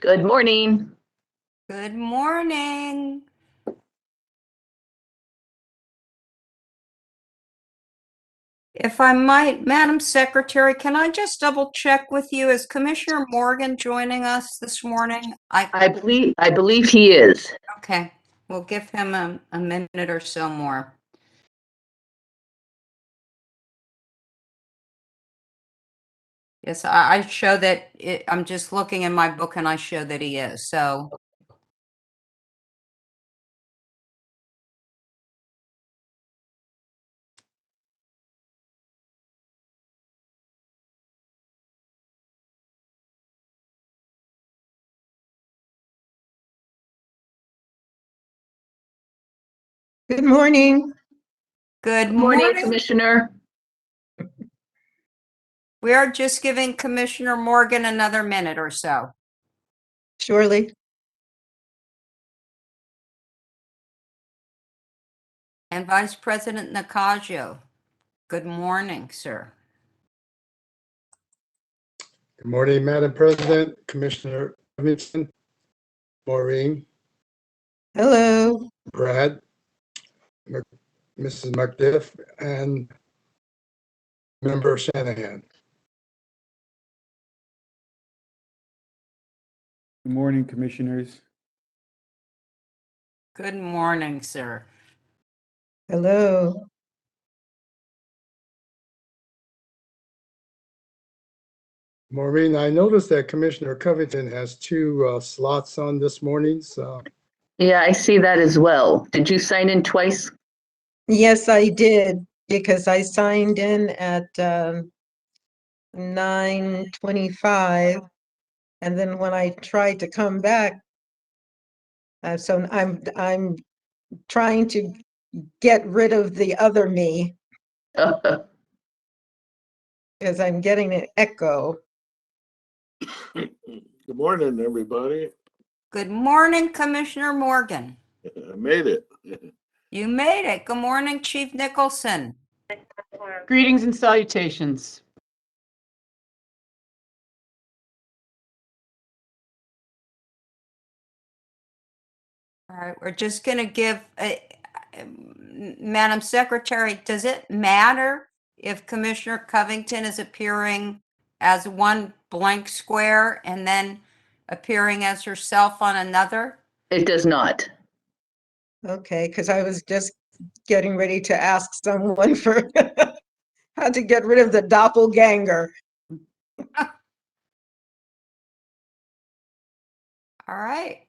Good morning. Good morning. If I might, Madam Secretary, can I just double check with you? Is Commissioner Morgan joining us this morning? I believe he is. Okay, we'll give him a minute or so more. Yes, I show that I'm just looking in my book and I show that he is. So Good morning. good Morning, morning. Commissioner. We are just giving Commissioner Morgan another minute or so. Surely. And Vice President Nakajo, good morning, sir. Good morning, Madam President, Commissioner Livingston, Maureen, Hello. Brad, Mrs. McDiff, and Member Shanahan. Good morning, Commissioners. Good morning, sir. Hello. Maureen, I noticed that Commissioner Covington has two slots on this morning, so Yeah, I see that as well. Did you sign in twice? Yes, I did because I signed in at 9:25, and then when I tried to come back, so I'm trying to get rid of the other me because I'm getting an echo. Good morning, everybody. Good morning, Commissioner Morgan. I made it. You made it. Good morning, Chief Nicholson. Greetings and salutations. All right, we're just going to give, Madam Secretary, does it matter if Commissioner Covington is appearing as one blank square and then appearing as herself on another? It does not. Okay, because I was just getting ready to ask someone for how to get rid of the doppelganger. All right.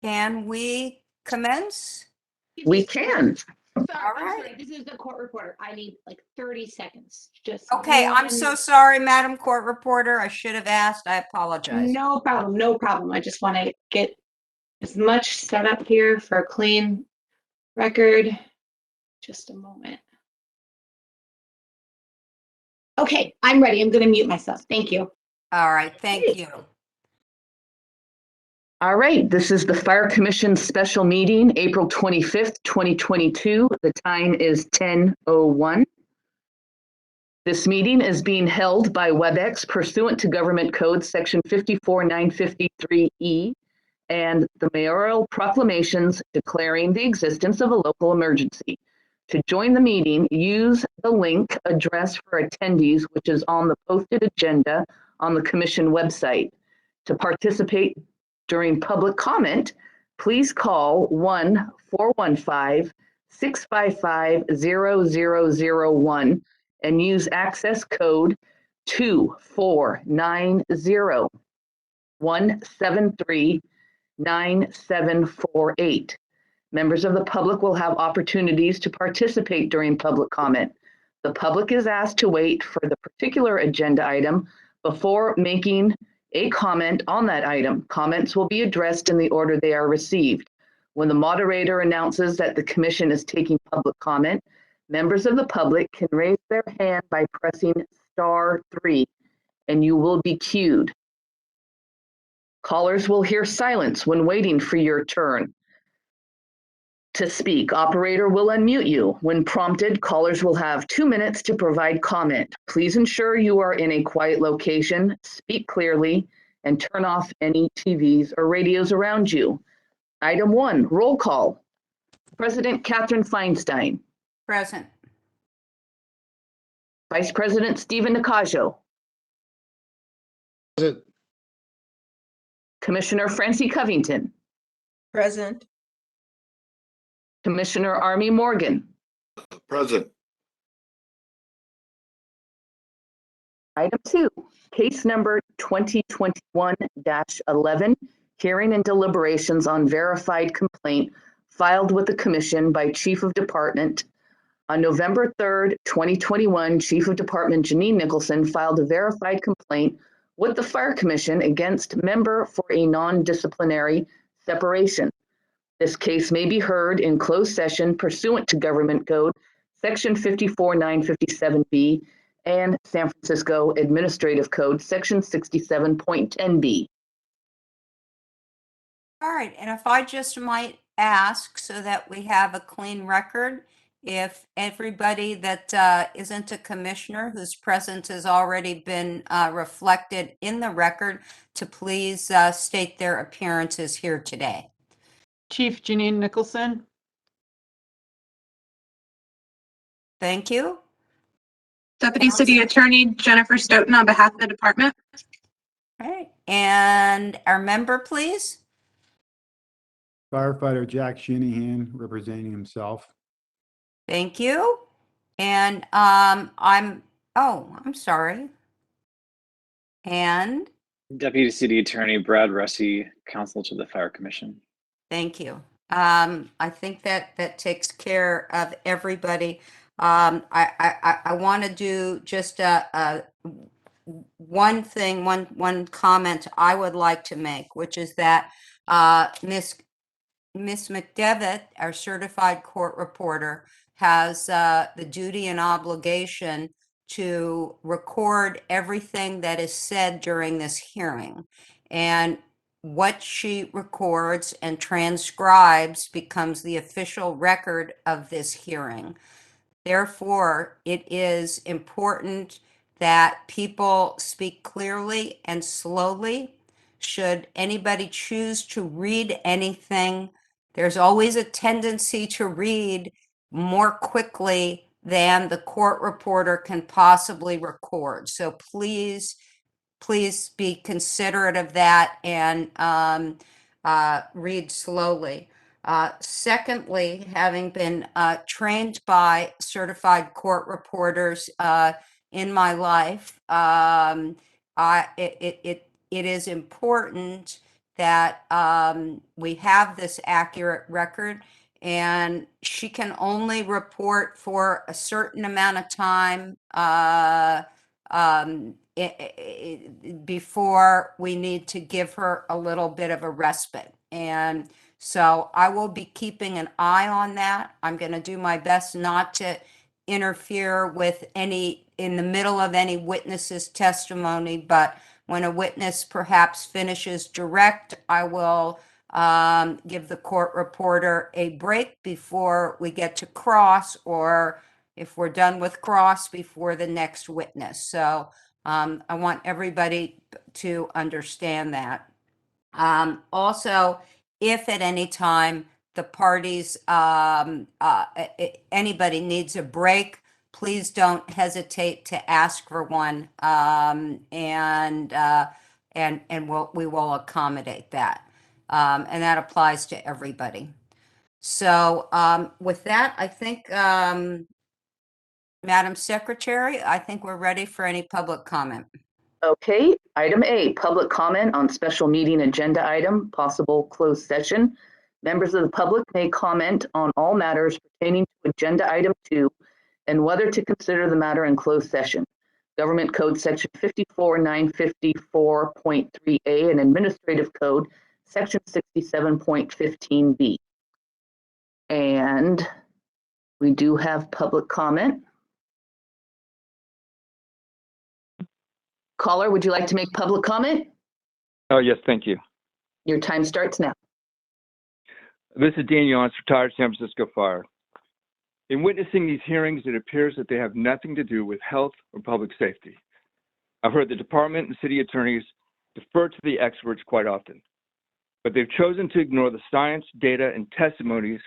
Can we commence? We can. All I'm right. sorry, this is the court reporter. I need like 30 seconds. Just Okay, I'm so sorry, Madam Court Reporter. I should have asked. I apologize. no problem, no problem. I just want to get as much set up here for a clean record. Just a moment. Okay, I'm ready. I'm going to mute myself. Thank you. All right, thank you. All right, this is the Fire Commission special meeting, April 25th, 2022. The time is 10:01. This meeting is being held by WebEx pursuant to Government Code Section 54953E and the mayoral proclamations declaring the existence of a local emergency. To join the meeting, use the link address for attendees, which is on the posted agenda on the Commission website. To participate during public comment, please call 1-415-655-0001 and use access code 2490-173-9748. Members of the public will have opportunities to participate during public comment. The public is asked to wait for the particular agenda item before making a comment on that item. Comments will be addressed in the order they are received. When the moderator announces that the commission is taking public comment, members of the public can raise their hand by pressing *3 and you will be queued. Callers will hear silence when waiting for your turn to speak. Operator will unmute you. When prompted, callers will have 2 minutes to provide comment. Please ensure you are in a quiet location, speak clearly, and turn off any TVs or radios around you. Item 1, roll call. President Catherine Feinstein. Present. Vice President Stephen Nakajo. Present. Commissioner Francie Covington. Present. Commissioner Army Morgan. Present. Item 2, case number 2021-11, hearing and deliberations on verified complaint filed with the Commission by Chief of Department. On November 3rd, 2021, Chief of Department Janine Nicholson filed a verified complaint with the Fire Commission against member for a non-disciplinary separation. This case may be heard in closed session pursuant to Government Code, Section 54957B, and San Francisco Administrative Code, Section 67.10B. All right, and if I just might ask so that we have a clean record, if everybody that isn't a commissioner whose presence has already been reflected in the record to please state their appearances here today. Chief Janine Nicholson. Thank you. Deputy City Attorney Jennifer Stoughton on behalf of the department. All right, and our member, please. Firefighter Jack Shanahan, representing himself. Thank you. And I'm sorry. And Deputy City Attorney Brad Russi, counsel to the Fire Commission. thank you. I think that takes care of everybody. I want to do just one thing, one comment I would like to make, which is that Miss McDevitt, our certified court reporter, has the duty and obligation to record everything that is said during this hearing. And what she records and transcribes becomes the official record of this hearing. Therefore, it is important that people speak clearly and slowly. Should anybody choose to read anything, there's always a tendency to read more quickly than the court reporter can possibly record. So please be considerate of that and read slowly. Secondly, having been trained by certified court reporters in my life, it is important that we have this accurate record, and she can only report for a certain amount of time before we need to give her a little bit of a respite. And so I will be keeping an eye on that. I'm going to do my best not to interfere with in the middle of any witness's testimony, but when a witness perhaps finishes direct, I will give the court reporter a break before we get to cross, or if we're done with cross, before the next witness. So I want everybody to understand that. Also, if at any time the parties, anybody needs a break, please don't hesitate to ask for one, and we will accommodate that. And that applies to everybody. So with that, I think, Madam Secretary, I think we're ready for any public comment. Okay, item A, public comment on special meeting agenda item, possible closed session. Members of the public may comment on all matters pertaining to agenda item 2 and whether to consider the matter in closed session. Government Code Section 54954.3A and Administrative Code Section 67.15B. And we do have public comment. Caller, would you like to make public comment? Oh, yes, thank you. Your time starts now. This is Daniel Yance, retired San Francisco Fire. In witnessing these hearings, it appears that they have nothing to do with health or public safety. I've heard the department and city attorneys defer to the experts quite often, but they've chosen to ignore the science, data, and testimonies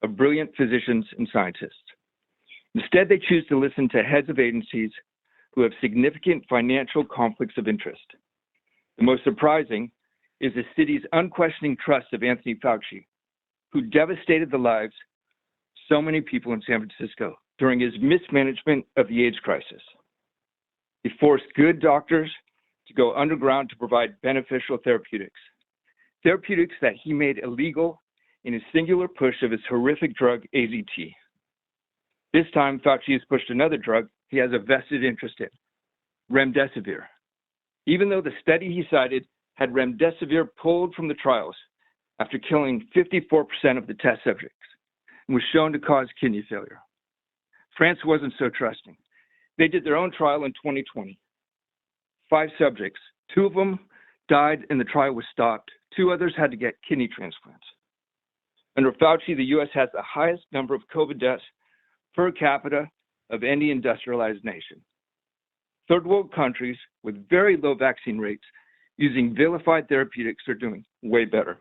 of brilliant physicians and scientists. Instead, they choose to listen to heads of agencies who have significant financial conflicts of interest. The most surprising is the city's unquestioning trust of Anthony Fauci, who devastated the lives of so many people in San Francisco during his mismanagement of the AIDS crisis. He forced good doctors to go underground to provide beneficial therapeutics that he made illegal in his singular push of his horrific drug, AZT. This time, Fauci has pushed another drug he has a vested interest in, remdesivir. Even though the study he cited had remdesivir pulled from the trials after killing 54% of the test subjects and was shown to cause kidney failure. France wasn't so trusting. They did their own trial in 2020. 5 subjects, 2 of them died and the trial was stopped. 2 others had to get kidney transplants. Under Fauci, the US has the highest number of COVID deaths per capita of any industrialized nation. Third world countries with very low vaccine rates using vilified therapeutics are doing way better.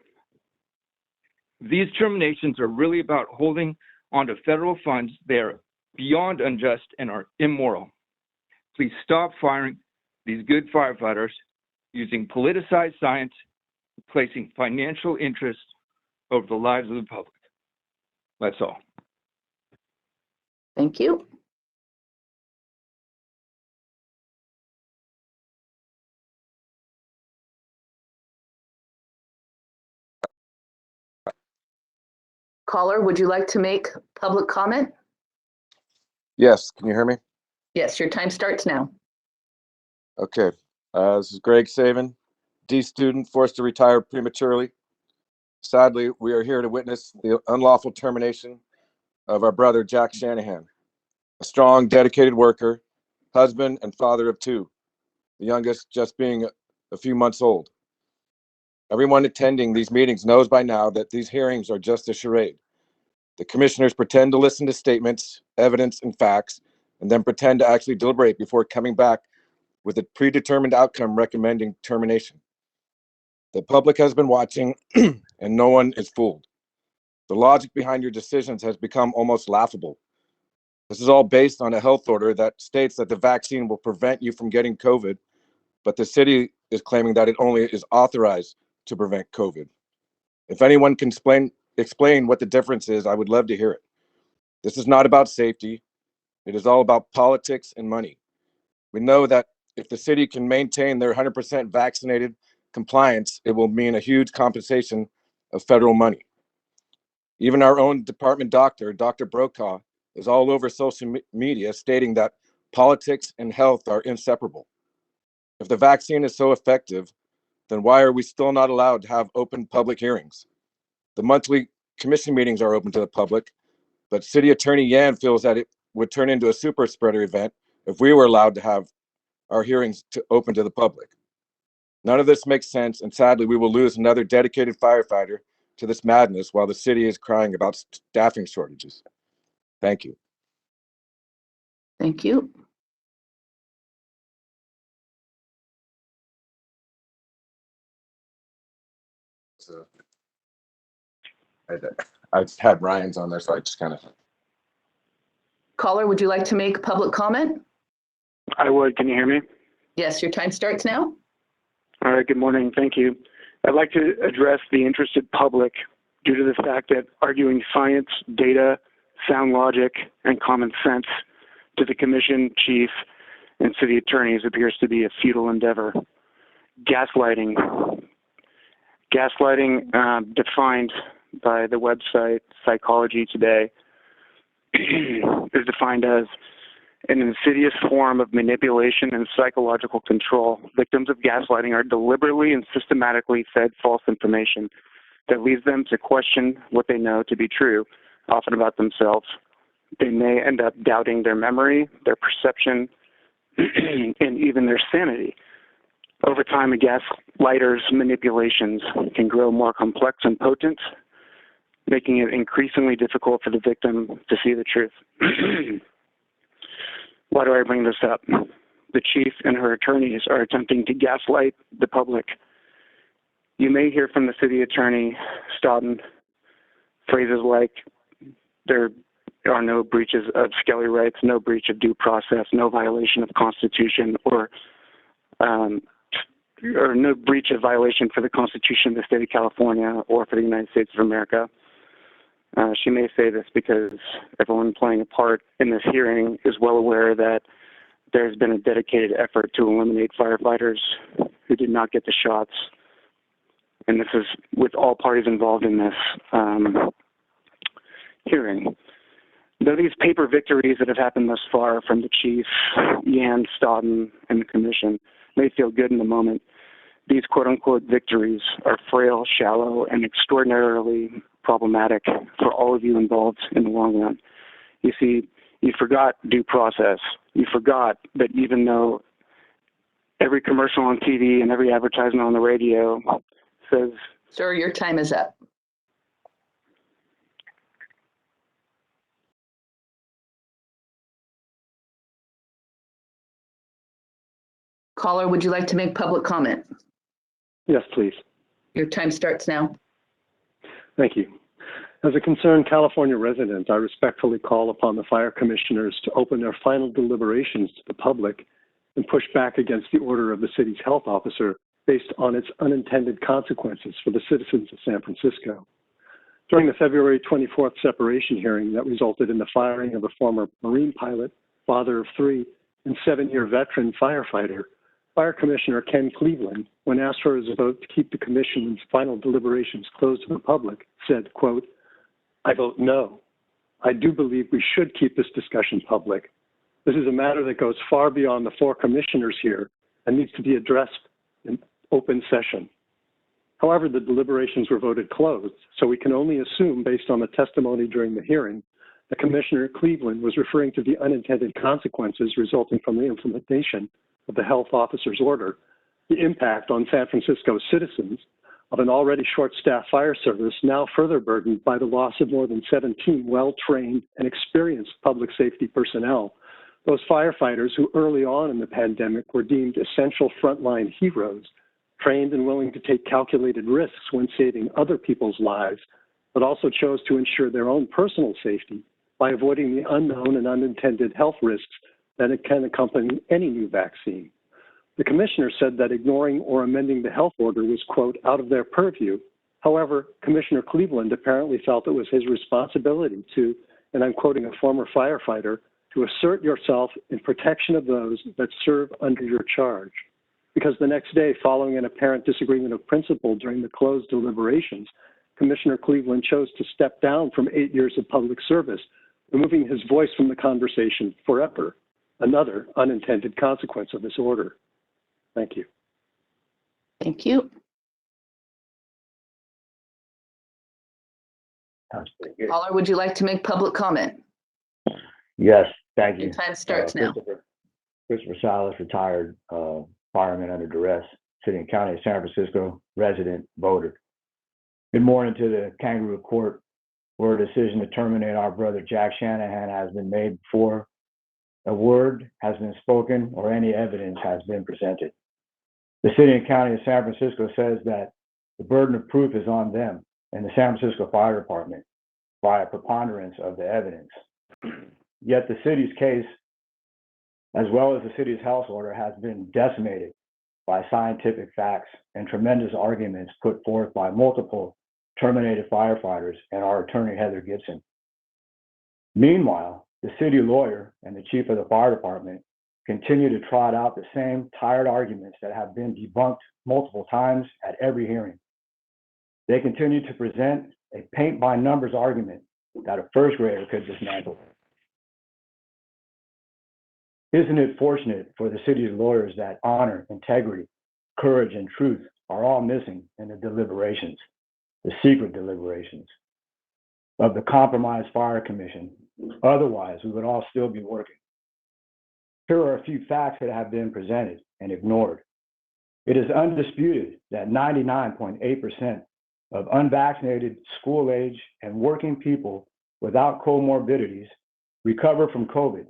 These terminations are really about holding onto federal funds. They are beyond unjust and are immoral. Please stop firing these good firefighters using politicized science, placing financial interests over the lives of the public. That's all. Thank you. Caller, would you like to make public comment? Yes, can you hear me? Yes, your time starts now. Okay. This is Greg Saban, D student forced to retire prematurely. Sadly, we are here to witness the unlawful termination of our brother, Jack Shanahan, a strong, dedicated worker, husband, and father of 2, the youngest just being a few months old. Everyone attending these meetings knows by now that these hearings are just a charade. The commissioners pretend to listen to statements, evidence, and facts, and then pretend to actually deliberate before coming back with a predetermined outcome recommending termination. The public has been watching and no one is fooled. The logic behind your decisions has become almost laughable. This is all based on a health order that states that the vaccine will prevent you from getting COVID, but the city is claiming that it only is authorized to prevent COVID. If anyone can explain what the difference is, I would love to hear it. This is not about safety. It is all about politics and money. We know that if the city can maintain their 100% vaccinated compliance, it will mean a huge compensation of federal money. Even our own department doctor, Dr. Brokaw, is all over social media stating that politics and health are inseparable. If the vaccine is so effective, then why are we still not allowed to have open public hearings? The monthly commission meetings are open to the public, but City Attorney Yan feels that it would turn into a super spreader event if we were allowed to have our hearings open to the public. None of this makes sense, and sadly, we will lose another dedicated firefighter to this madness while the city is crying about staffing shortages. Thank you. Thank you. So, I've had Ryan's on there, so I just kind of. Caller, would you like to make public comment? I would. Can you hear me? Yes, your time starts now. All right. Good morning. Thank you. I'd like to address the interested public due to the fact that arguing science, data, sound logic, and common sense to the commission, chief, and city attorneys appears to be a futile endeavor. Gaslighting. Gaslighting, defined by the website Psychology Today, is defined as an insidious form of manipulation and psychological control. Victims of gaslighting are deliberately and systematically fed false information that leads them to question what they know to be true, often about themselves. They may end up doubting their memory, their perception, and even their sanity. Over time, a gaslighter's manipulations can grow more complex and potent, making it increasingly difficult for the victim to see the truth. Why do I bring this up? the chief and her attorneys are attempting to gaslight the public. You may hear from the city attorney, Stoughton, phrases like, there are no breaches of Skelly rights, no breach of due process, no violation of Constitution, or no breach of violation for the Constitution of the state of California or for the United States of America. She may say this because everyone playing a part in this hearing is well aware that there's been a dedicated effort to eliminate firefighters who did not get the shots. And this is with all parties involved in this hearing. Though these paper victories that have happened thus far from the chief, Yan, Stoughton, and the commission may feel good in the moment, these quote-unquote victories are frail, shallow, and extraordinarily problematic for all of you involved in the long run. You see, you forgot due process. You forgot that even though every commercial on TV and every advertisement on the radio says... Sir, your time is up. Caller, would you like to make public comment? Yes, please. Your time starts now. Thank you. As a concerned California resident, I respectfully call upon the fire commissioners to open their final deliberations to the public and push back against the order of the city's health officer based on its unintended consequences for the citizens of San Francisco. During the February 24th separation hearing that resulted in the firing of a former Marine pilot, father of 3, and 7-year veteran firefighter, Fire Commissioner Ken Cleveland, when asked for his vote to keep the commission's final deliberations closed to the public, said, quote, "I vote no. I do believe we should keep this discussion public. This is a matter that goes far beyond the 4 commissioners here and needs to be addressed in open session." However, the deliberations were voted closed, so we can only assume, based on the testimony during the hearing, that Commissioner Cleveland was referring to the unintended consequences resulting from the implementation of the health officer's order, the impact on San Francisco's citizens of an already short-staffed fire service now further burdened by the loss of more than 17 well-trained and experienced public safety personnel, those firefighters who early on in the pandemic were deemed essential frontline heroes, trained and willing to take calculated risks when saving other people's lives, but also chose to ensure their own personal safety by avoiding the unknown and unintended health risks that it can accompany any new vaccine. The commissioner said that ignoring or amending the health order was, quote, out of their purview. However, Commissioner Cleveland apparently felt it was his responsibility to, and I'm quoting a former firefighter, to assert yourself in protection of those that serve under your charge. Because the next day, following an apparent disagreement of principle during the closed deliberations, Commissioner Cleveland chose to step down from 8 years of public service, removing his voice from the conversation forever. Another unintended consequence of this order. Thank you. Thank you. Caller, would you like to make public comment? Yes, thank you. Your time starts now. Christopher Silas, retired fireman under duress, City and County of San Francisco, resident, voter. Good morning to the Kangaroo Court, where a decision to terminate our brother Jack Shanahan has been made before a word has been spoken or any evidence has been presented. The City and County of San Francisco says that the burden of proof is on them and the San Francisco Fire Department by a preponderance of the evidence. Yet the city's case, as well as the city's health order, has been decimated by scientific facts and tremendous arguments put forth by multiple terminated firefighters and our attorney, Heather Gibson. Meanwhile, the city lawyer and the chief of the fire department continue to trot out the same tired arguments that have been debunked multiple times at every hearing. They continue to present a paint-by-numbers argument that a first grader could dismantle. Isn't it fortunate for the city's lawyers that honor, integrity, courage, and truth are all missing in the deliberations, the secret deliberations of the compromised fire commission? Otherwise, we would all still be working. Here are a few facts that have been presented and ignored. It is undisputed that 99.8% of unvaccinated school-age and working people without comorbidities recover from COVID,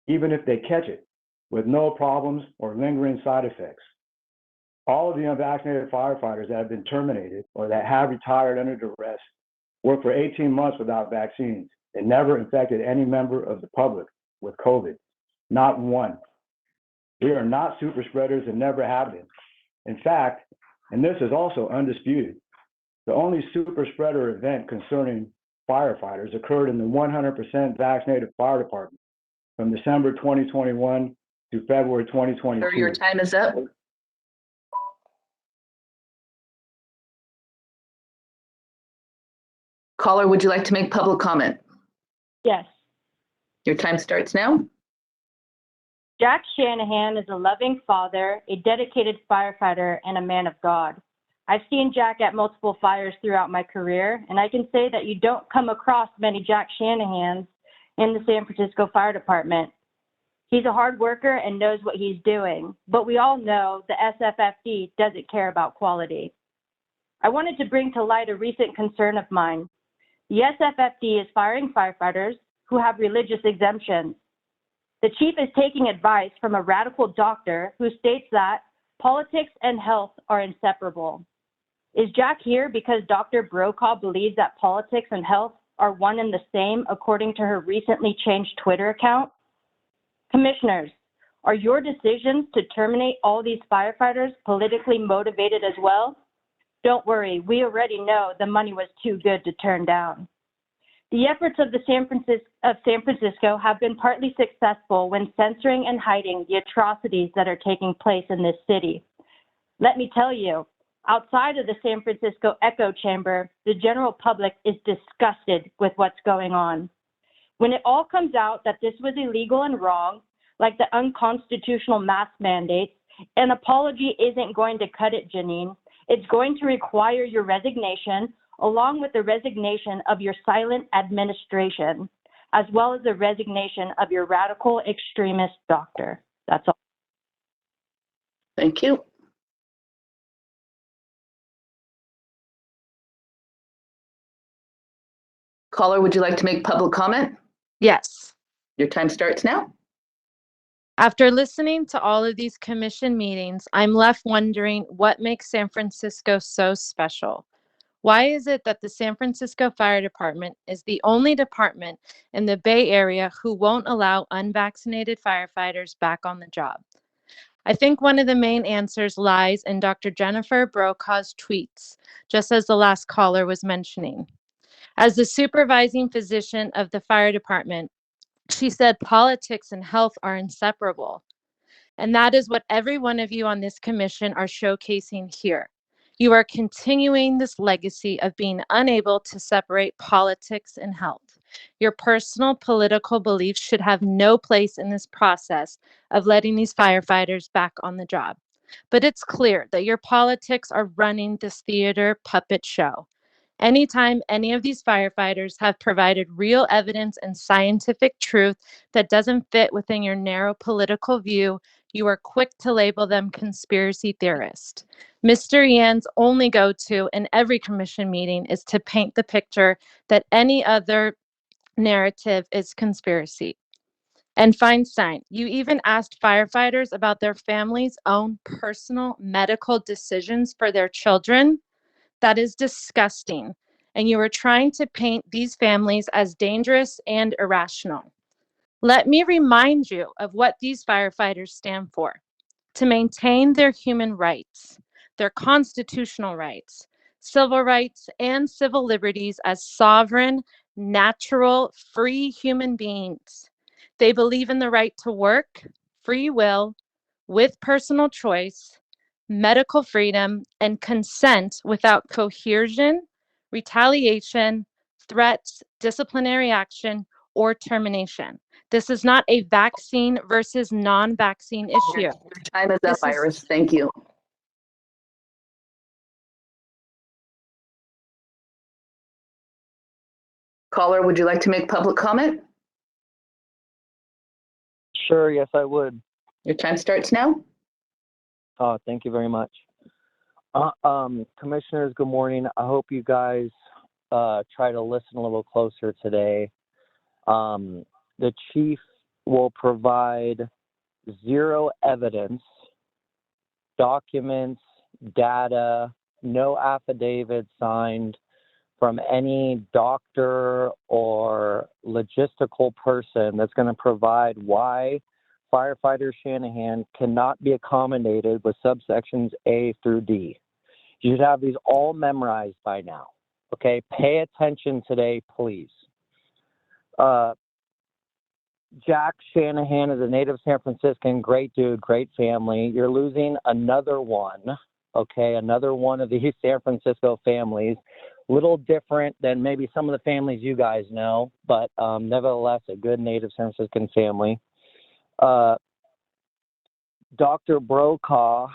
even if they catch it with no problems or lingering side effects. All of the unvaccinated firefighters that have been terminated or that have retired under duress worked for 18 months without vaccines and never infected any member of the public with COVID, not one. We are not super spreaders and never have been. In fact, and this is also undisputed, the only super spreader event concerning firefighters occurred in the 100% vaccinated fire department from December 2021 to February 2022. Sir, your time is up. Caller, would you like to make public comment? Yes. Your time starts now. Jack Shanahan is a loving father, a dedicated firefighter, and a man of God. I've seen Jack at multiple fires throughout my career, and I can say that you don't come across many Jack Shanahans in the San Francisco Fire Department. He's a hard worker and knows what he's doing, but we all know the SFFD doesn't care about quality. I wanted to bring to light a recent concern of mine. The SFFD is firing firefighters who have religious exemptions. The chief is taking advice from a radical doctor who states that politics and health are inseparable. Is Jack here because Dr. Brokaw believes that politics and health are one and the same, according to her recently changed Twitter account? Commissioners, are your decisions to terminate all these firefighters politically motivated as well? Don't worry, we already know the money was too good to turn down. The efforts of San Francisco have been partly successful when censoring and hiding the atrocities that are taking place in this city. Let me tell you, outside of the San Francisco echo chamber, the general public is disgusted with what's going on. When it all comes out that this was illegal and wrong, like the unconstitutional mask mandates, an apology isn't going to cut it, Janine. It's going to require your resignation, along with the resignation of your silent administration, as well as the resignation of your radical extremist doctor. That's all. Thank you. Caller, would you like to make public comment? Yes. Your time starts now. After listening to all of these commission meetings, I'm left wondering what makes San Francisco so special. Why is it that the San Francisco Fire Department is the only department in the Bay Area who won't allow unvaccinated firefighters back on the job? I think one of the main answers lies in Dr. Jennifer Brokaw's tweets, just as the last caller was mentioning. As the supervising physician of the fire department, she said politics and health are inseparable. And that is what every one of you on this commission are showcasing here. You are continuing this legacy of being unable to separate politics and health. Your personal political beliefs should have no place in this process of letting these firefighters back on the job. But it's clear that your politics are running this theater puppet show. Anytime any of these firefighters have provided real evidence and scientific truth that doesn't fit within your narrow political view, you are quick to label them conspiracy theorists. Mr. Yan's only go-to in every commission meeting is to paint the picture that any other narrative is conspiracy. And Feinstein, you even asked firefighters about their family's own personal medical decisions for their children. That is disgusting. And you are trying to paint these families as dangerous and irrational. Let me remind you of what these firefighters stand for: to maintain their human rights, their constitutional rights, civil rights, and civil liberties as sovereign, natural, free human beings. They believe in the right to work, free will, with personal choice, medical freedom, and consent without coercion, retaliation, threats, disciplinary action, or termination. This is not a vaccine versus non-vaccine issue. Your time is up, Iris. Thank you. Caller, would you like to make public comment? Sure, yes, I would. Your time starts now. Thank you very much. Commissioners, good morning. I hope you guys try to listen a little closer today. The chief will provide zero evidence, documents, data, no affidavit signed from any doctor or logistical person that's going to provide why Firefighter Shanahan cannot be accommodated with subsections A through D. You should have these all memorized by now. Okay, pay attention today, please. Jack Shanahan is a native San Franciscan, great dude, great family. You're losing another one, okay, another one of these San Francisco families. Little different than maybe some of the families you guys know, but nevertheless, a good native San Franciscan family. Dr. Brokaw,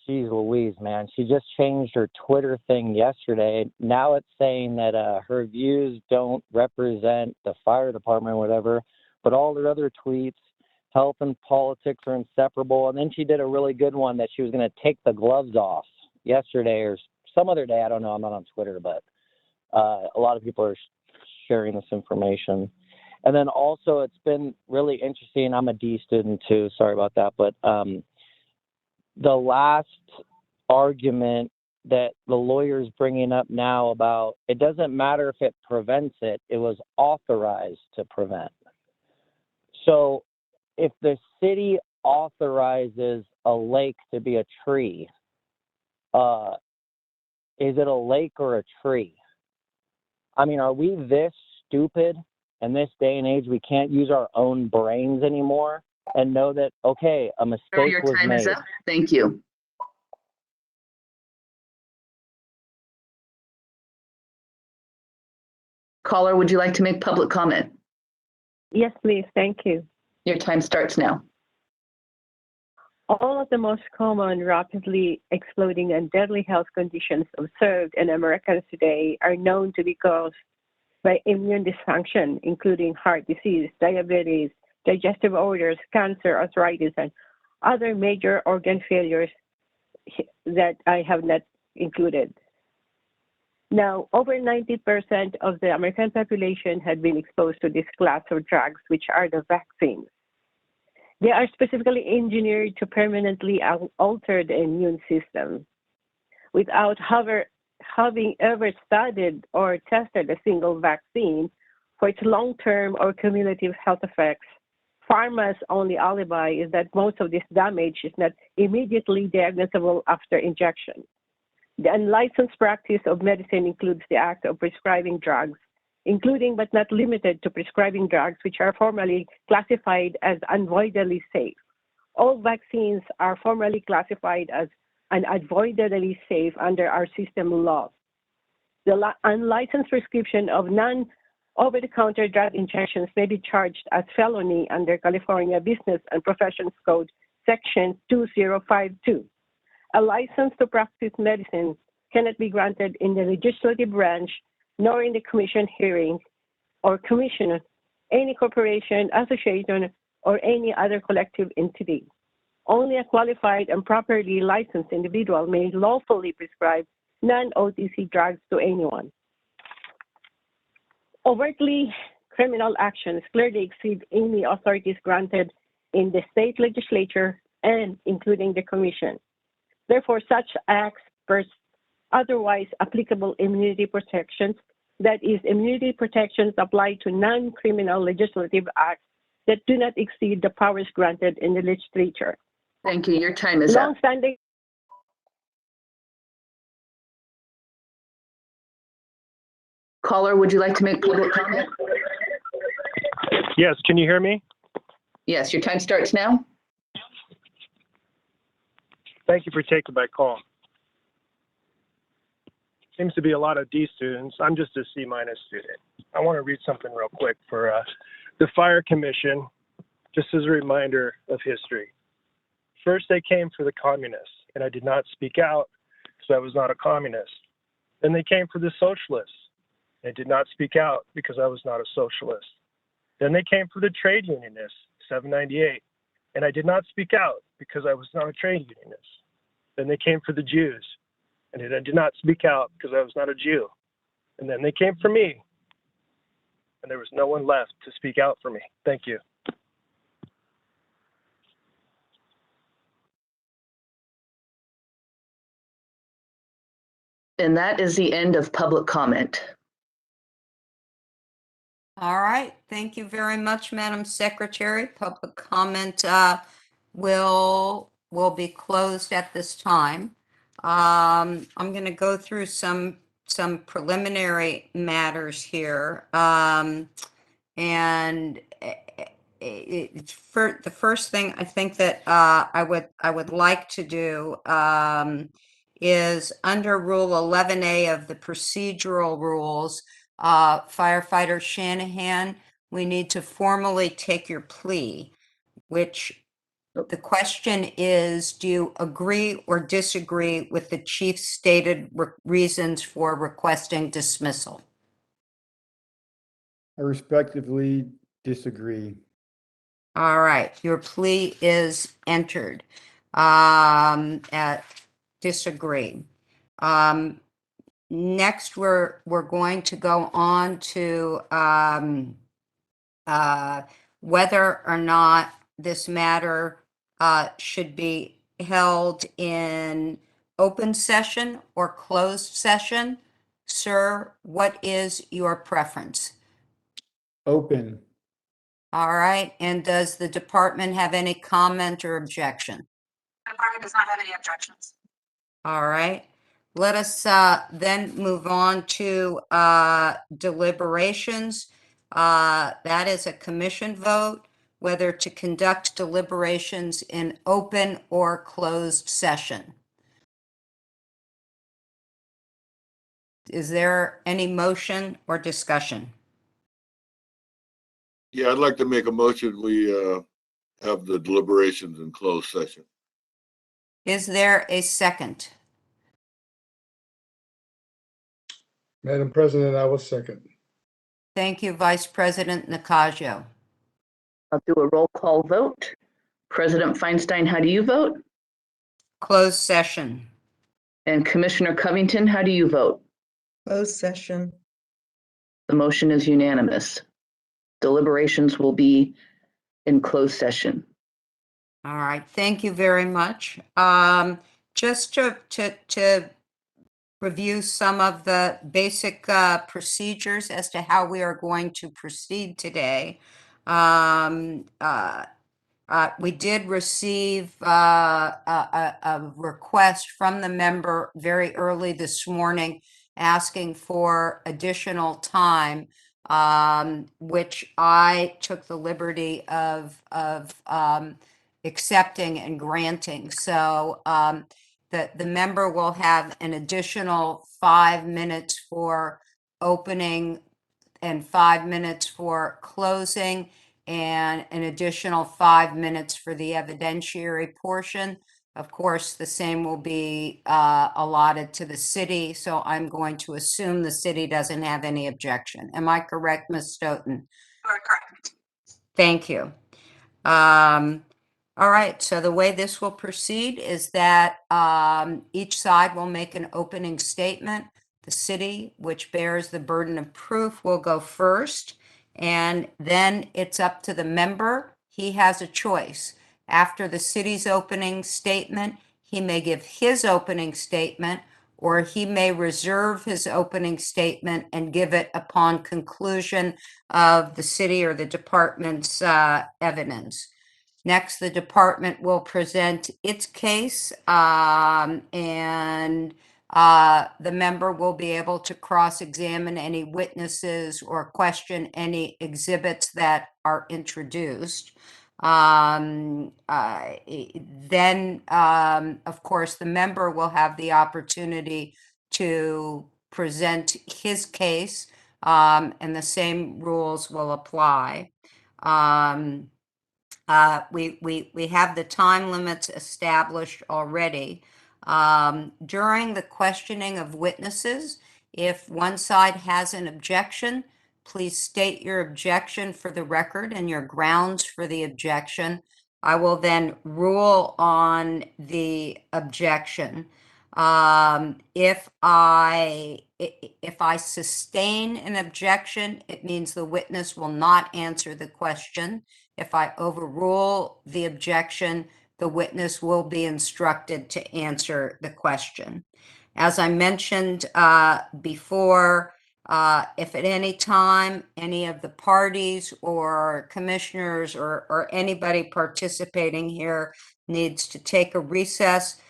geez Louise, man, she just changed her Twitter thing yesterday. Now it's saying that her views don't represent the fire department or whatever, but all her other tweets, health and politics are inseparable. And then she did a really good one that she was going to take the gloves off yesterday or some other day. I don't know. I'm not on Twitter, but a lot of people are sharing this information. And then also it's been really interesting. I'm a D student too. Sorry about that. But the last argument that the lawyer's bringing up now about it doesn't matter if it prevents it, it was authorized to prevent. So if the city authorizes a lake to be a tree, is it a lake or a tree? I mean, are we this stupid in this day and age we can't use our own brains anymore and know that, okay, a mistake Your was time made? is up. Thank you. Caller, would you like to make public comment? Yes, please. Thank you. Your time starts now. All of the most common, rapidly exploding, and deadly health conditions observed in Americans today are known to be caused by immune dysfunction, including heart disease, diabetes, digestive disorders, cancer, arthritis, and other major organ failures that I have not included. Now, over 90% of the American population had been exposed to this class of drugs, which are the vaccines. They are specifically engineered to permanently alter the immune system. Without having ever studied or tested a single vaccine for its long-term or cumulative health effects, pharma's only alibi is that most of this damage is not immediately diagnosable after injection. The unlicensed practice of medicine includes the act of prescribing drugs, including but not limited to prescribing drugs which are formally classified as unavoidably safe. All vaccines are formally classified as unavoidably safe under our system laws. The unlicensed prescription of non-over-the-counter drug injections may be charged as felony under California Business and Professions Code, Section 2052. A license to practice medicine cannot be granted in the legislative branch, nor in the commission hearing or commission, any corporation, association, or any other collective entity. Only a qualified and properly licensed individual may lawfully prescribe non-OTC drugs to anyone. Overtly criminal actions clearly exceed any authorities granted in the state legislature and including the commission. Therefore, such acts burst otherwise applicable immunity protections, that is, immunity protections apply to non-criminal legislative acts that do not exceed the powers granted in the legislature. Thank you. Your time is up. Long-standing. Caller, would you like to make public comment? Yes, can you hear me? Yes, your time starts now. Thank you for taking my call. Seems to be a lot of D students. I'm just a C- student. I want to read something real quick for the Fire Commission, just as a reminder of history. First, they came for the communists, and I did not speak out because I was not a communist. Then they came for the socialists. I did not speak out because I was not a socialist. Then they came for the trade unionists, 798, and I did not speak out because I was not a trade unionist. Then they came for the Jews, and I did not speak out because I was not a Jew. And then they came for me, and there was no one left to speak out for me. Thank you. And that is the end of public comment. All right, thank you very much, Madam Secretary. Public comment will be closed at this time. I'm going to go through some preliminary matters here. And for the first thing I think that I would like to do is under Rule 11A of the procedural rules, Firefighter Shanahan, we need to formally take your plea, which the question is, do you agree or disagree with the chief's stated reasons for requesting dismissal? I respectively disagree. All right, your plea is entered. At disagree. Next, we're going to go on to whether or not this matter should be held in open session or closed session. Sir, what is your preference? Open. All right, and does the department have any comment or objection? The department does not have any objections. All right, let us then move on to deliberations. That is a commission vote, whether to conduct deliberations in open or closed session. Is there any motion or discussion? Yeah, I'd like to make a motion. We have the deliberations in closed session. Is there a second? Madam President, I will second. Thank you, Vice President Nacogio. I'll do a roll call vote. President Feinstein, how do you vote? Closed session. And Commissioner Covington, how do you vote? Closed session. The motion is unanimous. Deliberations will be in closed session. All right, thank you very much. Just to review some of the basic procedures as to how we are going to proceed today. We did receive a request from the member very early this morning asking for additional time, which I took the liberty of accepting and granting. So the member will have an additional 5 minutes for opening and 5 minutes for closing, and an additional 5 minutes for the evidentiary portion. Of course, the same will be allotted to the city, so I'm going to assume the city doesn't have any objection. Am I correct, Ms. Stoughton? You are correct. Thank you. All right, so the way this will proceed is that each side will make an opening statement. The city, which bears the burden of proof, will go first, and then it's up to the member. He has a choice. After the city's opening statement, he may give his opening statement, or he may reserve his opening statement and give it upon conclusion of the city or the department's evidence. Next, the department will present its case, and the member will be able to cross-examine any witnesses or question any exhibits that are introduced. Then, of course, the member will have the opportunity to present his case, and the same rules will apply. We have the time limits established already. During the questioning of witnesses, if one side has an objection, please state your objection for the record and your grounds for the objection. I will then rule on the objection. If I sustain an objection, it means the witness will not answer the question. If I overrule the objection, the witness will be instructed to answer the question. As I mentioned before, if at any time any of the parties or commissioners or anybody participating here needs to take a recess,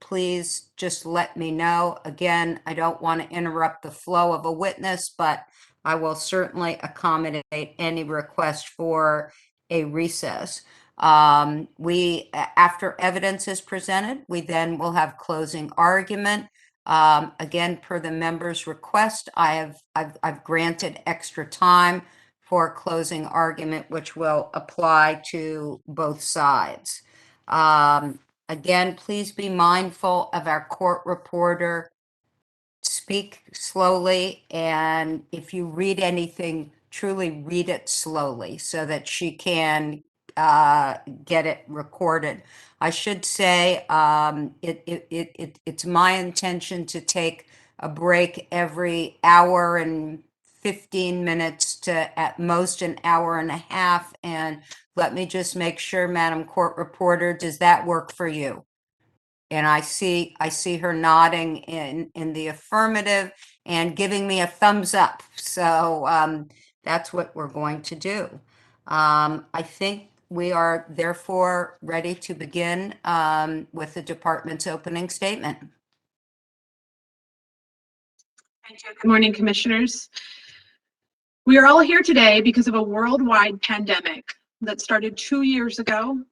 please just let me know. Again, I don't want to interrupt the flow of a witness, but I will certainly accommodate any request for a recess. After evidence is presented, we then will have closing argument. Again, per the member's request, I've granted extra time for closing argument, which will apply to both sides. Again, please be mindful of our court reporter. Speak slowly, and if you read anything, truly read it slowly so that she can get it recorded. I should say it's my intention to take a break every hour and 15 minutes to at most an hour and a half. And let me just make sure, Madam Court Reporter, does that work for you? And I see her nodding in the affirmative and giving me a thumbs up. So that's what we're going to do. I think we are therefore ready to begin with the department's opening statement. Thank you. Good morning, commissioners. We are all here today because of a worldwide pandemic that started 2 years ago,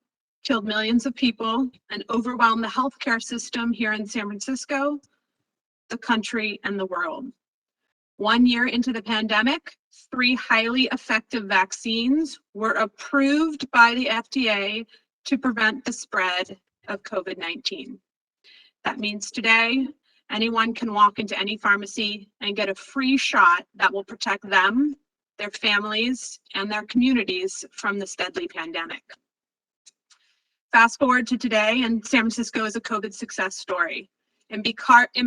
killed millions of people, and overwhelmed the healthcare system here in San Francisco, the country, and the world. 1 year into the pandemic, 3 highly effective vaccines were approved by the FDA to prevent the spread of COVID-19. That means today, anyone can walk into any pharmacy and get a free shot that will protect them, their families, and their communities from this deadly pandemic. Fast forward to today, and San Francisco is a COVID success story, in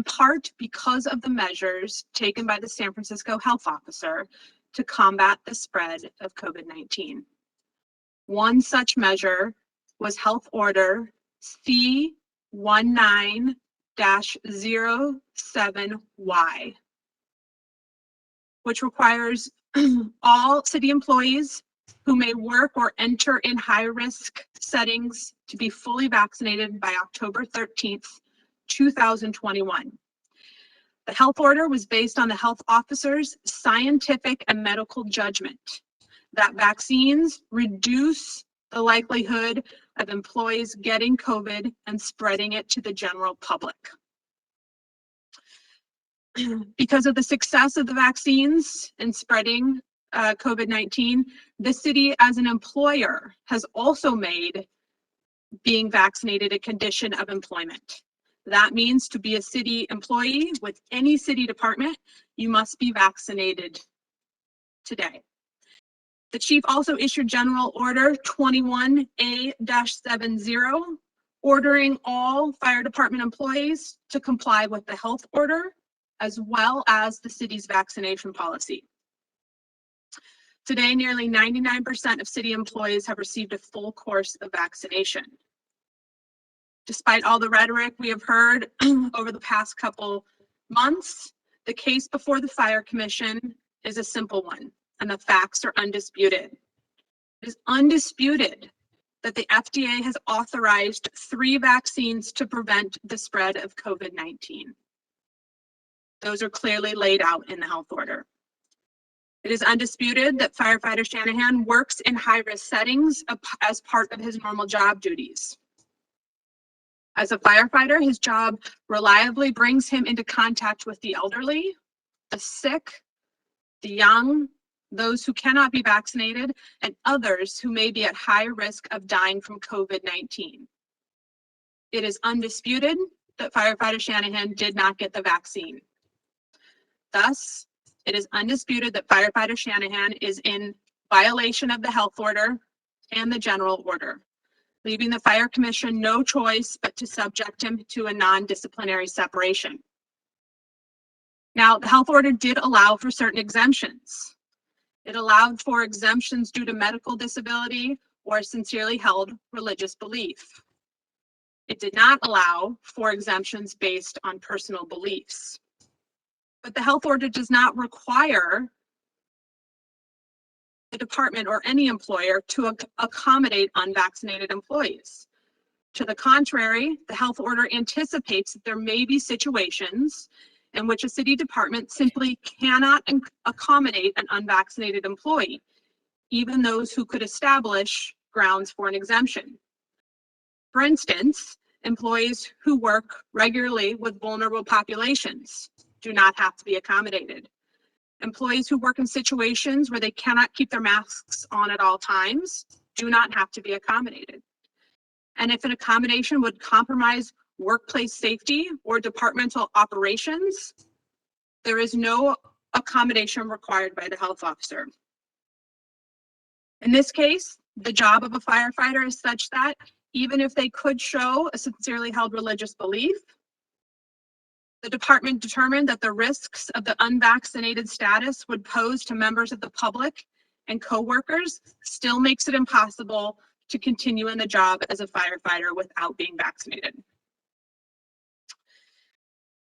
part because of the measures taken by the San Francisco health officer to combat the spread of COVID-19. One such measure was Health Order C19-07Y, which requires all city employees who may work or enter in high-risk settings to be fully vaccinated by October 13th, 2021. The health order was based on the health officer's scientific and medical judgment that vaccines reduce the likelihood of employees getting COVID and spreading it to the general public. Because of the success of the vaccines in spreading COVID-19, the city as an employer has also made being vaccinated a condition of employment. That means to be a city employee with any city department, you must be vaccinated today. The chief also issued General Order 21A-70, ordering all fire department employees to comply with the health order, as well as the city's vaccination policy. Today, nearly 99% of city employees have received a full course of vaccination. Despite all the rhetoric we have heard over the past couple months, the case before the Fire Commission is a simple one, and the facts are undisputed. It is undisputed that the FDA has authorized 3 vaccines to prevent the spread of COVID-19. Those are clearly laid out in the health order. It is undisputed that Firefighter Shanahan works in high-risk settings as part of his normal job duties. As a firefighter, his job reliably brings him into contact with the elderly, the sick, the young, those who cannot be vaccinated, and others who may be at high risk of dying from COVID-19. It is undisputed that Firefighter Shanahan did not get the vaccine. Thus, it is undisputed that Firefighter Shanahan is in violation of the health order and the general order, leaving the Fire Commission no choice but to subject him to a non-disciplinary separation. Now, the health order did allow for certain exemptions. It allowed for exemptions due to medical disability or sincerely held religious belief. It did not allow for exemptions based on personal beliefs. But the health order does not require the department or any employer to accommodate unvaccinated employees. To the contrary, the health order anticipates that there may be situations in which a city department simply cannot accommodate an unvaccinated employee, even those who could establish grounds for an exemption. For instance, employees who work regularly with vulnerable populations do not have to be accommodated. Employees who work in situations where they cannot keep their masks on at all times do not have to be accommodated. And if an accommodation would compromise workplace safety or departmental operations, there is no accommodation required by the health officer. In this case, the job of a firefighter is such that even if they could show a sincerely held religious belief, the department determined that the risks of the unvaccinated status would pose to members of the public and coworkers still makes it impossible to continue in the job as a firefighter without being vaccinated.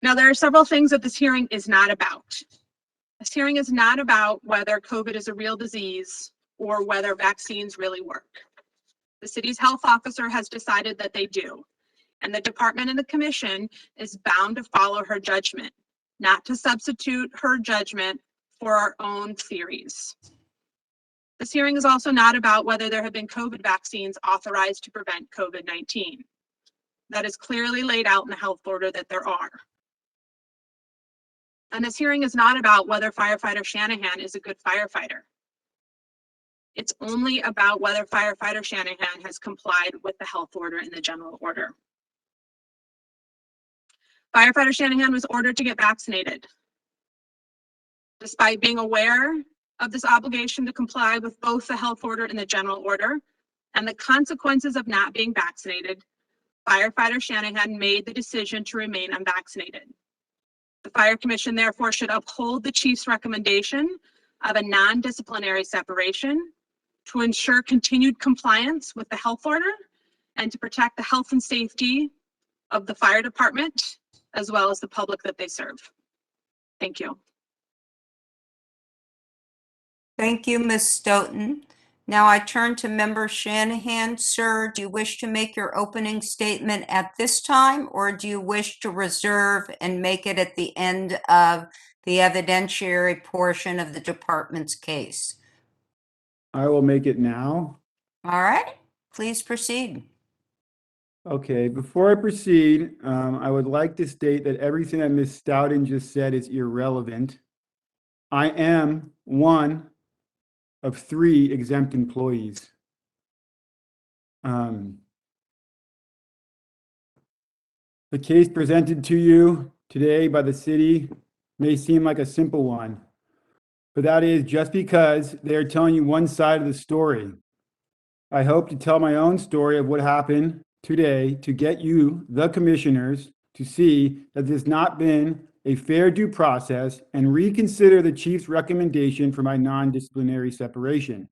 Now, there are several things that this hearing is not about. This hearing is not about whether COVID is a real disease or whether vaccines really work. The city's health officer has decided that they do, and the department and the commission is bound to follow her judgment, not to substitute her judgment for our own theories. This hearing is also not about whether there have been COVID vaccines authorized to prevent COVID-19. That is clearly laid out in the health order that there are. And this hearing is not about whether firefighter Shanahan is a good firefighter. It's only about whether firefighter Shanahan has complied with the health order and the general order. Firefighter Shanahan was ordered to get vaccinated. Despite being aware of this obligation to comply with both the health order and the general order and the consequences of not being vaccinated, firefighter Shanahan made the decision to remain unvaccinated. The Fire Commission therefore should uphold the chief's recommendation of a non-disciplinary separation to ensure continued compliance with the health order and to protect the health and safety of the fire department as well as the public that they serve. Thank you. Thank you, Ms. Stoughton. Now I turn to Member Shanahan. Sir, do you wish to make your opening statement at this time, or do you wish to reserve and make it at the end of the evidentiary portion of the department's case? I will make it now. All right, please proceed. Okay, before I proceed, I would like to state that everything that Ms. Stoughton just said is irrelevant. I am one of 3 exempt employees. The case presented to you today by the city may seem like a simple one, but that is just because they are telling you one side of the story. I hope to tell my own story of what happened today to get you, the commissioners, to see that there's not been a fair due process and reconsider the chief's recommendation for my non-disciplinary separation.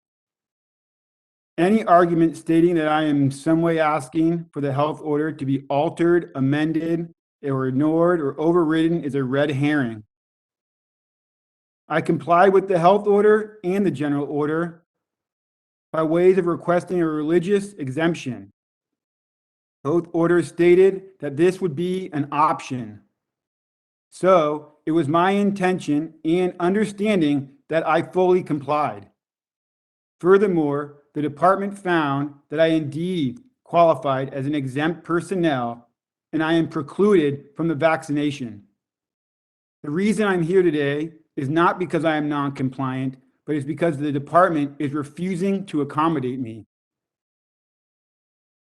Any argument stating that I am in some way asking for the health order to be altered, amended, or ignored or overridden is a red herring. I complied with the health order and the general order by ways of requesting a religious exemption. Both orders stated that this would be an option. So it was my intention and understanding that I fully complied. Furthermore, the department found that I indeed qualified as an exempt personnel and I am precluded from the vaccination. The reason I'm here today is not because I am non-compliant, but it's because the department is refusing to accommodate me.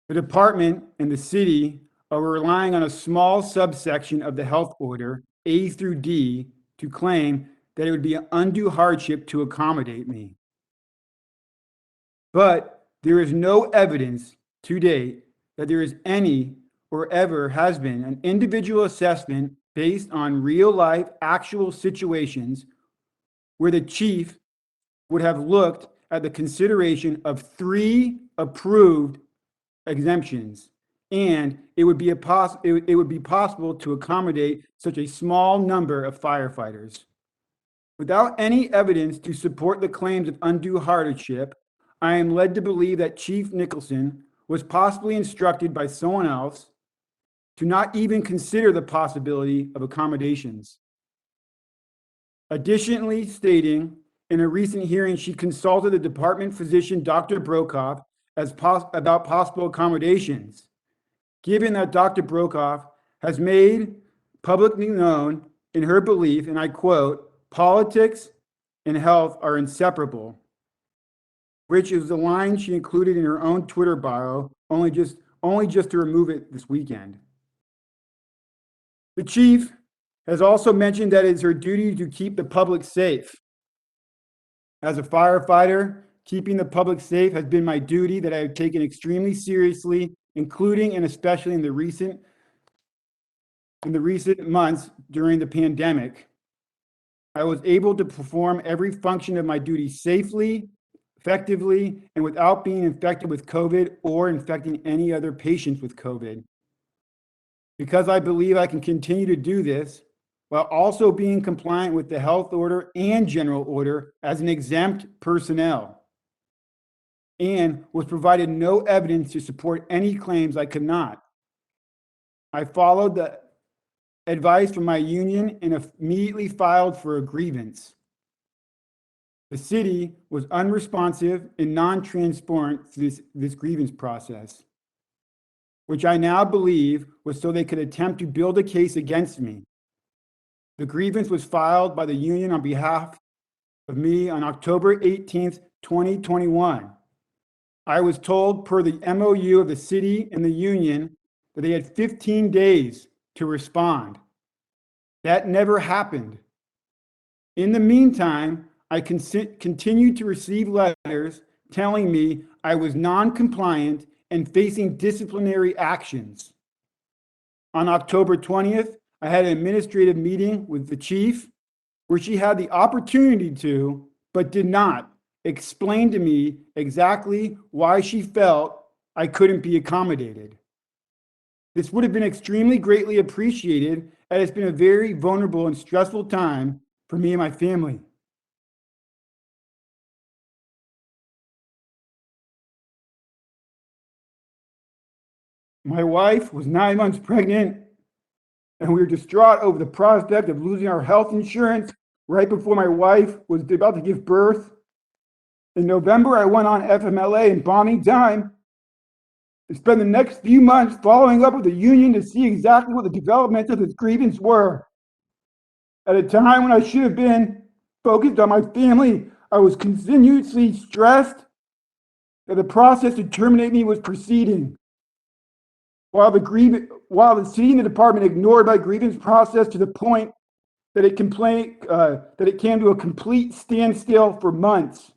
The department and the city are relying on a small subsection of the health order, A through D, to claim that it would be an undue hardship to accommodate me. But there is no evidence to date that there is any or ever has been an individual assessment based on real life actual situations where the chief would have looked at the consideration of 3 approved exemptions and it would be possible to accommodate such a small number of firefighters. Without any evidence to support the claims of undue hardship, I am led to believe that Chief Nicholson was possibly instructed by someone else to not even consider the possibility of accommodations. Additionally, stating in a recent hearing, she consulted the department physician, Dr. Brokoff, about possible accommodations. Given that Dr. Brokoff has made publicly known in her belief, and I quote, politics and health are inseparable, which is the line she included in her own Twitter bio, only just to remove it this weekend. The chief has also mentioned that it is her duty to keep the public safe. As a firefighter, keeping the public safe has been my duty that I have taken extremely seriously, including and especially in the recent months during the pandemic. I was able to perform every function of my duty safely, effectively, and without being infected with COVID or infecting any other patients with COVID. Because I believe I can continue to do this while also being compliant with the health order and general order as an exempt personnel, and was provided no evidence to support any claims I could not. I followed the advice from my union and immediately filed for a grievance. The city was unresponsive and non-transparent to this grievance process, which I now believe was so they could attempt to build a case against me. The grievance was filed by the union on behalf of me on October 18th, 2021. I was told per the MOU of the city and the union that they had 15 days to respond. That never happened. In the meantime, I continued to receive letters telling me I was non-compliant and facing disciplinary actions. On October 20th, I had an administrative meeting with the chief where she had the opportunity to, but did not, explain to me exactly why she felt I couldn't be accommodated. This would have been extremely greatly appreciated, as it's been a very vulnerable and stressful time for me and my family. My wife was 9 months pregnant, and we were distraught over the prospect of losing our health insurance right before my wife was about to give birth. In November, I went on FMLA and bonding time and spent the next few months following up with the union to see exactly what the developments of this grievance were. At a time when I should have been focused on my family, I was continuously stressed that the process to terminate me was proceeding. While the city and the department ignored my grievance process to the point that it came to a complete standstill for months.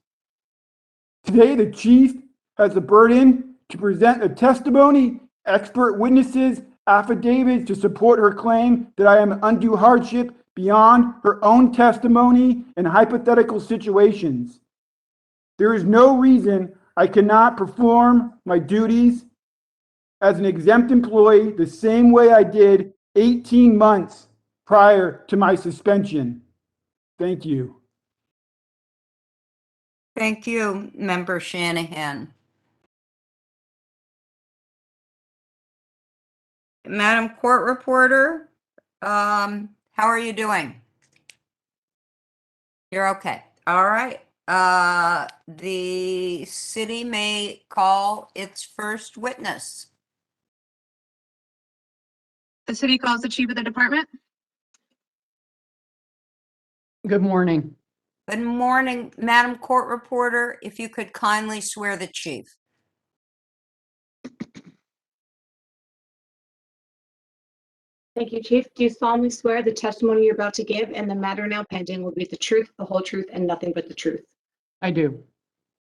Today, the chief has the burden to present a testimony, expert witnesses, affidavits to support her claim that I am undue hardship beyond her own testimony and hypothetical situations. There is no reason I cannot perform my duties as an exempt employee the same way I did 18 months prior to my suspension. Thank you. Thank you, Member Shanahan. Madam Court Reporter, how are you doing? You're okay. All right. The city may call its first witness. The city calls the chief of the department. Good morning. Good morning, Madam Court Reporter. If you could kindly swear the chief. Thank you, Chief. Do you solemnly swear the testimony you're about to give and the matter now pending will be the truth, the whole truth, and nothing but the truth? I do.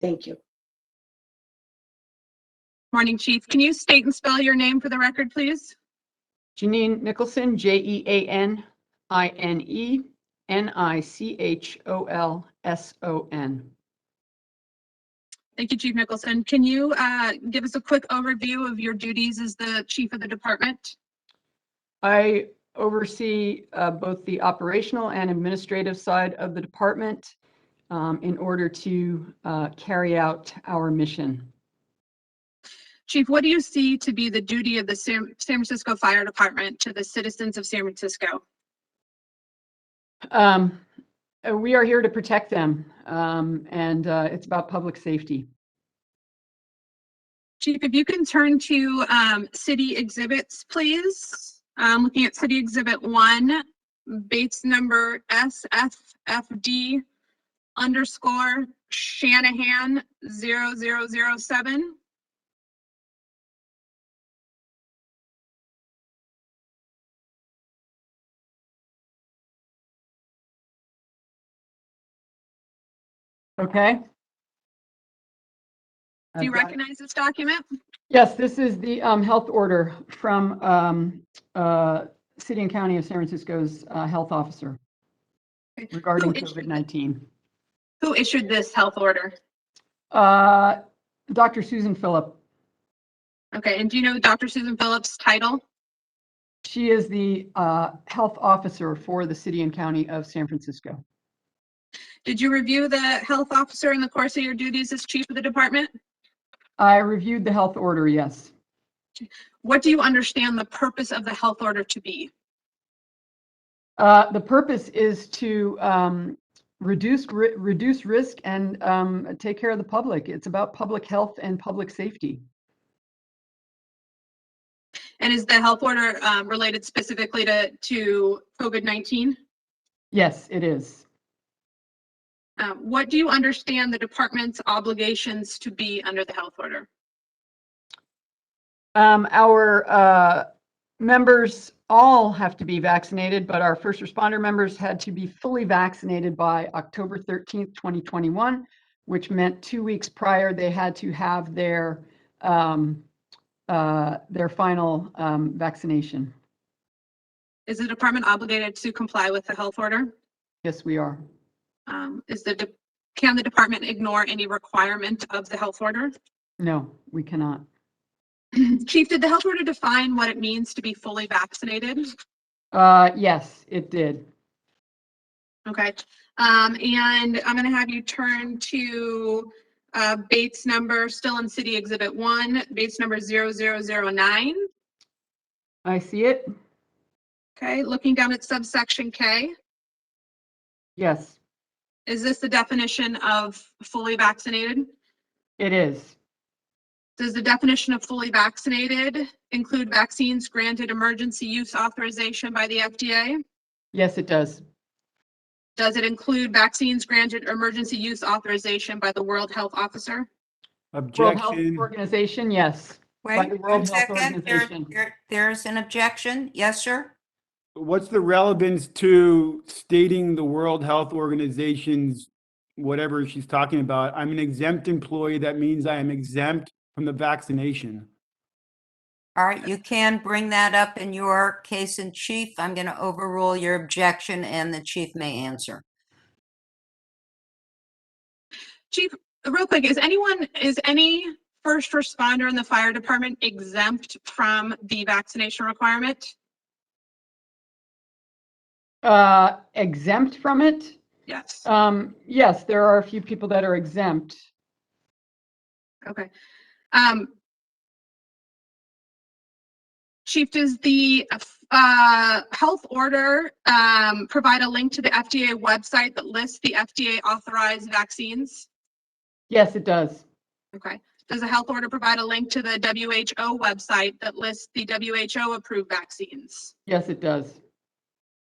Thank you. Morning, Chief. Can you state and spell your name for the record, please? Janine Nicholson, JeaninneNicolson. Thank you, Chief Nicholson. Can you give us a quick overview of your duties as the chief of the department? I oversee both the operational and administrative side of the department in order to carry out our mission. Chief, what do you see to be the duty of the San Francisco Fire Department to the citizens of San Francisco? We are here to protect them, and it's about public safety. Chief, if you can turn to city exhibits, please. Looking at city exhibit 1, Bates number SFFD _ Shanahan 0007. Okay. Do you recognize this document? Yes, this is the health order from City and County of San Francisco's health officer regarding COVID-19. Who issued this health order? Dr. Susan Phillip. Okay, and do you know Dr. Susan Phillip's title? She is the health officer for the City and County of San Francisco. Did you review the health officer in the course of your duties as chief of the department? I reviewed the health order, yes. What do you understand the purpose of the health order to be? The purpose is to reduce risk and take care of the public. It's about public health and public safety. And is the health order related specifically to COVID-19? Yes, it is. What do you understand the department's obligations to be under the health order? Our members all have to be vaccinated, but our first responder members had to be fully vaccinated by October 13th, 2021, which meant 2 weeks prior they had to have their final vaccination. Is the department obligated to comply with the health order? Yes, we are. Can the department ignore any requirement of the health order? No, we cannot. Chief, did the health order define what it means to be fully vaccinated? Yes, it did. Okay. And I'm going to have you turn to Bates number, still in City Exhibit 1, Bates number 0009. I see it. Okay, looking down at subsection K. Yes, Is this the definition of fully vaccinated? it is. Does the definition of fully vaccinated include vaccines granted emergency use authorization by the FDA? Yes, it does. Does it include vaccines granted emergency use authorization by the World Health Officer? World Health Objection. Organization, yes. By Wait, the 1 World Health second. Organization. There's an objection. Yes, sir? What's the relevance to stating the World Health Organization's whatever she's talking about? I'm an exempt employee. That means I am exempt from the vaccination. All right, you can bring that up in your case in chief. I'm going to overrule your objection and the chief may answer. Chief, real quick, is any first responder in the fire department exempt from the vaccination requirement? Exempt from it? Yes. Yes, there are a few people that are exempt. Okay. Chief, does the health order provide a link to the FDA website that lists the FDA authorized vaccines? Yes, it does. Okay. Does the health order provide a link to the WHO website that lists the WHO approved vaccines? Yes, it does.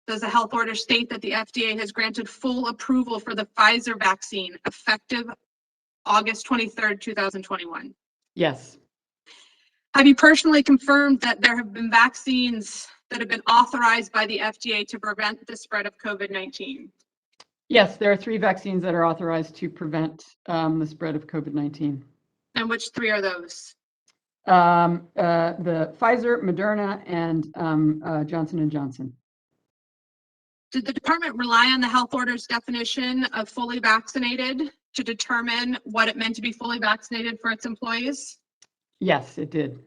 Does the health order state that the FDA has granted full approval for the Pfizer vaccine effective August 23rd, 2021? Yes. Have you personally confirmed that there have been vaccines that have been authorized by the FDA to prevent the spread of COVID-19? Yes, there are 3 vaccines that are authorized to prevent the spread of COVID-19. And which 3 are those? The Pfizer, Moderna, and Johnson & Johnson. Did the department rely on the health order's definition of fully vaccinated to determine what it meant to be fully vaccinated for its employees? Yes, it did.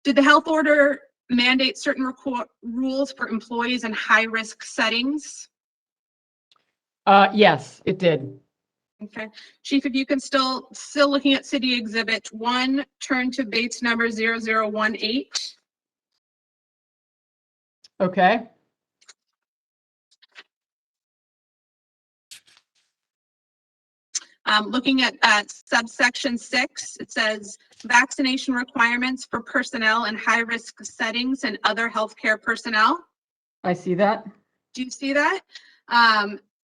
Did the health order mandate certain rules for employees in high-risk settings? Yes, it did. Okay, Chief, if you can still looking at City Exhibit 1, turn to Bates number 0018. Okay. Looking at subsection 6, it says vaccination requirements for personnel in high-risk settings and other healthcare personnel. I see that. Do you see that?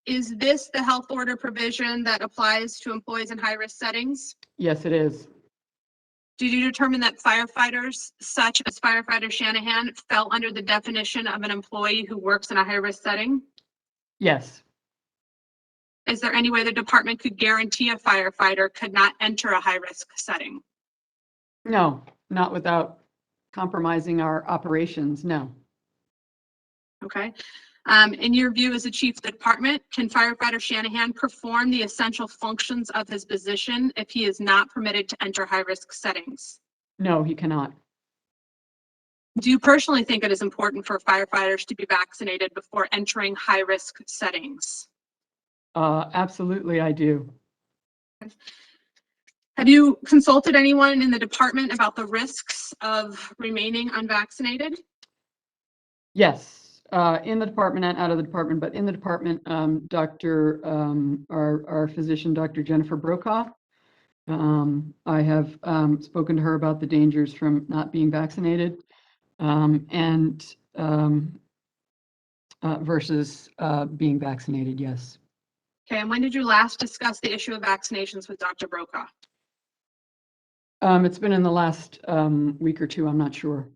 Is this the health order provision that applies to employees in high-risk settings? Yes, it is. Did you determine that firefighters, such as Firefighter Shanahan, fell under the definition of an employee who works in a high-risk setting? Yes. Is there any way the department could guarantee a firefighter could not enter a high-risk setting? No, not without compromising our operations. No. Okay. In your view as the chief of the department, can Firefighter Shanahan perform the essential functions of his position if he is not permitted to enter high-risk settings? No, he cannot. Do you personally think it is important for firefighters to be vaccinated before entering high-risk settings? Absolutely, I do. Have you consulted anyone in the department about the risks of remaining unvaccinated? Yes, in the department and out of the department, but in the department, our physician, Dr. Jennifer Brokaw. I have spoken to her about the dangers from not being vaccinated versus being vaccinated, yes. Okay, and when did you last discuss the issue of vaccinations with Dr. Brokaw? It's been in the last week or two, I'm not sure.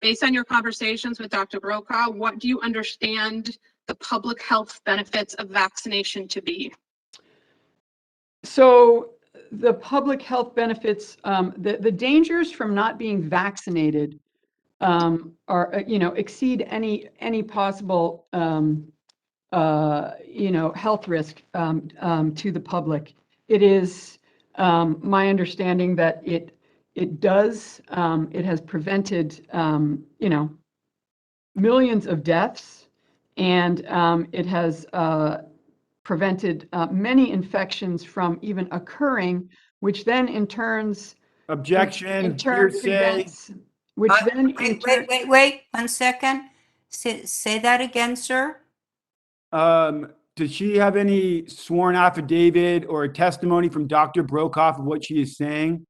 Based on your conversations with Dr. Brokaw, what do you understand the public health benefits of vaccination to be? So the public health benefits, the dangers from not being vaccinated are, exceed any possible, health risk to the public. It is my understanding that it has prevented, millions of deaths, and it has prevented many infections from even occurring, which then in turn Objection, prevents, which then in turn. Wait, 1 second. Say that again, sir. Does she have any sworn affidavit or a testimony from Dr. Brokaw of what she is saying?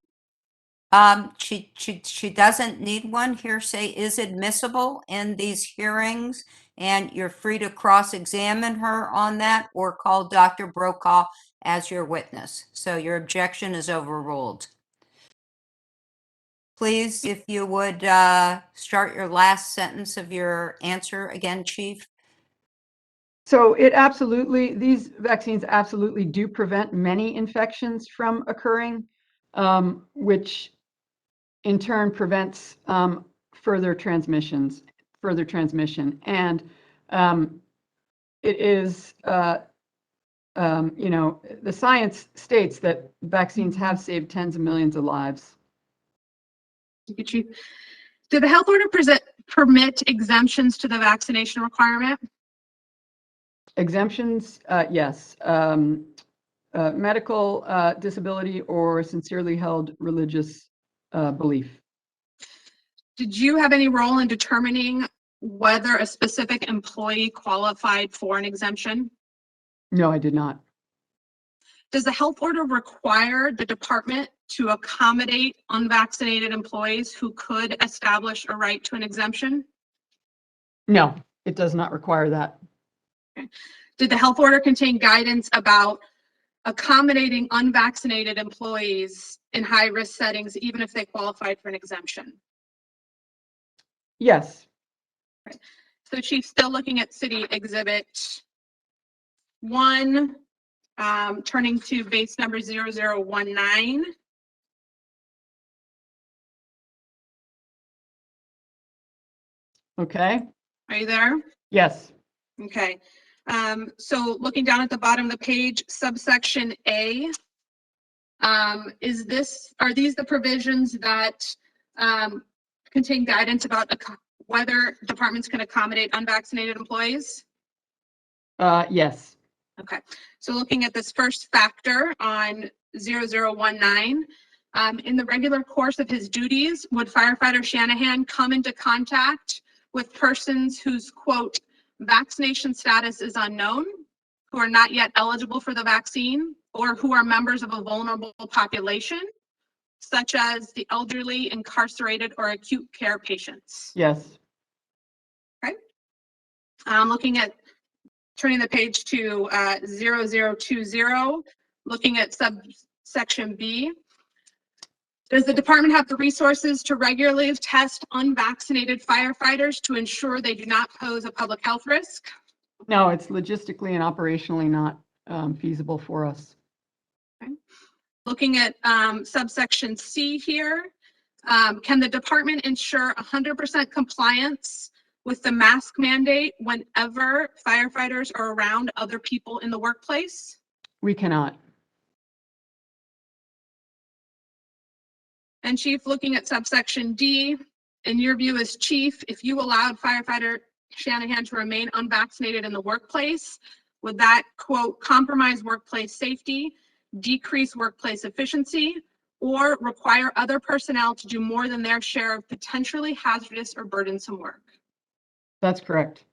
She doesn't need one. Hearsay is admissible in these hearings, and you're free to cross-examine her on that or call Dr. Brokaw as your witness. So your objection is overruled. Please, if you would start your last sentence of your answer again, Chief. So these vaccines absolutely do prevent many infections from occurring, which in turn prevents further transmission. And it is, the science states that vaccines have saved tens of millions of lives. Thank you, Chief. Did the health order permit exemptions to the vaccination requirement? Exemptions, yes. Medical disability or sincerely held religious belief. Did you have any role in determining whether a specific employee qualified for an exemption? No, I did not. Does the health order require the department to accommodate unvaccinated employees who could establish a right to an exemption? No, it does not require that. Okay. Did the health order contain guidance about accommodating unvaccinated employees in high-risk settings, even if they qualified for an exemption? Yes. Okay. So Chief, still looking at City Exhibit 1, turning to base number 0019. Okay. Are you there? Yes. Okay. So looking down at the bottom of the page, subsection A, are these the provisions that contain guidance about whether departments can accommodate unvaccinated employees? Yes. Okay, so looking at this first factor on 0019, in the regular course of his duties, would firefighter Shanahan come into contact with persons whose, quote, vaccination status is unknown, who are not yet eligible for the vaccine, or who are members of a vulnerable population, such as the elderly, incarcerated, or acute care patients? Yes. Okay. Looking at, turning the page to 0020, looking at subsection B. Does the department have the resources to regularly test unvaccinated firefighters to ensure they do not pose a public health risk? No, it's logistically and operationally not feasible for us. Okay. Looking at subsection C here, can the department ensure 100% compliance with the mask mandate whenever firefighters are around other people in the workplace? We cannot. And Chief, looking at subsection D, in your view as chief, if you allowed firefighter Shanahan to remain unvaccinated in the workplace, would that, quote, compromise workplace safety, decrease workplace efficiency, or require other personnel to do more than their share of potentially hazardous or burdensome work? That's correct.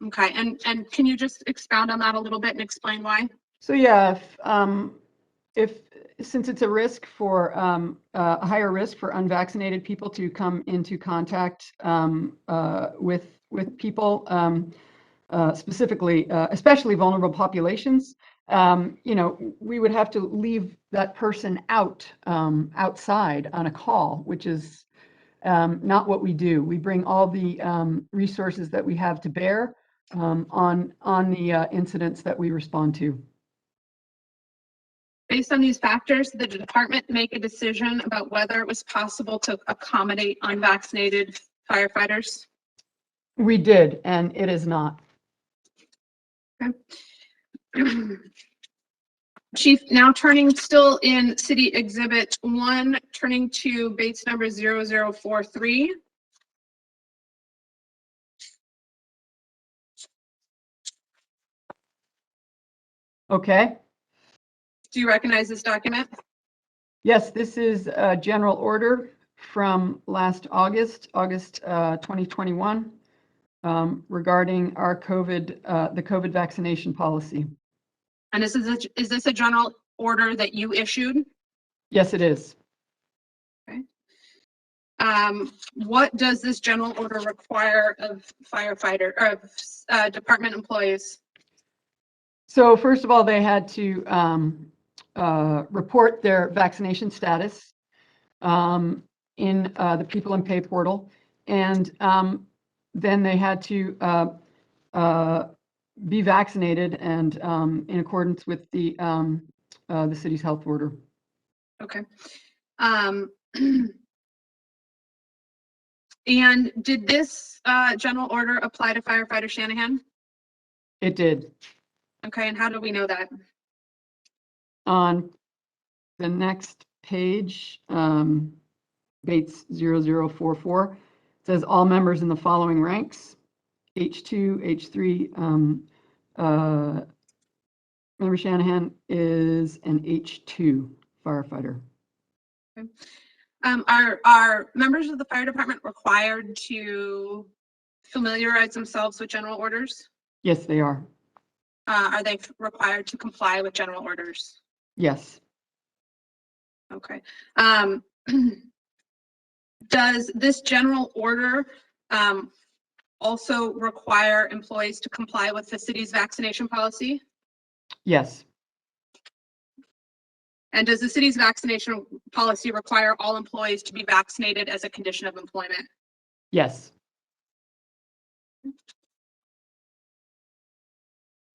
Okay, and can you just expound on that a little bit and explain why? So yeah, if since it's a risk for a higher risk for unvaccinated people to come into contact with people, specifically, especially vulnerable populations, we would have to leave that person outside on a call, which is not what we do. We bring all the resources that we have to bear on the incidents that we respond to. Based on these factors, did the department make a decision about whether it was possible to accommodate unvaccinated firefighters? We did, and it is not. Okay. Chief, now turning still in City Exhibit 1, turning to Bates number 0043. Okay. Do you recognize this document? Yes, this is a general order from last August 2021, regarding our the COVID vaccination policy. And is this a general order that you issued? Yes, it is. Okay. What does this general order require of firefighter or of department employees? So first of all, they had to report their vaccination status in the People and Pay portal, and then they had to be vaccinated and in accordance with the city's health order. Okay. And did this general order apply to firefighter Shanahan? It did. Okay, and how do we know that? On the next page, Bates 0044, says all members in the following ranks, H2, H3. Member Shanahan is an H2 firefighter. Okay. Are members of the fire department required to familiarize themselves with general orders? Yes, they are. Are they required to comply with general orders? Yes. Okay. Does this general order also require employees to comply with the city's vaccination policy? Yes. And does the city's vaccination policy require all employees to be vaccinated as a condition of employment? Yes.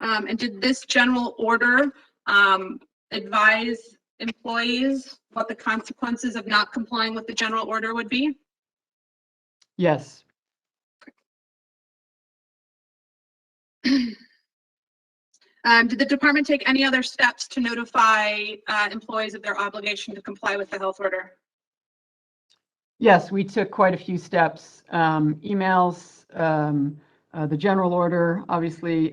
And did this general order advise employees what the consequences of not complying with the general order would be? Yes. Did the department take any other steps to notify employees of their obligation to comply with the health order? Yes, we took quite a few steps. Emails, the general order, obviously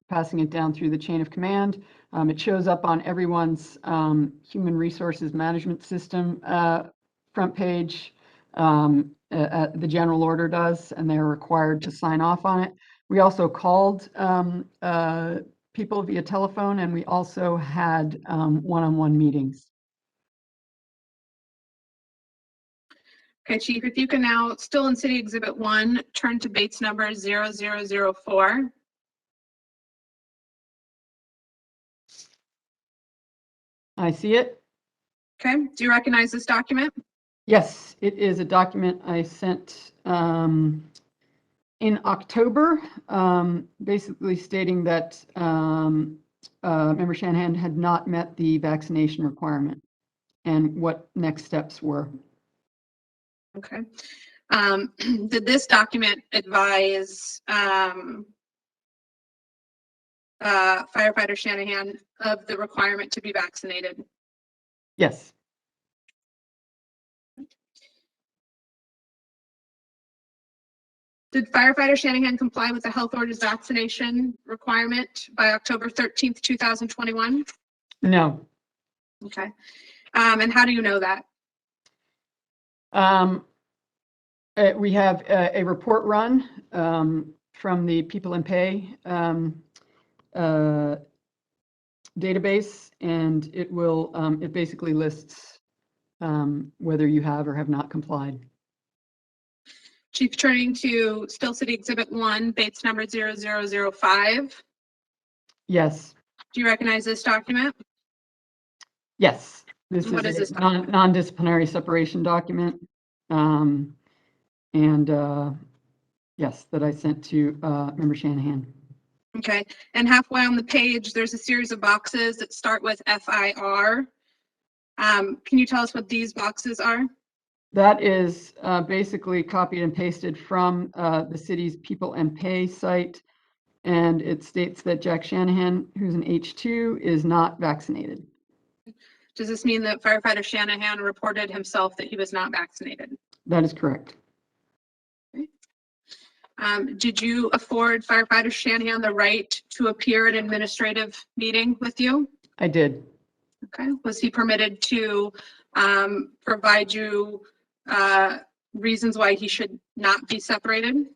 passing it down through the chain of command. It shows up on everyone's human resources management system front page. The general order does, and they're required to sign off on it. We also called people via telephone, and we also had one-on-one meetings. Okay, Chief, if you can now, still in City Exhibit 1, turn to Bates number 0004. I see it. Okay, do you recognize this document? Yes, it is a document I sent in October, basically stating that Member Shanahan had not met the vaccination requirement and what next steps were. Okay. Did this document advise Firefighter Shanahan of the requirement to be vaccinated? Yes. Did Firefighter Shanahan comply with the health order's vaccination requirement by October 13th, 2021? No. Okay. And how do you know that? We have a report run from the People and Pay database, and it will it basically lists whether you have or have not complied. Chief, turning to Still City Exhibit 1, Bates number 0005. Yes. Do you recognize this document? Yes. This What is is this a non-disciplinary separation document. Yes, that I sent to Member Shanahan. Okay, and halfway on the page, there's a series of boxes that start with FIR. Can you tell us what these boxes are? That is basically copied and pasted from the city's People and Pay site. And it states that Jack Shanahan, who's an H2, is not vaccinated. Does this mean that Firefighter Shanahan reported himself that he was not vaccinated? That is correct. Did you afford Firefighter Shanahan the right to appear at an administrative meeting with you? I did. Okay. Was he permitted to provide you reasons why he should not be separated?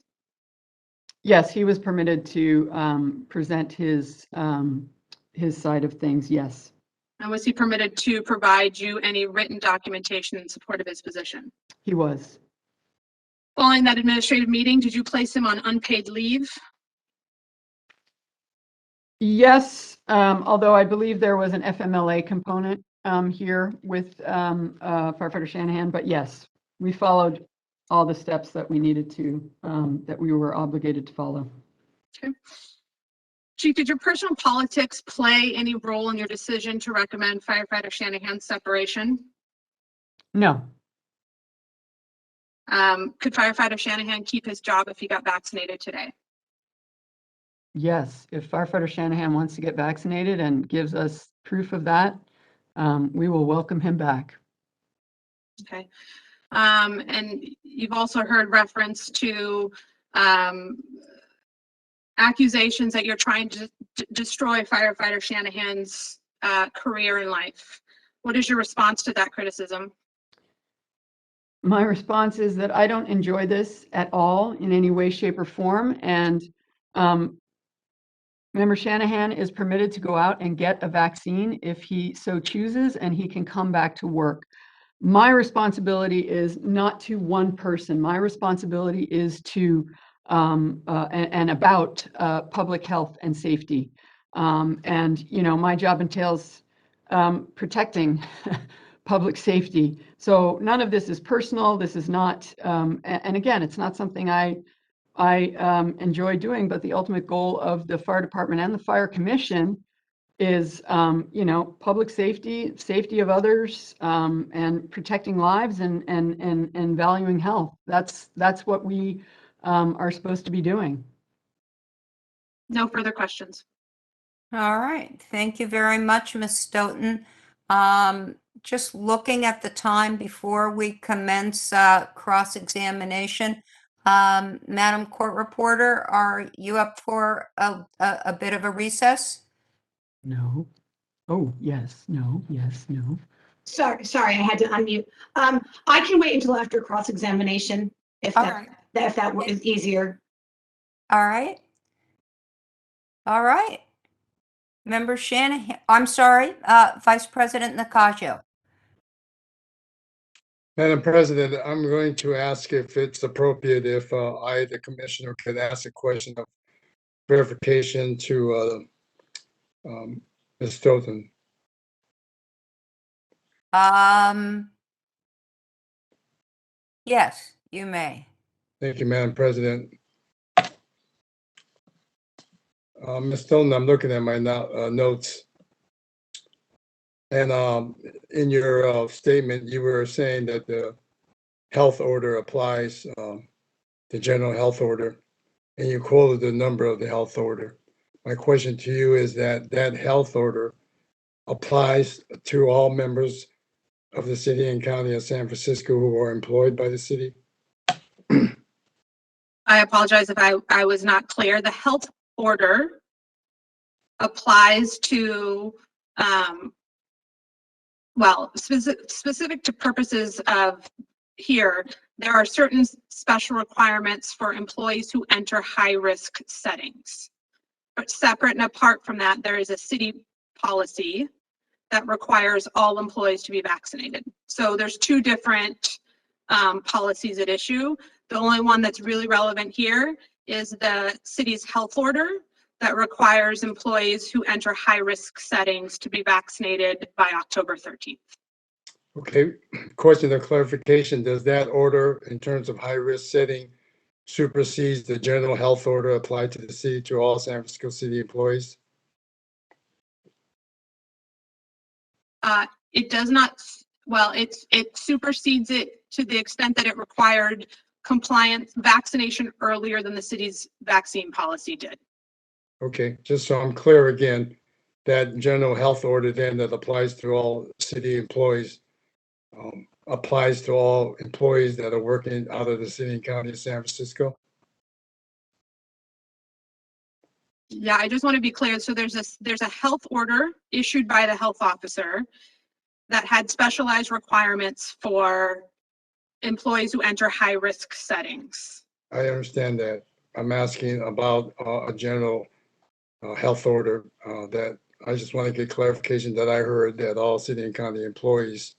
Yes, he was permitted to present his side of things, yes. And was he permitted to provide you any written documentation in support of his position? He was. Following that administrative meeting, did you place him on unpaid leave? Yes, although I believe there was an FMLA component here with Firefighter Shanahan, but yes, we followed all the steps that we needed to, that we were obligated to follow. Okay. Chief, did your personal politics play any role in your decision to recommend Firefighter Shanahan's separation? No. Could Firefighter Shanahan keep his job if he got vaccinated today? Yes, if Firefighter Shanahan wants to get vaccinated and gives us proof of that, we will welcome him back. Okay. And you've also heard reference to accusations that you're trying to destroy Firefighter Shanahan's career in life. What is your response to that criticism? My response is that I don't enjoy this at all in any way, shape, or form. And Member Shanahan is permitted to go out and get a vaccine if he so chooses, and he can come back to work. My responsibility is not to one person. My responsibility is to and about public health and safety. And, you know, my job entails protecting public safety. So none of this is personal. This is not, and again, it's not something I enjoy doing, but the ultimate goal of the fire department and the fire commission is, you know, public safety, safety of others, and protecting lives and valuing health. That's what we are supposed to be doing. No further questions. All right, thank you very much, Ms. Stoughton. Just looking at the time before we commence cross-examination, Madam Court Reporter, are you up for a bit of a recess? No. Oh, yes, no, yes, no. Sorry, I had to unmute. I can wait until after cross-examination if All that, right. if that is easier. All right. All right. Member Shanahan, I'm sorry, Vice President Nakajo. Madam President, I'm going to ask if it's appropriate if I, the commissioner, could ask a question of verification to Ms. Stoughton. Yes, you may. Thank you, Madam President. Ms. Stoughton, I'm looking at my notes. And in your statement, you were saying that the health order applies, the general health order, and you quoted the number of the health order. My question to you is that that health order applies to all members of the city and county of San Francisco who are employed by the city? I apologize if I was not clear. The health order applies to, well, specific to purposes of here, there are certain special requirements for employees who enter high-risk settings. But separate and apart from that, there is a city policy that requires all employees to be vaccinated. So there's two different policies at issue. The only one that's really relevant here is the city's health order that requires employees who enter high-risk settings to be vaccinated by October 13th. Okay, question of clarification, does that order in terms of high-risk setting supersedes the general health order applied to the city, to all San Francisco city employees? It does not, well, it supersedes it to the extent that it required compliance vaccination earlier than the city's vaccine policy did. Okay, just so I'm clear again, that general health order then that applies to all city employees applies to all employees that are working out of the city and county of San Francisco? Yeah, I just want to be clear. So there's a health order issued by the health officer that had specialized requirements for employees who enter high-risk settings. I understand that. I'm asking about a general health order that I just want to get clarification that I heard that all city and county employees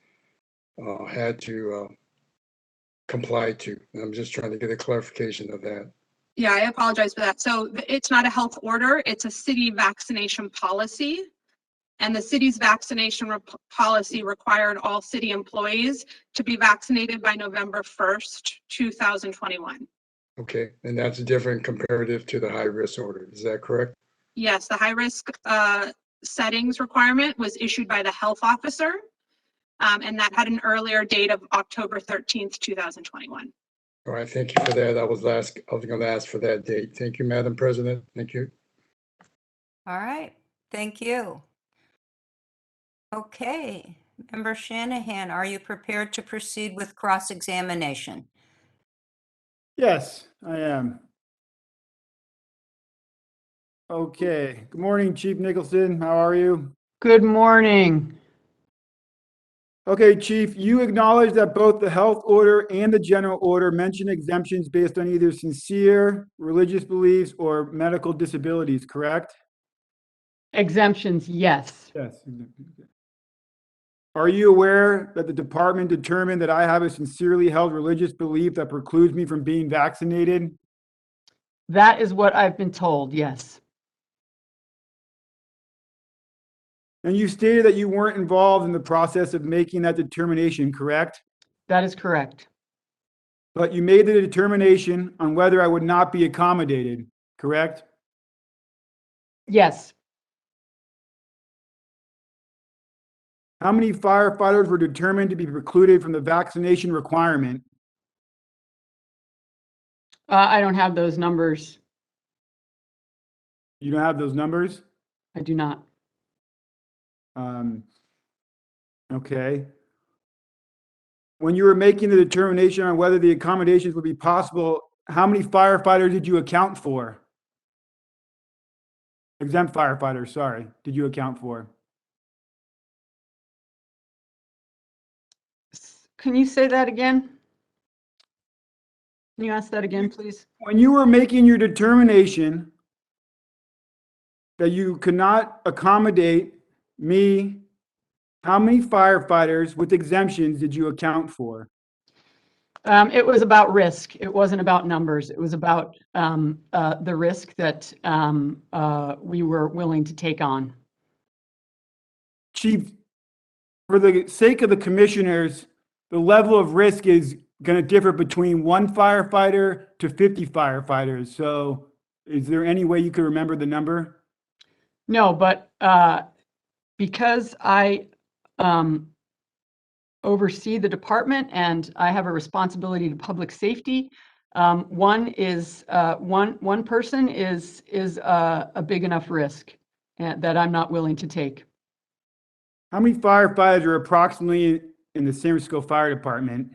had to comply to. I'm just trying to get a clarification of that. Yeah, I apologize for that. So it's not a health order, it's a city vaccination policy. And the city's vaccination policy required all city employees to be vaccinated by November 1st, 2021. Okay, and that's different comparative to the high risk order. Is that correct? Yes, the high risk settings requirement was issued by the health officer. And that had an earlier date of October 13th, 2021. All right, thank you for that. I was going to ask for that date. Thank you, Madam President. Thank you. All right, thank you. Okay, Member Shanahan, are you prepared to proceed with cross-examination? Yes, I am. Okay, good morning, Chief Nicholson. How are you? Good morning. Okay, Chief, you acknowledge that both the health order and the general order mention exemptions based on either sincere religious beliefs or medical disabilities, correct? Exemptions, yes. Yes. Are you aware that the department determined that I have a sincerely held religious belief that precludes me from being vaccinated? That is what I've been told, yes. And you stated that you weren't involved in the process of making that determination, correct? That is correct. But you made the determination on whether I would not be accommodated, correct? Yes. How many firefighters were determined to be precluded from the vaccination requirement? I don't have those numbers. You don't have those numbers? I do not. Okay. When you were making the determination on whether the accommodations would be possible, how many firefighters did you account for? Exempt firefighters, sorry, did you account for? Can you say that again? Can you ask that again, please? When you were making your determination that you could not accommodate me, how many firefighters with exemptions did you account for? It was about risk. It wasn't about numbers. It was about the risk that we were willing to take on. Chief, for the sake of the commissioners, the level of risk is going to differ between 1 firefighter to 50 firefighters. So is there any way you could remember the number? No, but because I oversee the department and I have a responsibility to public safety, one person is a big enough risk that I'm not willing to take. How many firefighters are approximately in the San Francisco Fire Department?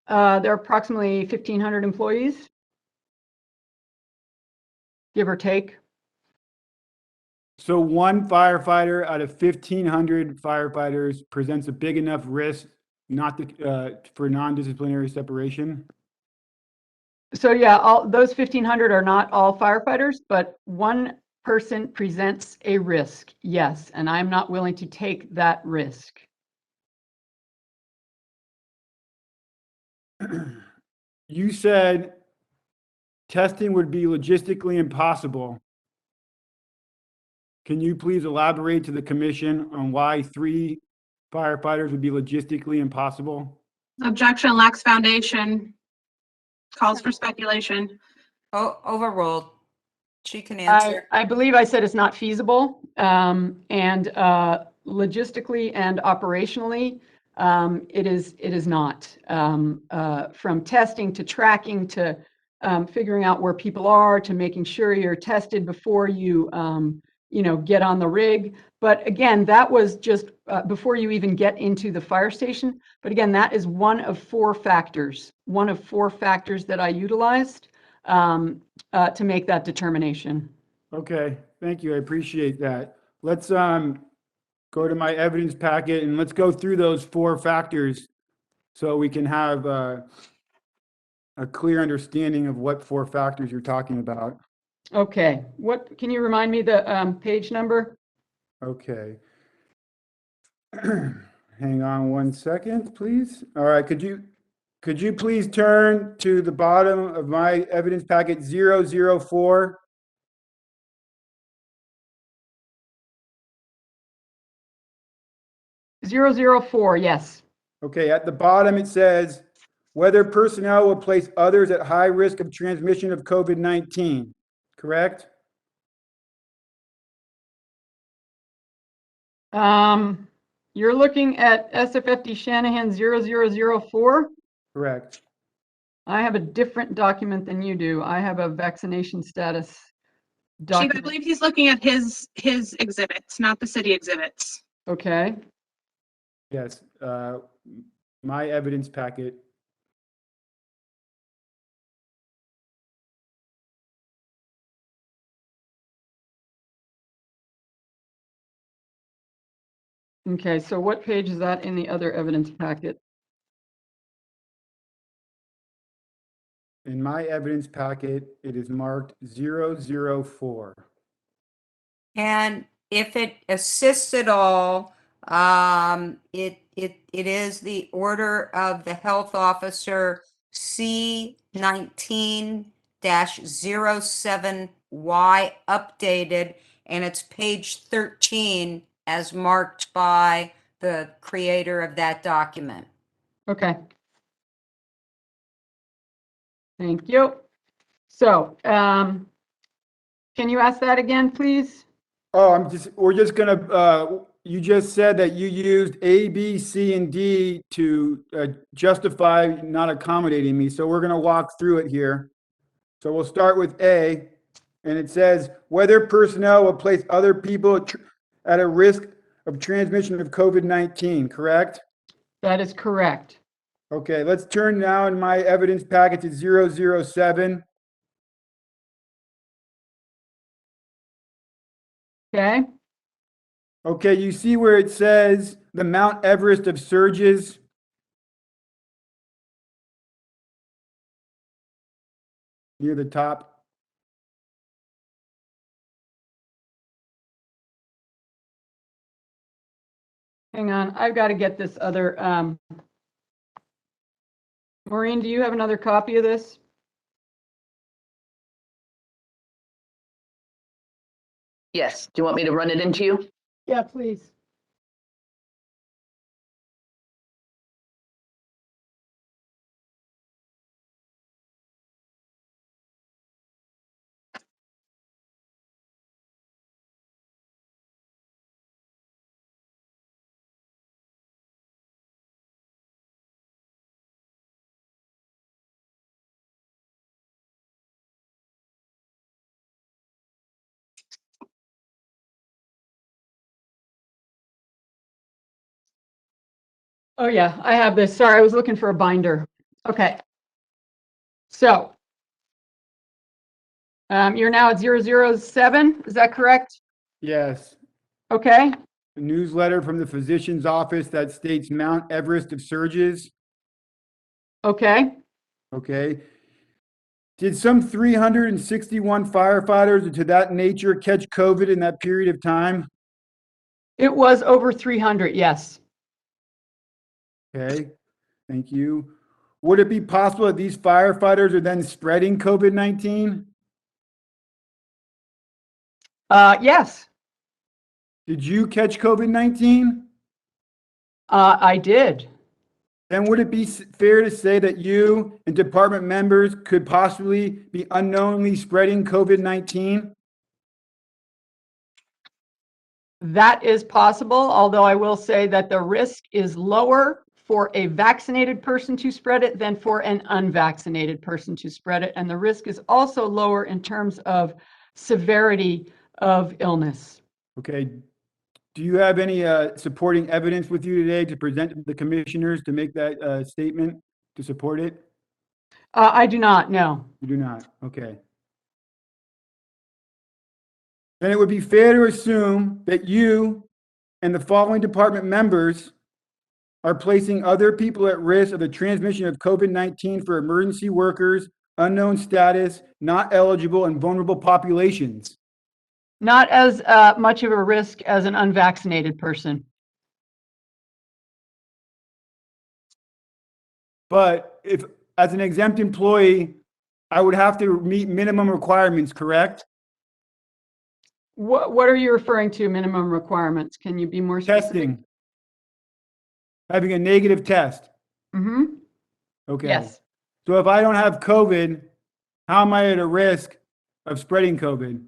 There are approximately 1,500 employees, give or take. So 1 firefighter out of 1,500 firefighters presents a big enough risk not to, for non-disciplinary separation? So yeah, all those 1,500 are not all firefighters, but one person presents a risk, yes, and I'm not willing to take that risk. You said testing would be logistically impossible. Can you please elaborate to the commission on why 3 firefighters would be logistically impossible? Objection lacks foundation. Calls for speculation. Oh, overruled. She can answer. I believe I said it's not feasible, and logistically and operationally, it is not. From testing to tracking to figuring out where people are to making sure you're tested before you get on the rig. But again, that was just before you even get into the fire station. But again, that is one of 4 factors. One of 4 factors that I utilized to make that determination. Okay, thank you. I appreciate that. Let's go to my evidence packet and let's go through those 4 factors so we can have a clear understanding of what 4 factors you're talking about. Okay, what can you remind me the page number? Okay. Hang on 1 second, please. All right, could you please turn to the bottom of my evidence packet 004? .004, yes. Okay, at the bottom it says whether personnel will place others at high risk of transmission of COVID-19, correct? You're looking at SFFD Shanahan 0004? Correct. I have a different document than you do. I have a vaccination status Chief, I document. believe he's looking at his exhibits, not the city exhibits. Okay. Yes, my evidence packet. Okay, so what page is that in the other evidence packet? In my evidence packet, it is marked 004. And if it assists at all, it is the order of the health officer C19-07Y updated, and it's page 13 as marked by the creator of that document. Okay. Thank you. So, can you ask that again, please? Oh, we're just gonna, you just said that you used A, B, C, and D to justify not accommodating me. So we're gonna walk through it here. So we'll start with A. And it says whether personnel will place other people at a risk of transmission of COVID-19, correct? That is correct. Okay, let's turn now in my evidence packet to 007. Okay. Okay, you see where it says the Mount Everest of surges? Near the top. Hang on, I've got to get this other, Maureen, do you have another copy of this? Yes. Do you want me to run it into you? Yeah, please. Oh yeah, I have this. Sorry, I was looking for a binder. Okay. So you're now at 007, is that correct? Yes. Okay. A newsletter from the physician's office that states Mount Everest of surges. Okay. Okay. Did some 361 firefighters to that nature catch COVID in that period of time? It was over 300, yes. Okay, thank you. Would it be possible that these firefighters are then spreading COVID-19? Yes. Did you catch COVID-19? I did. Then would it be fair to say that you and department members could possibly be unknowingly spreading COVID-19? That is possible, although I will say that the risk is lower for a vaccinated person to spread it than for an unvaccinated person to spread it. And the risk is also lower in terms of severity of illness. Okay. Do you have any supporting evidence with you today to present to the commissioners to make that statement to support it? I do not, no. You do not. Okay. Then it would be fair to assume that you and the following department members are placing other people at risk of the transmission of COVID-19 for emergency workers, unknown status, not eligible, and vulnerable populations. Not as much of a risk as an unvaccinated person. But if, as an exempt employee, I would have to meet minimum requirements, correct? What are you referring to, minimum requirements? Can you be more specific? Testing. Having a negative test. Mm-hmm. Okay. Yes. So if I don't have COVID, how am I at a risk of spreading COVID?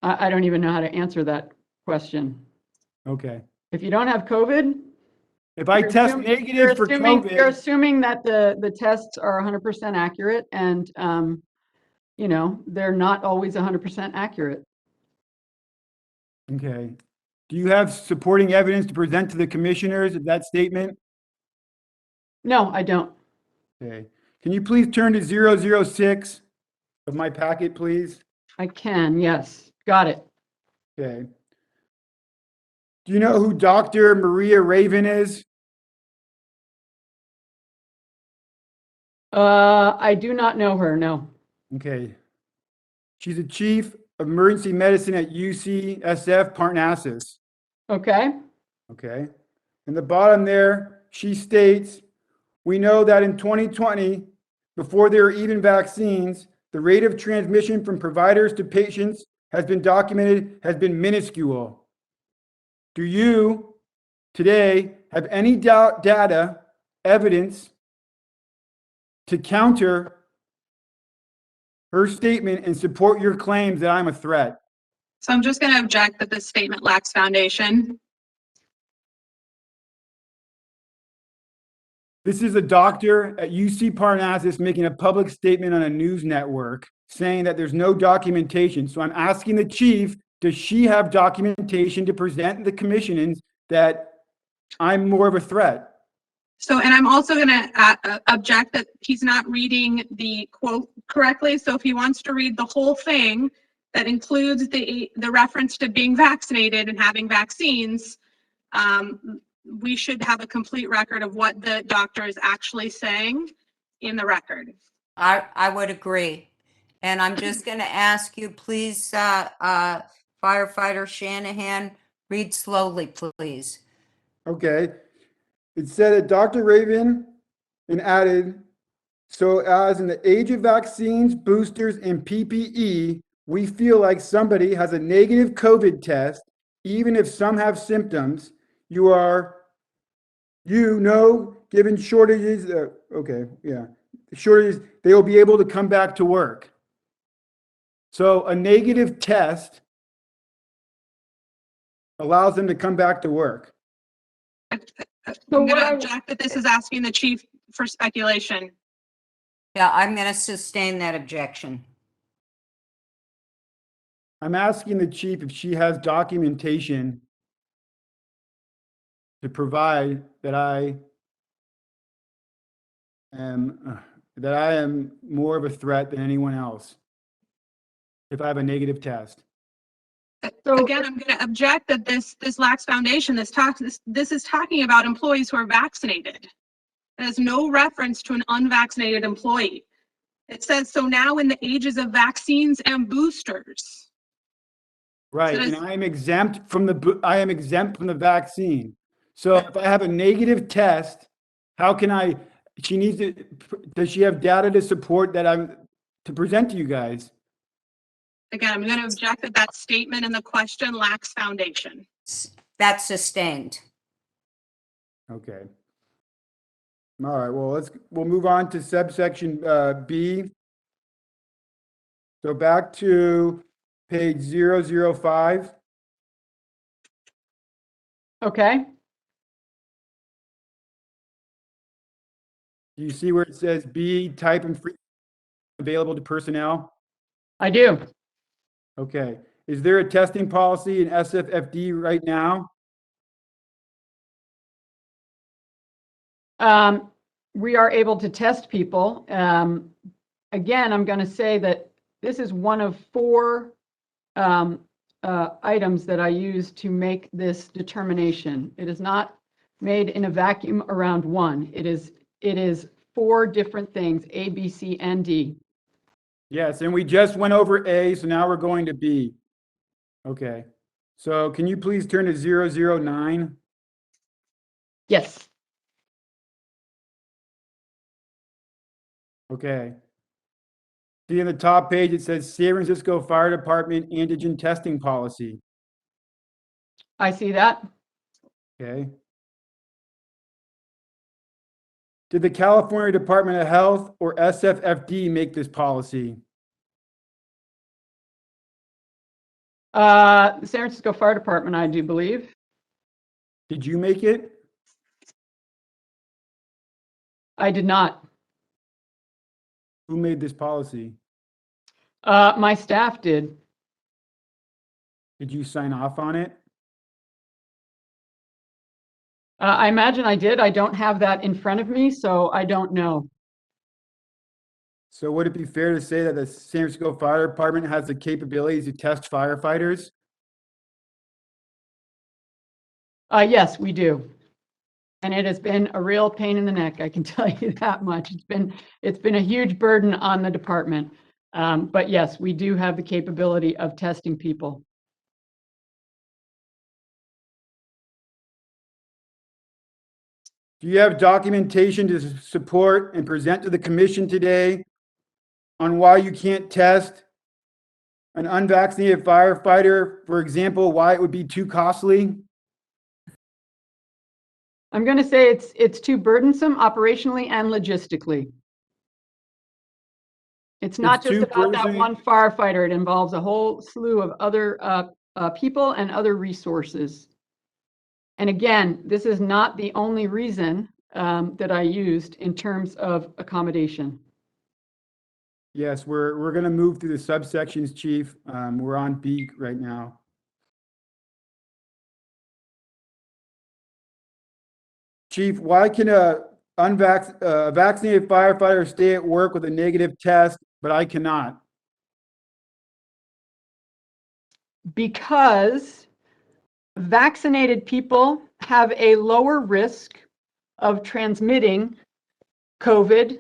I don't even know how to answer that question. Okay. If you don't have COVID, if I test negative for COVID, you're assuming that the tests are 100% accurate, and you know, they're not always 100% accurate. Okay. Do you have supporting evidence to present to the commissioners of that statement? No, I don't. Okay. Can you please turn to 006 of my packet, please? I can, yes. Got it. Okay. Do you know who Dr. Maria Raven is? I do not know her, no. Okay. She's a chief of emergency medicine at UCSF Parnassus. Okay. Okay. In the bottom there, she states, we know that in 2020, before there were even vaccines, the rate of transmission from providers to patients has been documented, has been minuscule. Do you today have any data, evidence to counter her statement and support your claims that I'm a threat? So I'm just going to object that this statement lacks foundation. This is a doctor at UC Parnassus making a public statement on a news network saying that there's no documentation. So I'm asking the chief, does she have documentation to present the commission that I'm more of a threat? So, and I'm also going to object that he's not reading the quote correctly. So if he wants to read the whole thing that includes the reference to being vaccinated and having vaccines, we should have a complete record of what the doctor is actually saying in the record. I would agree. And I'm just going to ask you, please, Firefighter Shanahan, read slowly, please. Okay. It said that Dr. Raven and added, so as in the age of vaccines, boosters, and PPE, we feel like somebody has a negative COVID test, even if some have symptoms, given shortages, shortages, they will be able to come back to work. So a negative test allows them to come back to work. I'm going to object that this is asking the chief for speculation. Yeah, I'm going to sustain that objection. I'm asking the chief if she has documentation to provide that I am more of a threat than anyone else if I have a negative test. So again, I'm going to object that this lacks foundation. This is talking about employees who are vaccinated. It has no reference to an unvaccinated employee. It says, so now in the ages of vaccines and boosters. Right, So and I am exempt from the vaccine. So if I have a negative test, how can does she have data to support that to present to you guys? Again, I'm going to object that that statement in the question lacks foundation. That's sustained. Okay. All right, well, we'll move on to subsection B. So back to page 005. Okay. Do you see where it says B, type and frequency available to personnel? I do. Okay. Is there a testing policy in SFFD right now? We are able to test people. Again, I'm going to say that this is one of 4 items that I use to make this determination. It is not made in a vacuum around one. It is 4 different things, A, B, C, and D. Yes, and we just went over A, so now we're going to B. Okay. So can you please turn to 009? Yes. Okay. See in the top page, it says San Francisco Fire Department antigen testing policy. I see that. Okay. Did the California Department of Health or SFFD make this policy? The San Francisco Fire Department, I do believe. Did you make it? I did not. Who made this policy? My staff did. Did you sign off on it? I imagine I did. I don't have that in front of me, so I don't know. So would it be fair to say that the San Francisco Fire Department has the capabilities to test firefighters? Yes, we do. And it has been a real pain in the neck, I can tell you that much. It's been a huge burden on the department. But yes, we do have the capability of testing people. Do you have documentation to support and present to the commission today on why you can't test an unvaccinated firefighter, for example, why it would be too costly? I'm going to say it's too burdensome operationally and logistically. It's not just about that one firefighter. It involves a whole slew of other people and other resources. And again, this is not the only reason that I used in terms of accommodation. Yes, we're going to move through the subsections, Chief. We're on B right now. Chief, why can a vaccinated firefighter stay at work with a negative test, but I cannot? Because vaccinated people have a lower risk of transmitting COVID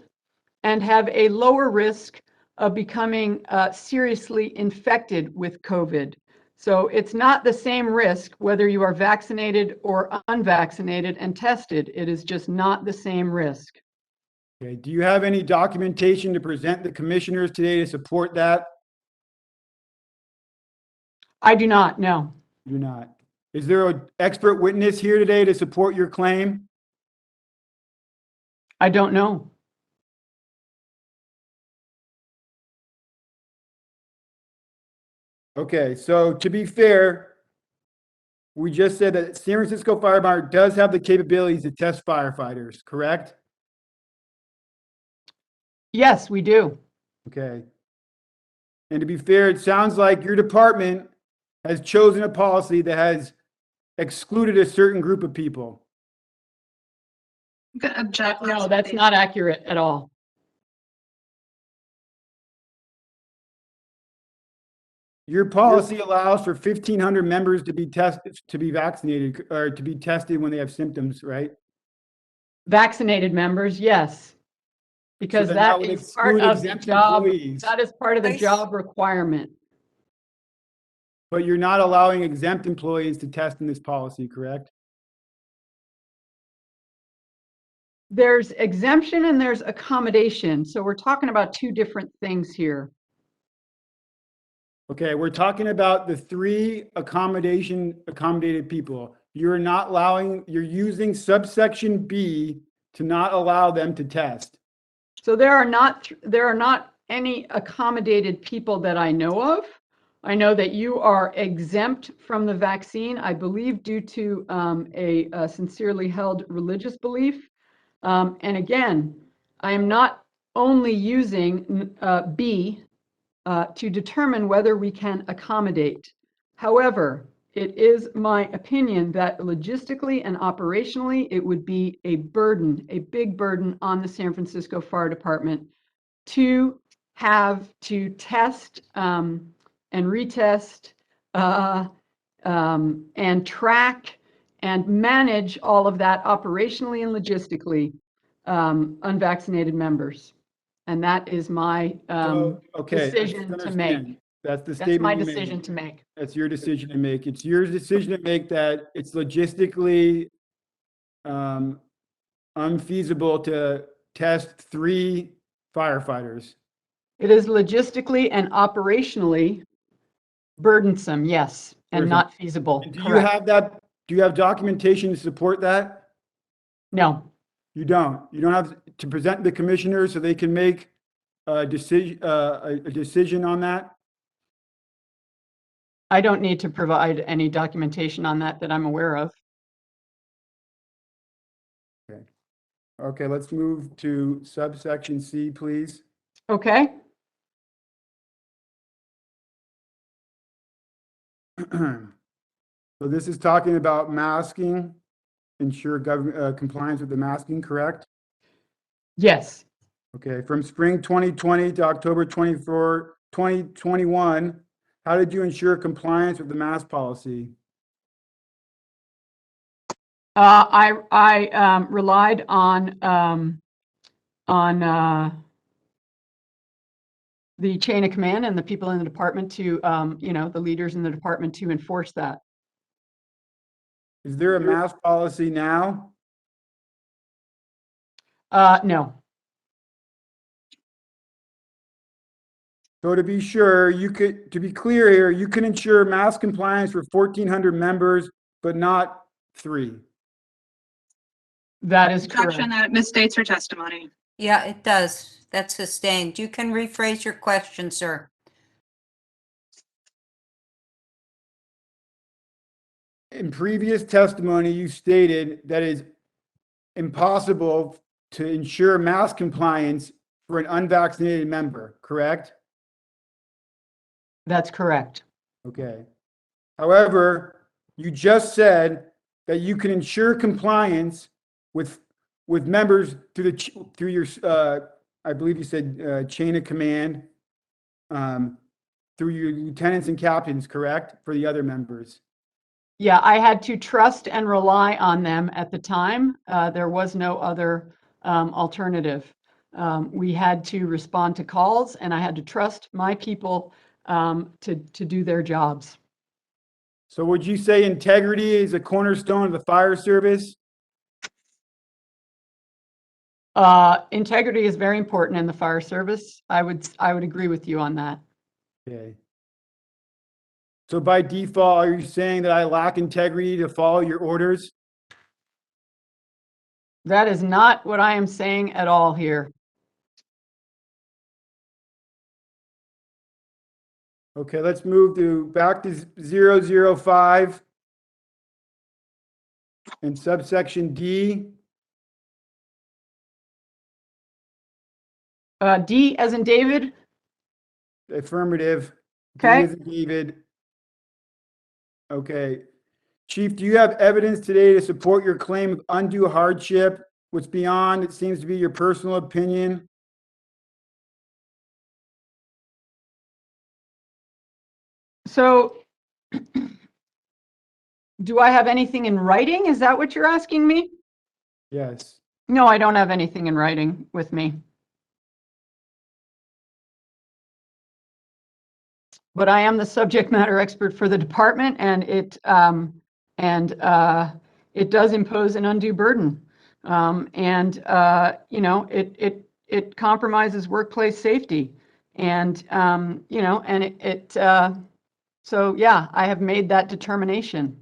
and have a lower risk of becoming seriously infected with COVID. So it's not the same risk whether you are vaccinated or unvaccinated and tested. It is just not the same risk. Okay. Do you have any documentation to present the commissioners today to support that? I do not, no. Do not. Is there an expert witness here today to support your claim? I don't know. Okay, so to be fair, we just said that San Francisco Fire Department does have the capabilities to test firefighters, correct? Yes, we do. Okay. And to be fair, it sounds like your department has chosen a policy that has excluded a certain group of people. Object. No, that's not accurate at all. Your policy allows for 1,500 members to be tested, to be vaccinated, or to be tested when they have symptoms, right? Vaccinated members, yes. Because then that that would is part exclude of the exempt job, employees. that is part of the Nice. job requirement. But you're not allowing exempt employees to test in this policy, correct? There's exemption and there's accommodation. So we're talking about two different things here. Okay, we're talking about the three accommodated people. You're not allowing, you're using subsection B to not allow them to test. So there are not any accommodated people that I know of. I know that you are exempt from the vaccine, I believe, due to a sincerely held religious belief. And again, I am not only using B to determine whether we can accommodate. However, it is my opinion that logistically and operationally, it would be a burden, a big burden on the San Francisco Fire Department to have to test and retest and track and manage all of that operationally and logistically, unvaccinated members. And that is my decision to make. That's the That's statement my you decision made. to make. That's your decision to make. It's your decision to make that it's logistically unfeasible to test 3 firefighters. It is logistically and operationally burdensome, yes, and not feasible. Do you have that? Do you have documentation to support that? No. You don't. You don't have to present the commissioners so they can make a decision on that? I don't need to provide any documentation on that I'm aware of. Okay. Okay, let's move to subsection C, please. Okay. So this is talking about masking, ensure government compliance with the masking, correct? Yes. Okay, from spring 2020 to October 24, 2021, how did you ensure compliance with the mask policy? I relied on the chain of command and the people in the department to, the leaders in the department to enforce that. Is there a mask policy now? No. So to be sure, to be clear here, you can ensure mask compliance for 1,400 members, but not 3. That is Objection, that misstates her testimony. Yeah, it does. That's sustained. You can rephrase your question, sir. In previous testimony, you stated that is impossible to ensure mask compliance for an unvaccinated member, correct? That's correct. Okay. However, you just said that you can ensure compliance with members through through your I believe you said chain of command, through your lieutenants and captains, correct? For the other members. Yeah, I had to trust and rely on them at the time. There was no other alternative. We had to respond to calls, and I had to trust my people to do their jobs. So would you say integrity is a cornerstone of the fire service? Integrity is very important in the fire service. I would agree with you on that. Okay. So by default, are you saying that I lack integrity to follow your orders? That is not what I am saying at all here. Okay, let's move back to 005 and subsection D. D as in David. Affirmative. Okay. D as in David. Okay. Chief, do you have evidence today to support your claim of undue hardship? What's beyond, it seems to be your personal opinion. So do I have anything in writing? Is that what you're asking me? Yes. No, I don't have anything in writing with me. But I am the subject matter expert for the department, and it does impose an undue burden. You know, it compromises workplace safety. And you know, and so yeah, I have made that determination.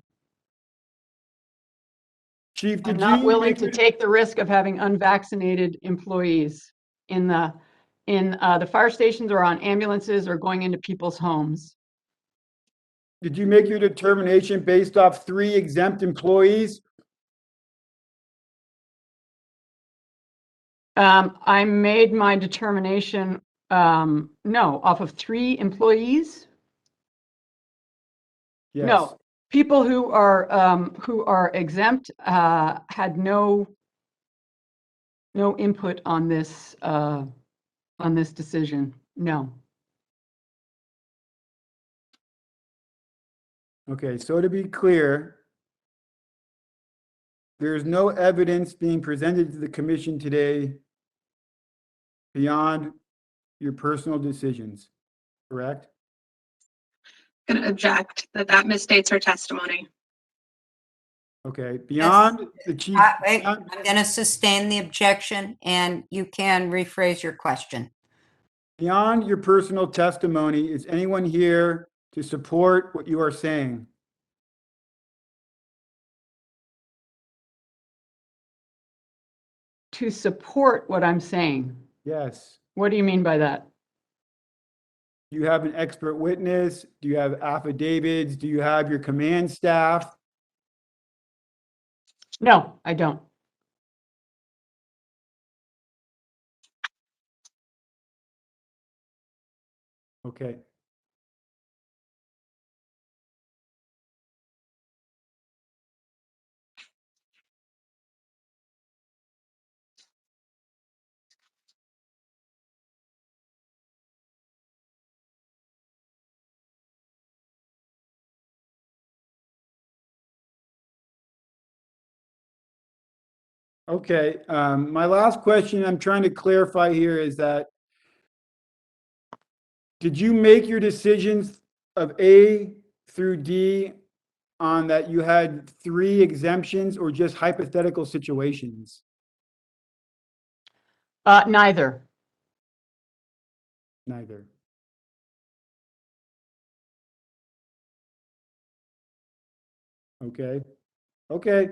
Chief, I'm did not you willing make to take the risk of having unvaccinated employees in the fire stations or on ambulances or going into people's homes. Did you make your determination based off 3 exempt employees? I made my determination, no, off of 3 employees. Yes. No, people who are exempt had no input on this decision. No. Okay, so to be clear, there's no evidence being presented to the commission today beyond your personal decisions, correct? Going to object that misstates her testimony. Okay, beyond the chief. Wait, I'm going to sustain the objection, and you can rephrase your question. Beyond your personal testimony, is anyone here to support what you are saying? To support what I'm saying. Yes. What do you mean by that? Do you have an expert witness? Do you have affidavits? Do you have your command staff? No, I don't. Okay. Okay, my last question I'm trying to clarify here is that, did you make your decisions of A through D on that you had 3 exemptions or just hypothetical situations? Neither. Neither. Okay. Okay.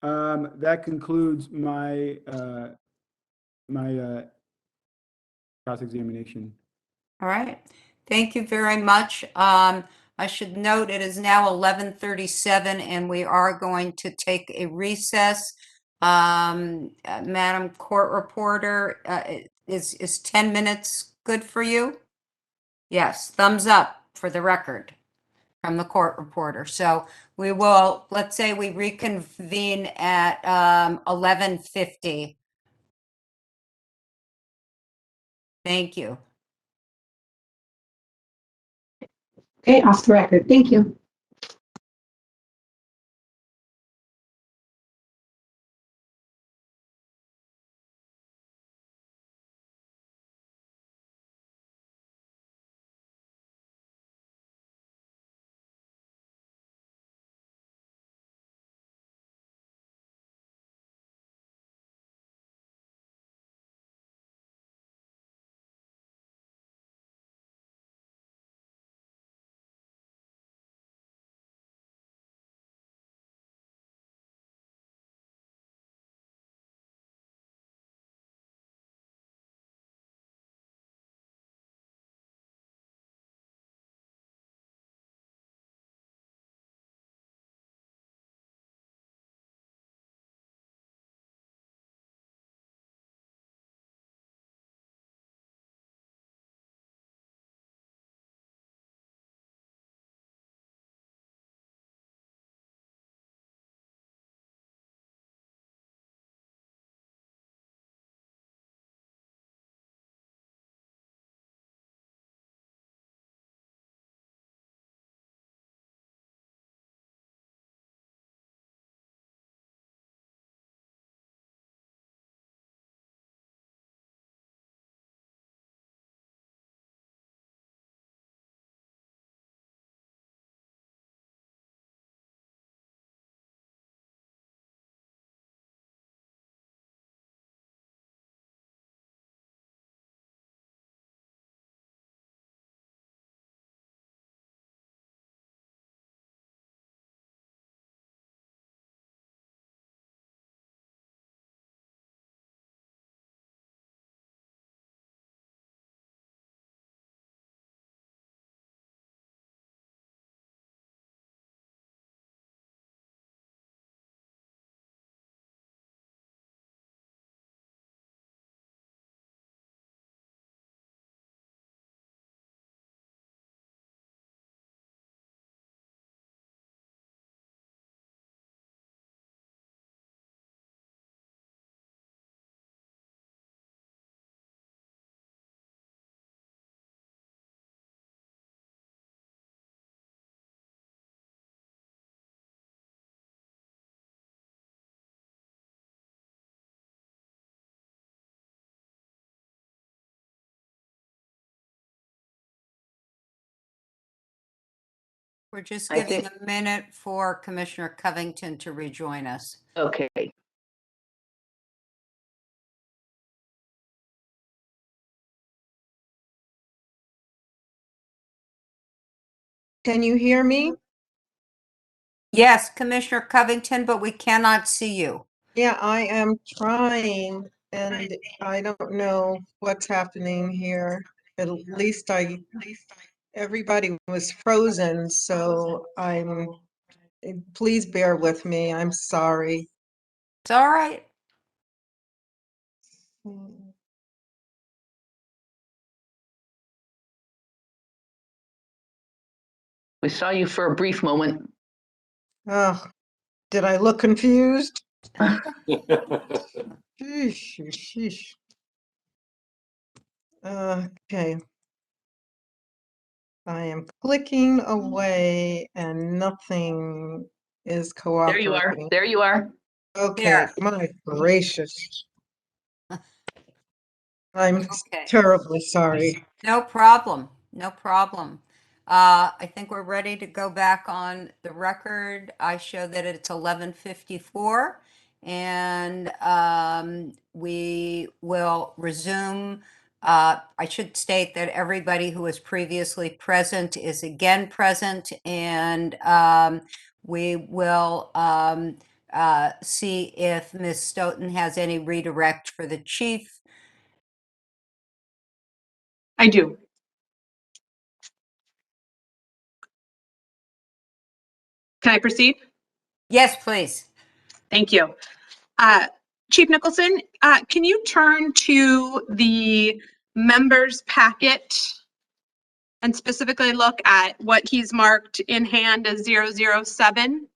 That concludes my cross-examination. All right. Thank you very much. I should note it is now 11:37, and we are going to take a recess Madam Court Reporter, is 10 minutes good for you? Yes, thumbs up for the record from the court reporter. So we will, let's say we reconvene at 11:50. Thank you. Okay, off the record. Thank you. We're just I giving think- a minute for Commissioner Covington to rejoin us. Okay. Can you hear me? Yes, Commissioner Covington, but we cannot see you. Yeah, I am trying and I don't know what's happening here. At least everybody was frozen, so please bear with me. I'm sorry. It's all right. We saw you for a brief moment. Oh, did I look confused? Sheesh, sheesh. Okay. I am clicking away and nothing is There you are. cooperating. There you are. Okay, There. my gracious. I'm Okay. terribly sorry. No problem. No problem. I think we're ready to go back on the record. I show that it's 11:54 and we will resume. I should state that everybody who was previously present is again present and we will see if Ms. Stoughton has any redirect for the chief. I do. Can I proceed? Yes, please. Thank you. Chief Nicholson, can you turn to the members packet and specifically look at what he's marked in hand as 007?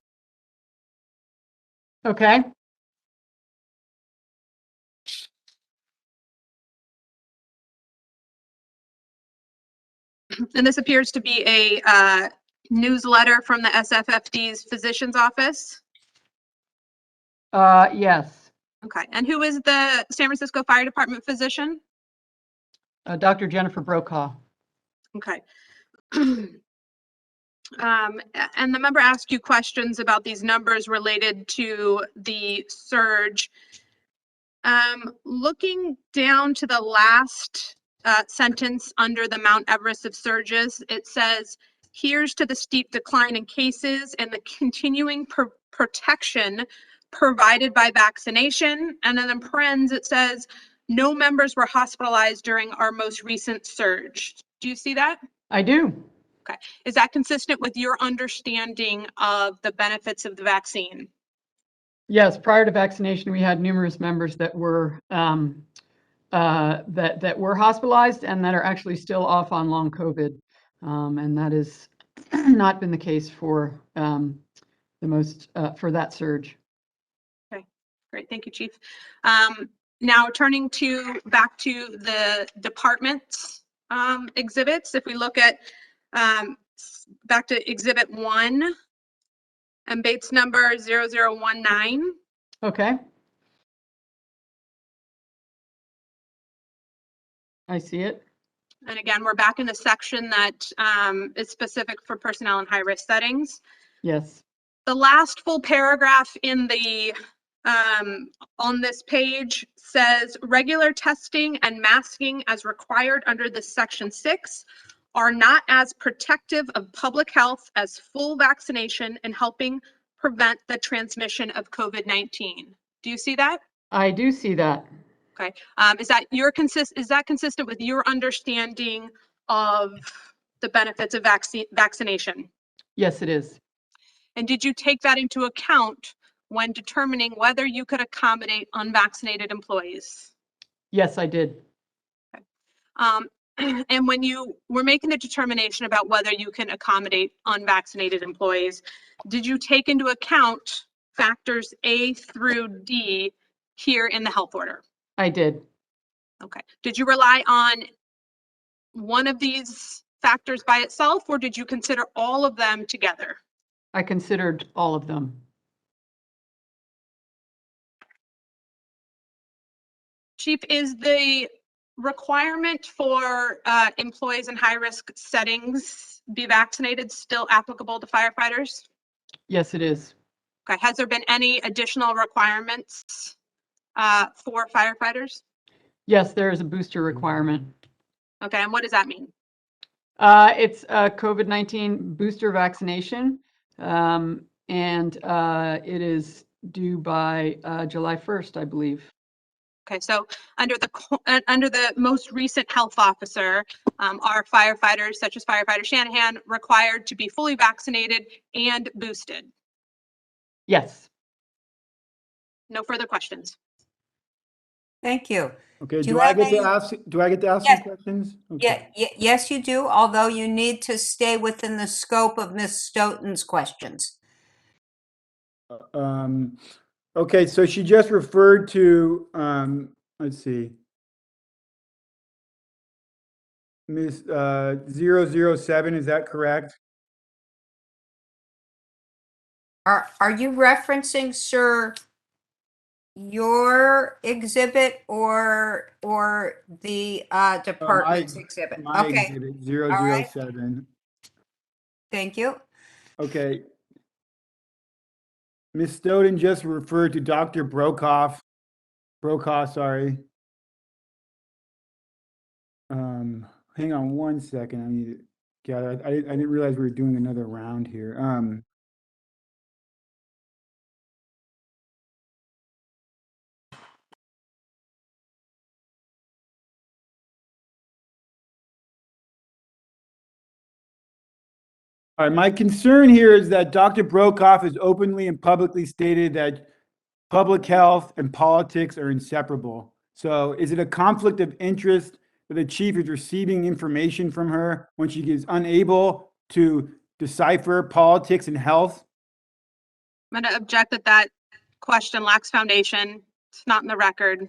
Okay. And this appears to be a newsletter from the SFFD's physician's office. Yes. Okay, and who is the San Francisco Fire Department physician? Dr. Jennifer Brokaw. Okay. And the member asked you questions about these numbers related to the surge. Looking down to the last sentence under the Mount Everest of surges, it says, here's to the steep decline in cases and the continuing protection provided by vaccination. And then in parens, it says, no members were hospitalized during our most recent surge. Do you see that? I do. Okay. Is that consistent with your understanding of the benefits of the vaccine? Yes, prior to vaccination, we had numerous members that were that were hospitalized and that are actually still off on long COVID, and that has not been the case for for that surge. Okay, great, thank you, Chief. Now turning back to the department's exhibits, if we look at back to Exhibit 1 and Bates number 0019. Okay. I see it. And again, we're back in the section that is specific for personnel in high-risk settings. Yes. The last full paragraph in the on this page says regular testing and masking as required under this section 6 are not as protective of public health as full vaccination and helping prevent the transmission of COVID-19. Do you see that? I do see that. Okay. Is that consistent with your understanding of the benefits of vaccination? Yes, it is. And did you take that into account when determining whether you could accommodate unvaccinated employees? Yes, I did. And when you were making the determination about whether you can accommodate unvaccinated employees, did you take into account factors A through D here in the health order? I did. Okay. Did you rely on one of these factors by itself, or did you consider all of them together? I considered all of them. Chief, is the requirement for employees in high-risk settings be vaccinated still applicable to firefighters? Yes, it is. Okay. Has there been any additional requirements for firefighters? Yes, there is a booster requirement. Okay. And what does that mean? It's a COVID-19 booster vaccination, and it is due by July 1st, I believe. Okay, so under the most recent health officer, are firefighters such as Firefighter Shanahan required to be fully vaccinated and boosted? Yes. No further questions. Thank you. Okay, Do do you I have get to any- ask, do I get to ask Yes. some questions? Okay. Yes, you do, although you need to stay within the scope of Ms. Stoughton's questions. Okay, so she just referred to, let's see. Ms. 007, is that correct? Are you referencing, sir, your exhibit or the department's exhibit? My Okay, exhibit, all right. 007. Thank you. Okay. Ms. Stoughton just referred to Dr. Brokaw, sorry. Hang on one second. I need to gather. I didn't realize we were doing another round here. All right, my concern here is that Dr. Brokaw has openly and publicly stated that public health and politics are inseparable. So is it a conflict of interest that the chief is receiving information from her when she is unable to decipher politics and health? I'm going to object that that question lacks foundation. It's not in the record.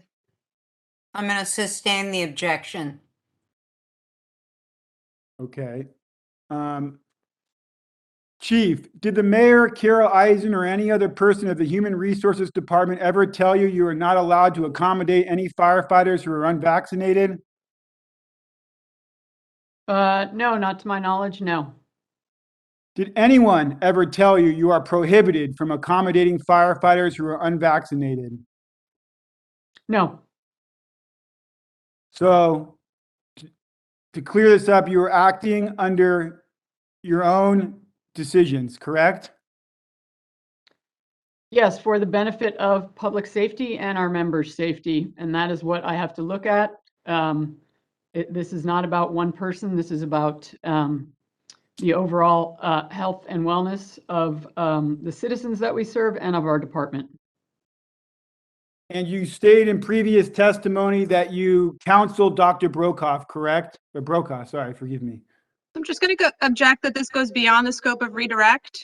I'm going to sustain the objection. Okay. Chief, did the mayor, Carol Eisen, or any other person of the Human Resources Department ever tell you you are not allowed to accommodate any firefighters who are unvaccinated? No, not to my knowledge, no. Did anyone ever tell you you are prohibited from accommodating firefighters who are unvaccinated? No. So, to clear this up, you are acting under your own decisions, correct? Yes, for the benefit of public safety and our members' safety, and that is what I have to look at. This is not about one person. This is about the overall health and wellness of the citizens that we serve and of our department. And you stated in previous testimony that you counseled Dr. Brokaw, correct? Or Brokaw, sorry, forgive me. I'm just going to object that this goes beyond the scope of redirect.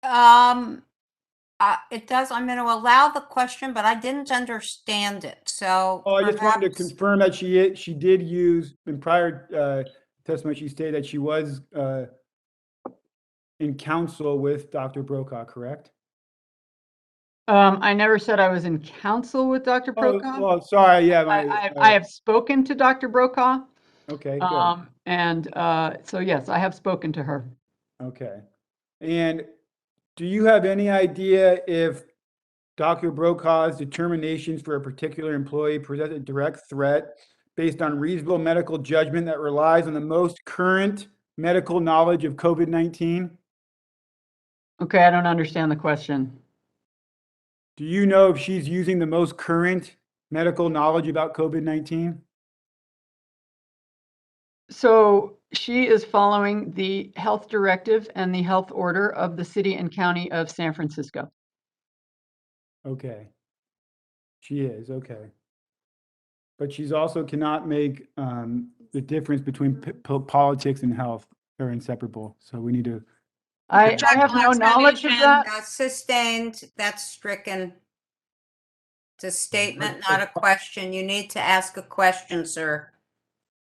It does. I'm going to allow the question, but I didn't understand it. So Oh, I just wanted to perhaps- confirm that she did use, in prior testimony, she stated that she was in counsel with Dr. Brokaw, correct? I never said I was in counsel with Dr. Brokaw. Oh, well, sorry, yeah. I have spoken to Dr. Brokaw. Okay, good. And so yes, I have spoken to her. Okay. And do you have any idea if Dr. Brokaw's determinations for a particular employee present a direct threat based on reasonable medical judgment that relies on the most current medical knowledge of COVID-19? Okay, I don't understand the question. Do you know if she's using the most current medical knowledge about COVID-19? So she is following the health directive and the health order of the city and county of San Francisco. Okay. She is, okay. But she's also cannot make the difference between politics and health are inseparable. So we need to. I have no knowledge of that. That's sustained. That's stricken. It's a statement, not a question. You need to ask a question, sir.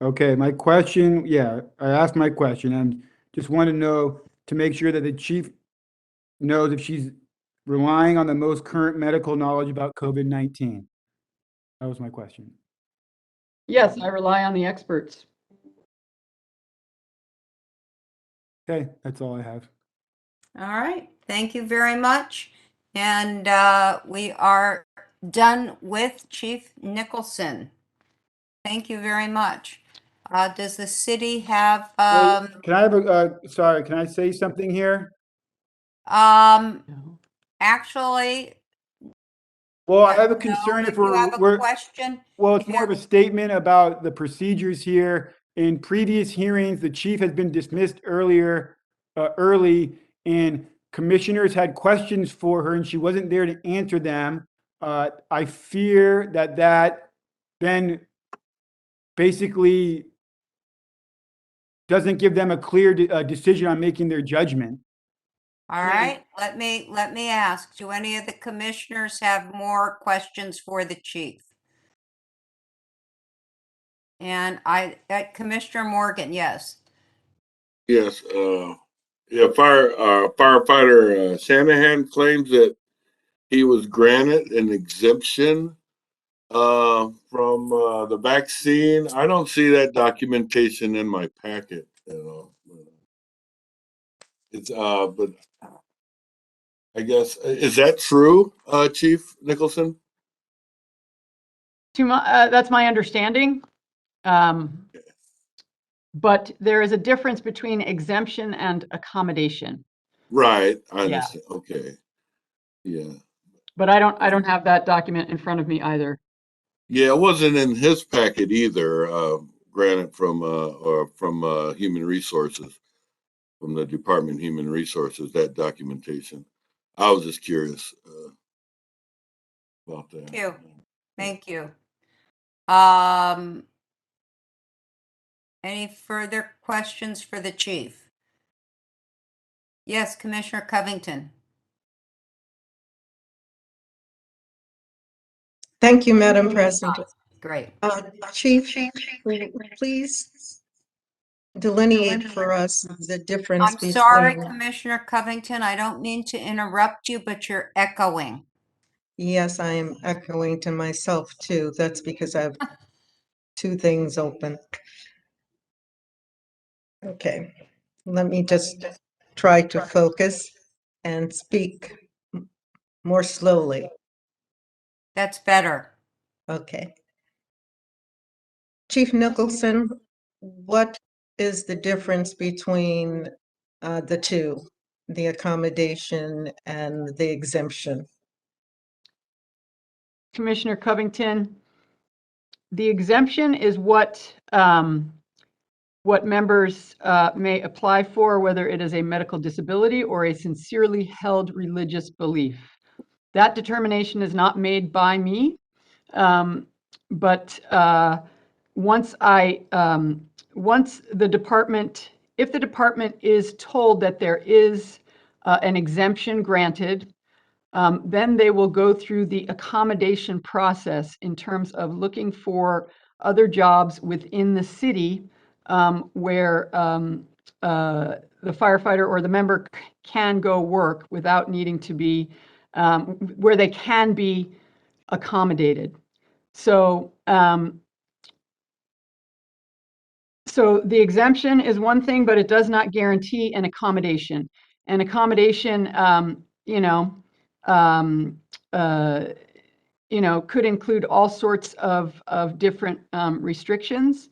Okay, my question, yeah, I asked my question and just want to know to make sure that the chief knows if she's relying on the most current medical knowledge about COVID-19. That was my question. Yes, I rely on the experts. Okay, that's all I have. All right. Thank you very much. And we are done with Chief Nicholson. Thank you very much. Does the city have Can I have sorry, can I say something here? actually, Well, I have a concern if you have a we're, question? well, it's more of a statement about the procedures here. In previous hearings, the chief has been dismissed early, and commissioners had questions for her and she wasn't there to answer them. I fear that then basically doesn't give them a clear decision on making their judgment. All right, let me ask, do any of the commissioners have more questions for the chief? And Commissioner Morgan, yes. Yes, firefighter Shanahan claims that he was granted an exemption from the vaccine. I don't see that documentation in my packet at all. It's but I guess is that true, Chief Nicholson? That's my understanding. But there is a difference between exemption and accommodation. Right, I Yeah. understand. Okay, yeah, But I don't have that document in front of me either. yeah. It wasn't in his packet either. Granted from Human Resources, from the Department of Human Resources, that documentation. I was just curious. about that. Thank you. Thank you. Um, any further questions for the chief? Yes, Commissioner Covington. Thank you, Madam President. Great. Chief, please delineate for us the difference I'm sorry, between, Commissioner Covington, I don't mean to interrupt you, but you're echoing. yes, I am echoing to myself too. That's because I have two things open. Okay, let me just try to focus and speak more slowly. That's better. Okay. Chief Nicholson, what is the difference between the two, the accommodation and the exemption? Commissioner Covington, the exemption is what members may apply for, whether it is a medical disability or a sincerely held religious belief. That determination is not made by me, but once the department, if the department is told that there is an exemption granted, then they will go through the accommodation process in terms of looking for other jobs within the city where the firefighter or the member can go work without needing to be, where they can be accommodated. So, so the exemption is one thing, but it does not guarantee an accommodation. An accommodation, could include all sorts of different restrictions.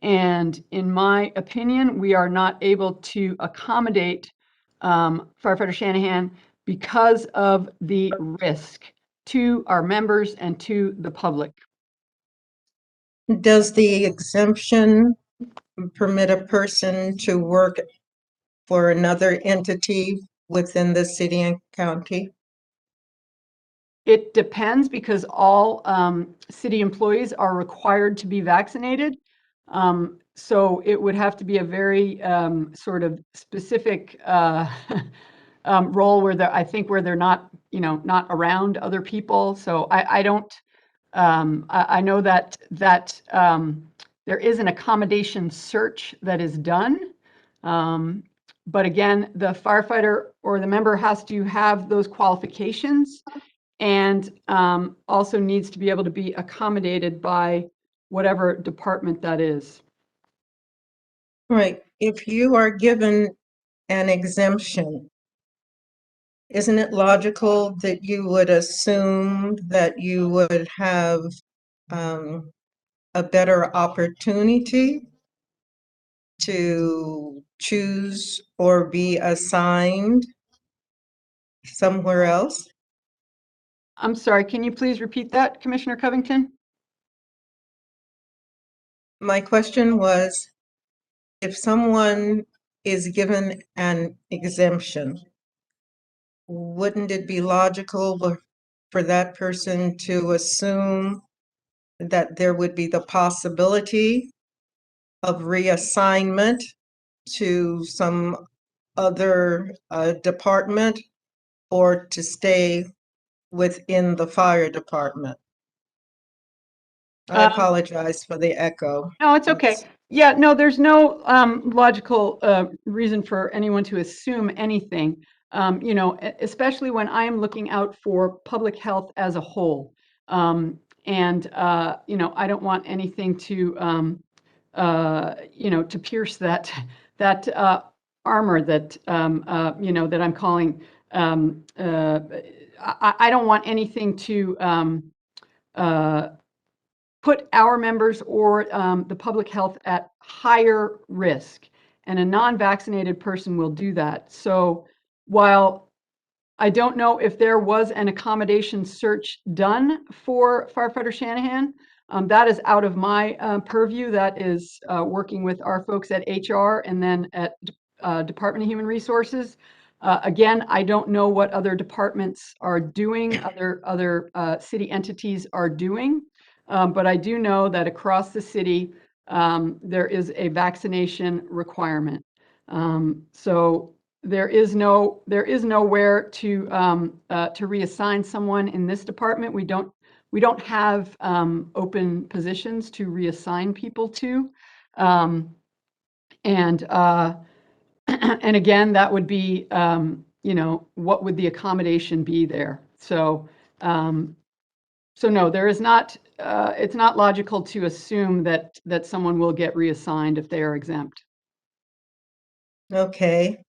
And in my opinion, we are not able to accommodate Firefighter Shanahan because of the risk to our members and to the public. Does the exemption permit a person to work for another entity within the city and county? It depends because all city employees are required to be vaccinated. So it would have to be a very sort of specific role where I think where they're not, not around other people. So I don't, I know that there is an accommodation search that is done. But again, the firefighter or the member has to have those qualifications and also needs to be able to be accommodated by whatever department that is. Right. If you are given an exemption, isn't it logical that you would assume that you would have a better opportunity to choose or be assigned somewhere else? I'm sorry, can you please repeat that, Commissioner Covington? My question was, if someone is given an exemption, wouldn't it be logical for that person to assume that there would be the possibility of reassignment to some other department or to stay within the fire department? I apologize for the echo. No, it's okay. Yeah, no, there's no logical reason for anyone to assume anything, especially when I am looking out for public health as a whole. I don't want anything to, to pierce that armor that, that I'm calling. I don't want anything to put our members or the public health at higher risk. And a non-vaccinated person will do that. So while I don't know if there was an accommodation search done for Firefighter Shanahan, that is out of my purview. That is working with our folks at HR and then at Department of Human Resources. Again, I don't know what other departments are doing, other city entities are doing, but I do know that across the city, there is a vaccination requirement. So there is nowhere to reassign someone in this department. We don't have open positions to reassign people to. And again, that would be, what would the accommodation be there? So no, there is not, it's not logical to assume that someone will get reassigned if they are exempt. Okay.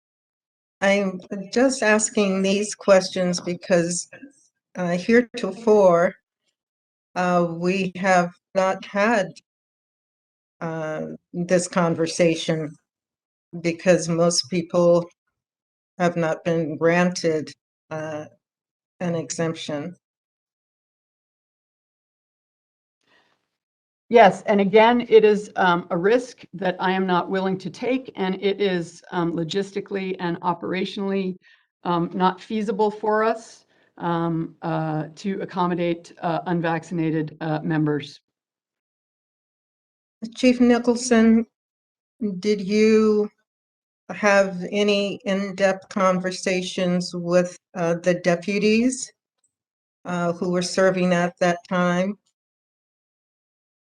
I'm just asking these questions because heretofore, we have not had this conversation because most people have not been granted an exemption. Yes, and again, it is a risk that I am not willing to take, and it is logistically and operationally not feasible for us to accommodate unvaccinated members. Chief Nicholson, did you have any in-depth conversations with the deputies who were serving at that time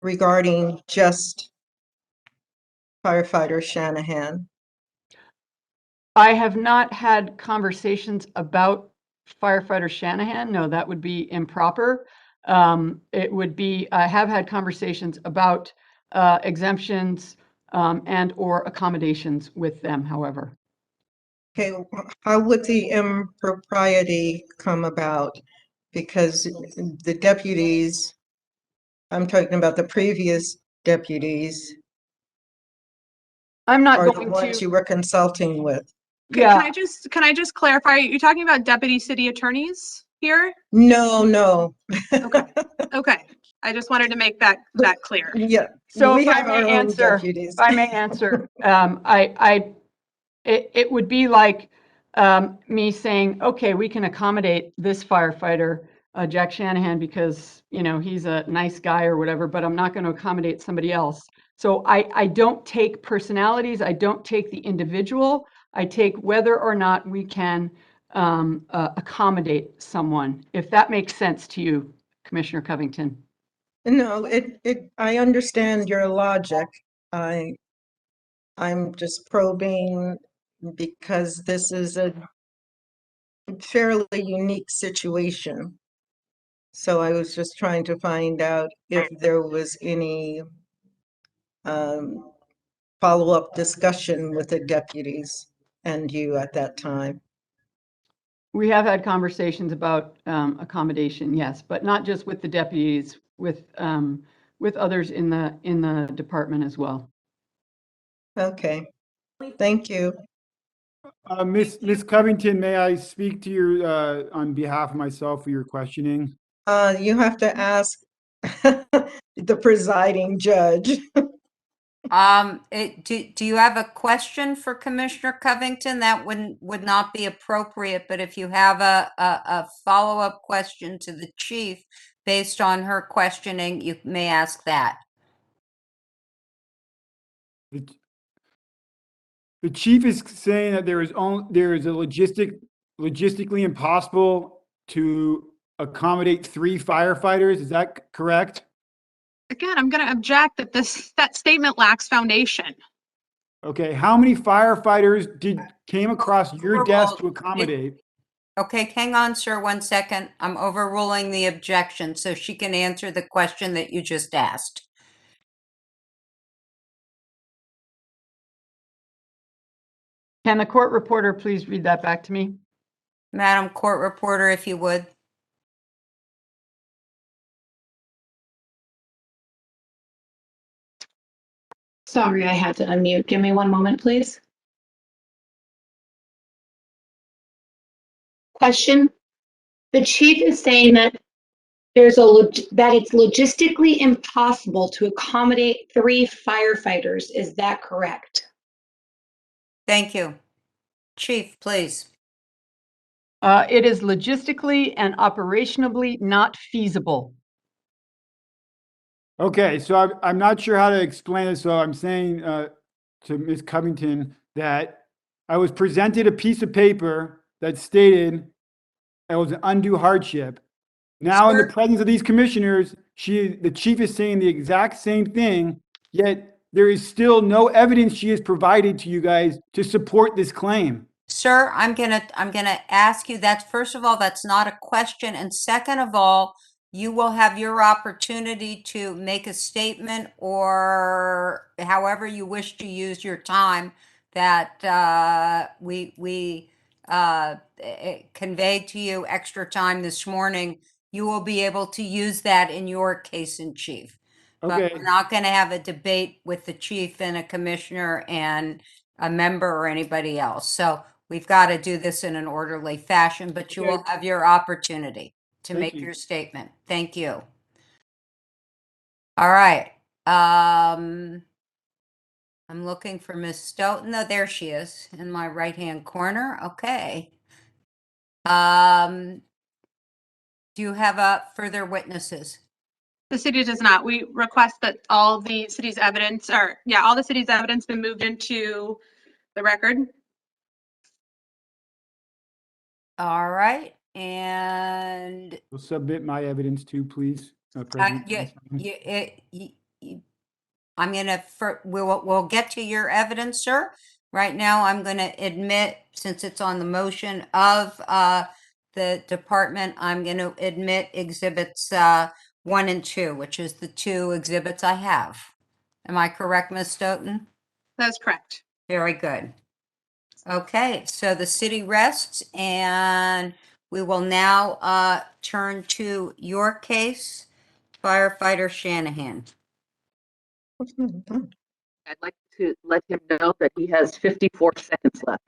regarding just firefighter Shanahan? I have not had conversations about firefighter Shanahan. No, that would be improper. It would be, I have had conversations about exemptions and or accommodations with them, however. Okay, how would the impropriety come about? Because the deputies, I'm talking about the previous deputies, I'm not are the going ones to. you were consulting with. Yeah. Can I just clarify? You're talking about deputy city attorneys here? No. Okay. I just wanted to make that clear. Yeah. So we if I have our may own answer, deputies. if I may answer, it would be like me saying, okay, we can accommodate this firefighter, Jack Shanahan, because he's a nice guy or whatever, but I'm not going to accommodate somebody else. So I don't take personalities, I don't take the individual, I take whether or not we can accommodate someone, if that makes sense to you, Commissioner Covington. No, I understand your logic. I'm just probing because this is a fairly unique situation. So I was just trying to find out if there was any follow-up discussion with the deputies and you at that time. We have had conversations about accommodation, yes, but not just with the deputies, with others in the department as well. Okay, thank you. Miss Covington, may I speak to your on behalf of myself for your questioning? You have to ask the presiding judge. Do you have a question for Commissioner Covington? That would not be appropriate, but if you have a follow-up question to the chief based on her questioning, you may ask that. The chief is saying that there is a logistically impossible to accommodate 3 firefighters. Is that correct? Again, I'm going to object that that statement lacks foundation. Okay, how many firefighters came across your desk to accommodate? Okay, hang on, sir, 1 second. I'm overruling the objection so she can answer the question that you just asked. Can the court reporter please read that back to me? Madam Court Reporter, if you would. Sorry, I had to unmute. Give me one moment, please. Question. The chief is saying that that it's logistically impossible to accommodate 3 firefighters. Is that correct? Thank you. Chief, please. It is logistically and operationally not feasible. Okay, so I'm not sure how to explain it. So I'm saying to Ms. Covington that I was presented a piece of paper that stated it was an undue hardship. Now, in the presence of these commissioners, the chief is saying the exact same thing, yet there is still no evidence she has provided to you guys to support this claim. Sir, I'm gonna ask you that, first of all, that's not a question, and second of all, you will have your opportunity to make a statement or however you wish to use your time that we conveyed to you extra time this morning. You will be able to use that in your case in chief. But Okay. we're not gonna have a debate with the chief and a commissioner and a member or anybody else. So we've got to do this in an orderly fashion, but you will Okay. have your opportunity to Thank make you. your statement. Thank you. All right. I'm looking for Miss Stoughton. Oh, there she is in my right-hand corner. Okay. Do you have further witnesses? The city does not. We request that all the city's evidence, or yeah, all the city's evidence be moved into the record. All right. And We'll submit my evidence too, please, President. I'm gonna, we'll get to your evidence, sir. Right now, I'm gonna admit, since it's on the motion of the department, I'm gonna admit exhibits 1 and 2, which is the 2 exhibits I have. Am I correct, Ms. Stoughton? That's correct. Very good. Okay, so the city rests, and we will now turn to your case, Firefighter Shanahan. I'd like to let him know that he has 54 seconds left.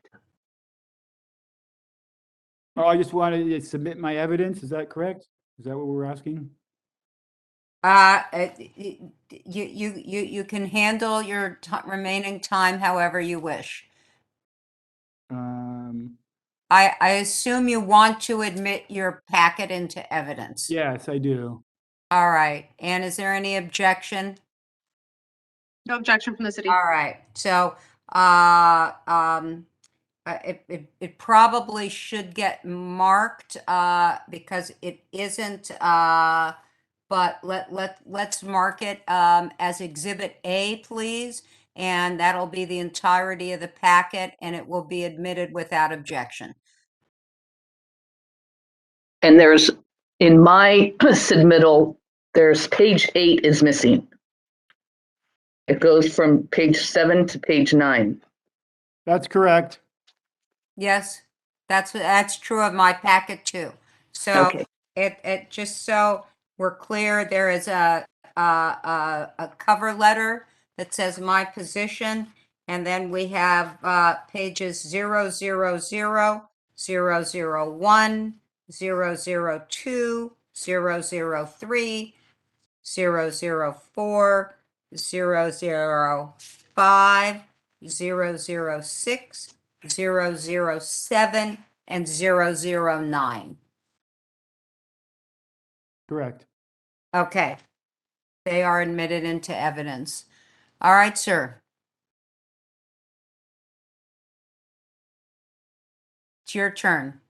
Oh, I just wanted to submit my evidence. Is that correct? Is that what we're asking? You can handle your remaining time however you wish. I assume you want to admit your packet into evidence. Yes, I do. All right. And is there any objection? No objection from the city. All right. So, it probably should get marked because it isn't. But let's mark it as Exhibit A, please, and that'll be the entirety of the packet, and it will be admitted without objection. And there's, in my submittal, there's page 8 is missing. It goes from page 7 to page 9. That's correct. Yes, that's true of my packet too. So Okay. it just so we're clear, there is a cover letter that says my position, and then we have pages 000, 001, 002, 003, 004, 005, 006, 007, and 009. Correct. Okay. They are admitted into evidence. All right, sir. It's your turn.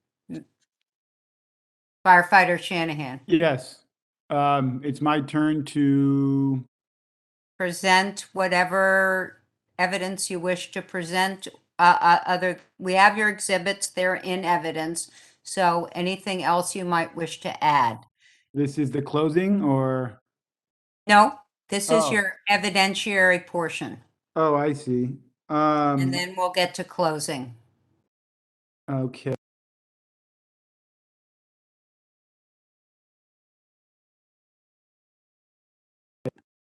Firefighter Shanahan. Yes. It's my turn to, Present whatever evidence you wish to present. We have your exhibits, they're in evidence. So anything else you might wish to add? this is the closing or? No, this is Oh. your evidentiary portion, Oh, I see. and then we'll get to closing. Okay.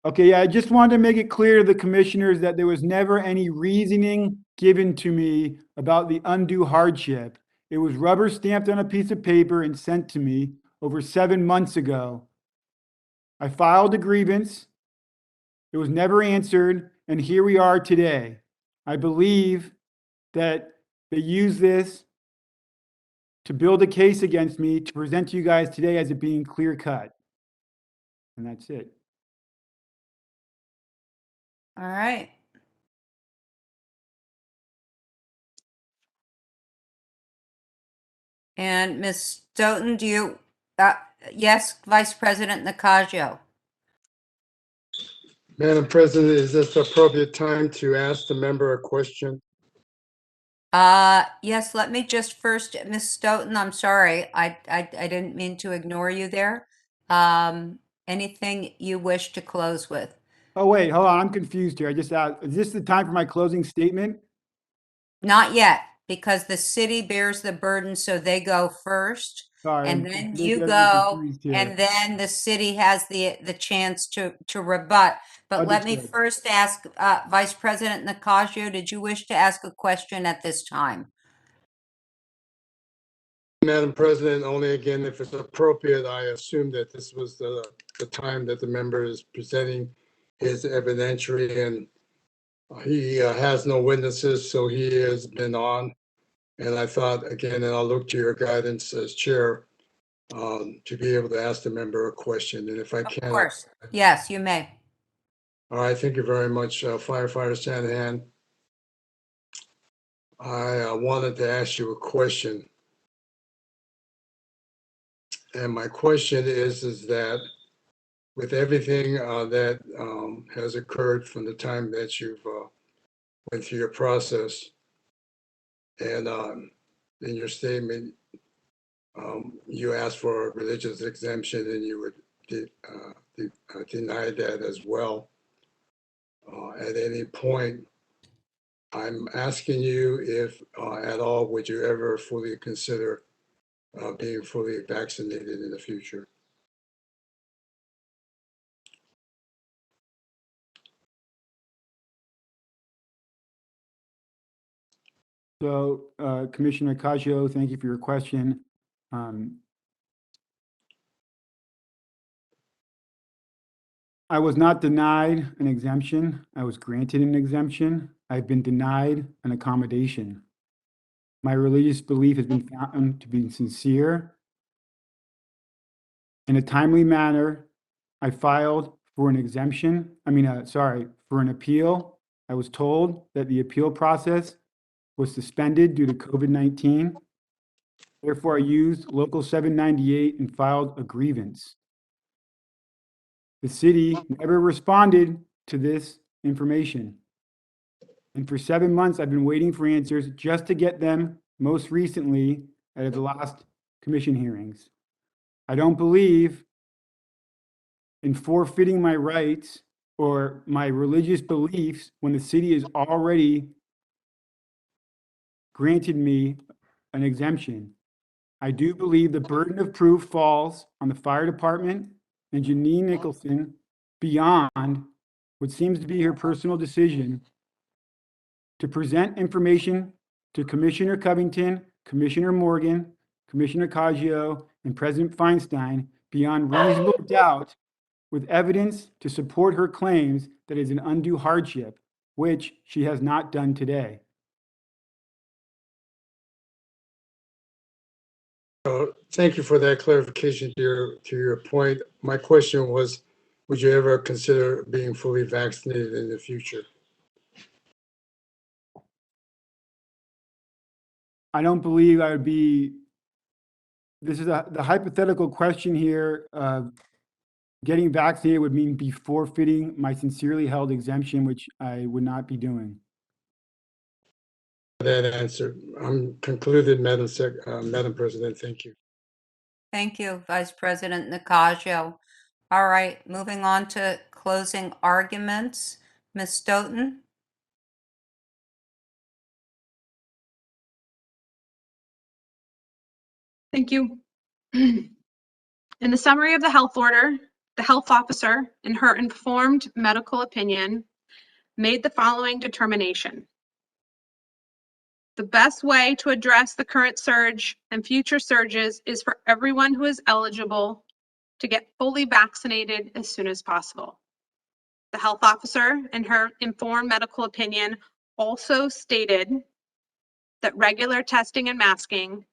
Okay, yeah, I just wanted to make it clear to the commissioners that there was never any reasoning given to me about the undue hardship. It was rubber stamped on a piece of paper and sent to me over 7 months ago. I filed a grievance. It was never answered, and here we are today. I believe that they use this to build a case against me to present to you guys today as it being clear cut. And that's it. All right. And Ms. Stoughton, do you, yes, Vice President Nacogio? Madam President, is this the appropriate time to ask the member a question? Yes, let me just first, Ms. Stoughton, I'm sorry. I didn't mean to ignore you there. Anything you wish to close with? Oh, wait, hold on. I'm confused here. I just asked, is this the time for my closing statement? Not yet, because the city bears the burden, so they go first. Sorry, And I'm then making you everyone go, confused here. and then the city has the chance to rebut. But let me Understood. first ask, Vice President Nacogio, did you wish to ask a question at this time? Madam President, only again, if it's appropriate, I assume that this was the time that the member is presenting his evidentiary, and he has no witnesses, so he has been on. And I thought, again, and I'll look to your guidance as chair to be able to ask the member a question. And if I Of can, course. Yes, you may. all right, thank you very much, Firefighter Shanahan. I wanted to ask you a question. And my question is that with everything that has occurred from the time that you've went through your process, and in your statement, you asked for a religious exemption, and you would deny that as well. At any point, I'm asking you if at all would you ever fully consider being fully vaccinated in the future? So, Commissioner Nacogio, thank you for your question. I was not denied an exemption. I was granted an exemption. I've been denied an accommodation. My religious belief has been found to be sincere. In a timely manner, I filed for an exemption. For an appeal. I was told that the appeal process was suspended due to COVID-19. Therefore, I used Local 798 and filed a grievance. The city never responded to this information. And for 7 months, I've been waiting for answers just to get them most recently at the last commission hearings. I don't believe in forfeiting my rights or my religious beliefs when the city has already granted me an exemption. I do believe the burden of proof falls on the fire department and Janine Nicholson beyond what seems to be her personal decision to present information to Commissioner Covington, Commissioner Morgan, Commissioner Caggio, and President Feinstein beyond reasonable doubt with evidence to support her claims that is an undue hardship, which she has not done today. Thank you for that clarification to your point. My question was, would you ever consider being fully vaccinated in the future? I don't believe I would be, this is the hypothetical question here. Getting vaccinated would mean be forfeiting my sincerely held exemption, which I would not be doing. That answer. I'm concluded, Madam President. Thank you. Thank you, Vice President Nacogio. All right, moving on to closing arguments. Ms. Stoughton? Thank you. In the summary of the health order, the health officer, in her informed medical opinion, made the following determination. The best way to address the current surge and future surges is for everyone who is eligible to get fully vaccinated as soon as possible. The health officer, in her informed medical opinion, also stated that regular testing and masking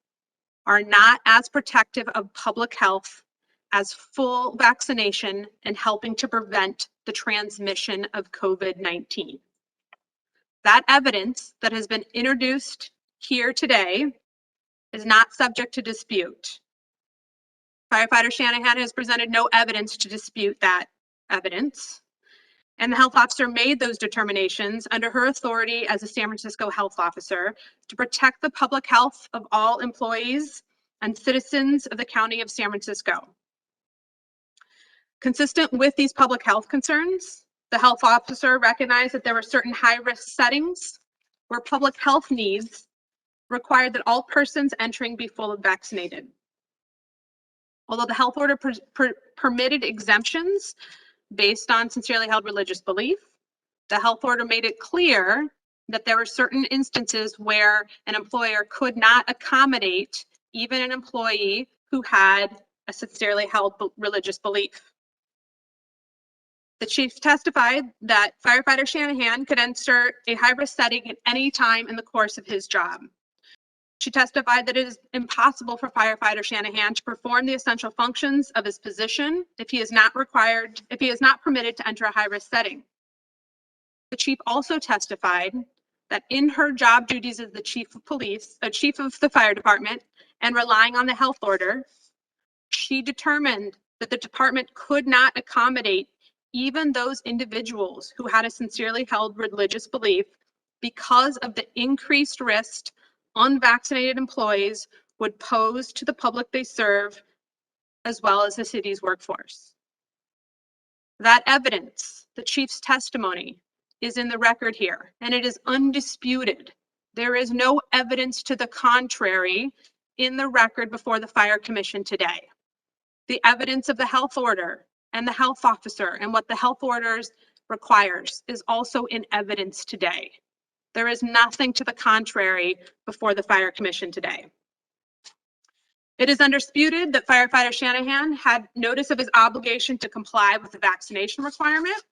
are not as protective of public health as full vaccination and helping to prevent the transmission of COVID-19. That evidence that has been introduced here today is not subject to dispute. Firefighter Shanahan has presented no evidence to dispute that evidence. And the health officer made those determinations under her authority as a San Francisco health officer to protect the public health of all employees and citizens of the County of San Francisco. Consistent with these public health concerns, the health officer recognized that there were certain high-risk settings where public health needs required that all persons entering be fully vaccinated. Although the health order permitted exemptions based on sincerely held religious belief, the health order made it clear that there were certain instances where an employer could not accommodate even an employee who had a sincerely held religious belief. The chief testified that Firefighter Shanahan could enter a high-risk setting at any time in the course of his job. She testified that it is impossible for Firefighter Shanahan to perform the essential functions of his position if he is not permitted to enter a high-risk setting. The chief also testified that in her job duties as the chief of the fire department, and relying on the health order, she determined that the department could not accommodate even those individuals who had a sincerely held religious belief because of the increased risk unvaccinated employees would pose to the public they serve, as well as the city's workforce. That evidence, the chief's testimony, is in the record here, and it is undisputed. There is no evidence to the contrary in the record before the Fire Commission today. The evidence of the health order and the health officer and what the health orders requires is also in evidence today. There is nothing to the contrary before the Fire Commission today. It is undisputed that Firefighter Shanahan had notice of his obligation to comply with the vaccination requirement.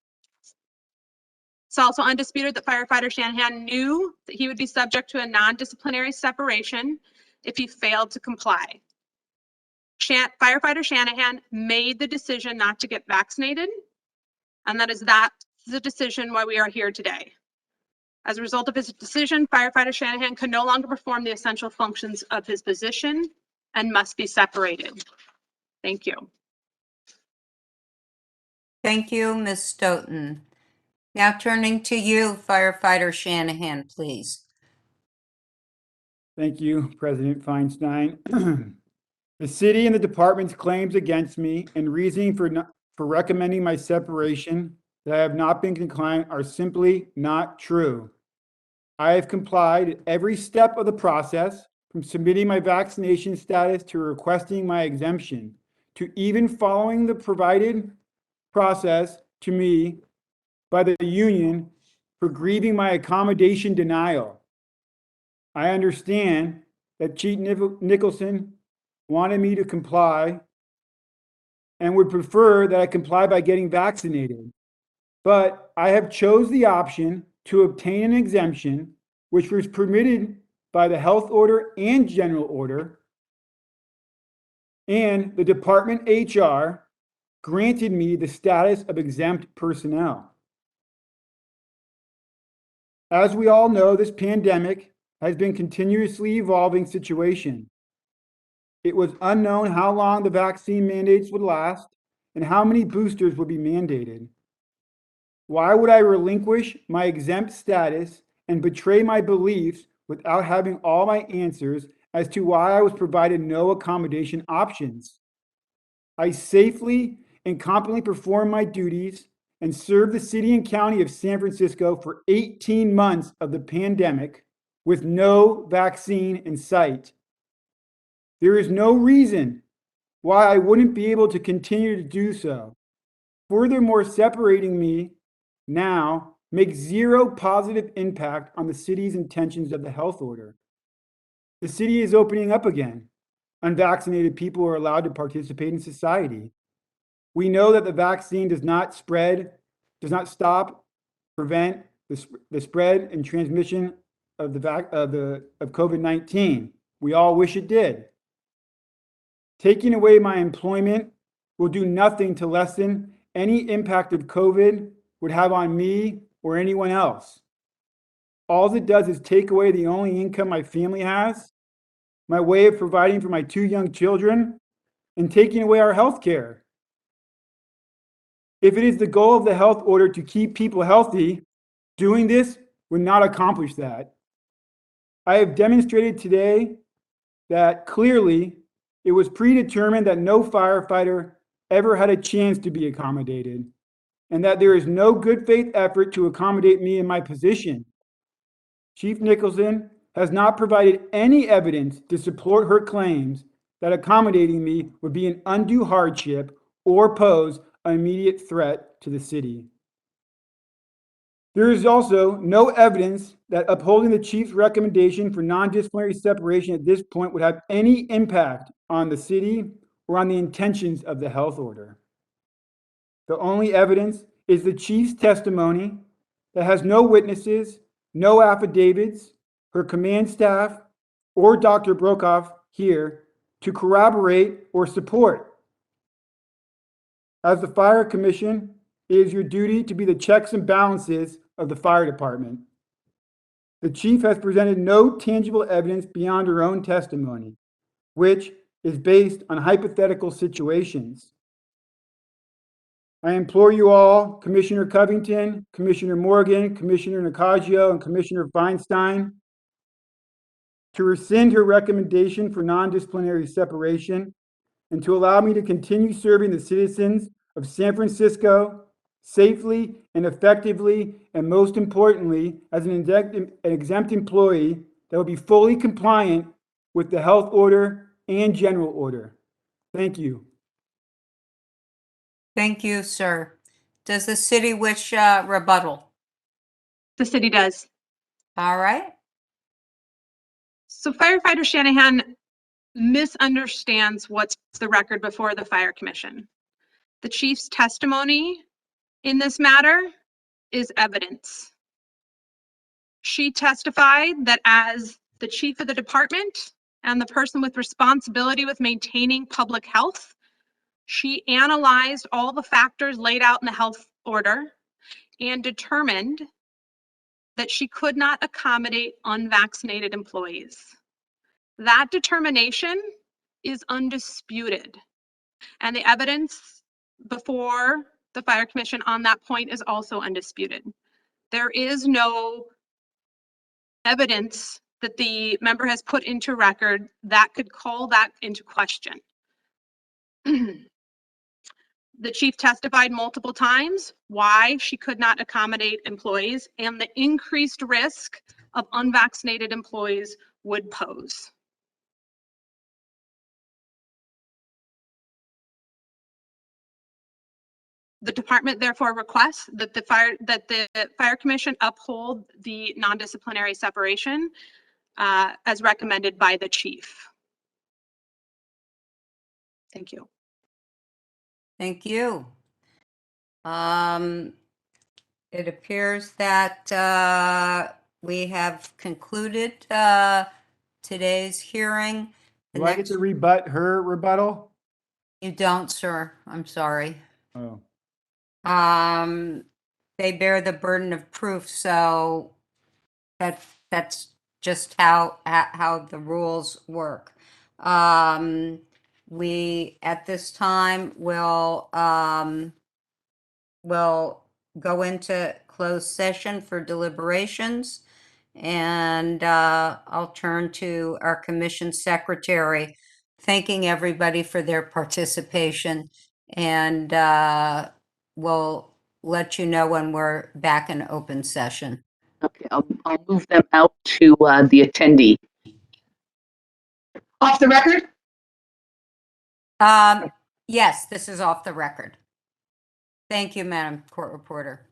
It's also undisputed that Firefighter Shanahan knew that he would be subject to a non-disciplinary separation if he failed to comply. Firefighter Shanahan made the decision not to get vaccinated, and that is the decision why we are here today. As a result of his decision, Firefighter Shanahan could no longer perform the essential functions of his position and must be separated. Thank you. Thank you, Ms. Stoughton. Now turning to you, Firefighter Shanahan, please. Thank you, President Feinstein. The city and the department's claims against me and reasoning for recommending my separation that I have not been compliant are simply not true. I have complied at every step of the process, from submitting my vaccination status to requesting my exemption, to even following the provided process to me by the union for grieving my accommodation denial. I understand that Chief Nicholson wanted me to comply and would prefer that I comply by getting vaccinated. But I have chose the option to obtain an exemption, which was permitted by the health order and general order, and the department HR granted me the status of exempt personnel. As we all know, this pandemic has been a continuously evolving situation. It was unknown how long the vaccine mandates would last and how many boosters would be mandated. Why would I relinquish my exempt status and betray my beliefs without having all my answers as to why I was provided no accommodation options? I safely and competently performed my duties and served the city and county of San Francisco for 18 months of the pandemic with no vaccine in sight. There is no reason why I wouldn't be able to continue to do so. Furthermore, separating me now makes zero positive impact on the city's intentions of the health order. The city is opening up again. Unvaccinated people are allowed to participate in society. We know that the vaccine does not prevent the spread and transmission of COVID-19. We all wish it did. Taking away my employment will do nothing to lessen any impact of COVID would have on me or anyone else. All it does is take away the only income my family has, my way of providing for my 2 young children, and taking away our health care. If it is the goal of the health order to keep people healthy, doing this would not accomplish that. I have demonstrated today that clearly it was predetermined that no firefighter ever had a chance to be accommodated, and that there is no good faith effort to accommodate me in my position. Chief Nicholson has not provided any evidence to support her claims that accommodating me would be an undue hardship or pose an immediate threat to the city. There is also no evidence that upholding the chief's recommendation for non-disciplinary separation at this point would have any impact on the city or on the intentions of the health order. The only evidence is the chief's testimony that has no witnesses, no affidavits, her command staff, or Dr. Brokoff here to corroborate or support. As the Fire Commission, it is your duty to be the checks and balances of the fire department. The chief has presented no tangible evidence beyond her own testimony, which is based on hypothetical situations. I implore you all, Commissioner Covington, Commissioner Morgan, Commissioner Nakajo, and Commissioner Feinstein, to rescind her recommendation for non-disciplinary separation and to allow me to continue serving the citizens of San Francisco safely and effectively, and most importantly, as an exempt employee that will be fully compliant with the health order and general order. Thank you. Thank you, sir. Does the city wish rebuttal? The city does. All right. So firefighter Shanahan misunderstands what's the record before the Fire Commission. The chief's testimony in this matter is evidence. She testified that as the chief of the department and the person with responsibility with maintaining public health, she analyzed all the factors laid out in the health order and determined that she could not accommodate unvaccinated employees. That determination is undisputed. And the evidence before the Fire Commission on that point is also undisputed. There is no evidence that the member has put into record that could call that into question. The chief testified multiple times why she could not accommodate employees and the increased risk of unvaccinated employees would pose. The department therefore requests that the Fire Commission uphold the non-disciplinary separation as recommended by the chief. Thank you. Thank you. It appears that we have concluded today's hearing. The Do I get to rebut her rebuttal? You don't, sir. I'm sorry. Oh. They bear the burden of proof, so that's just how the rules work. We at this time will go into closed session for deliberations, and I'll turn to our commission secretary, thanking everybody for their participation, and we'll let you know when we're back in open session. Okay, I'll move them out to the attendee. Off the record? Yes, this is off the record. Thank you, Madam Court Reporter.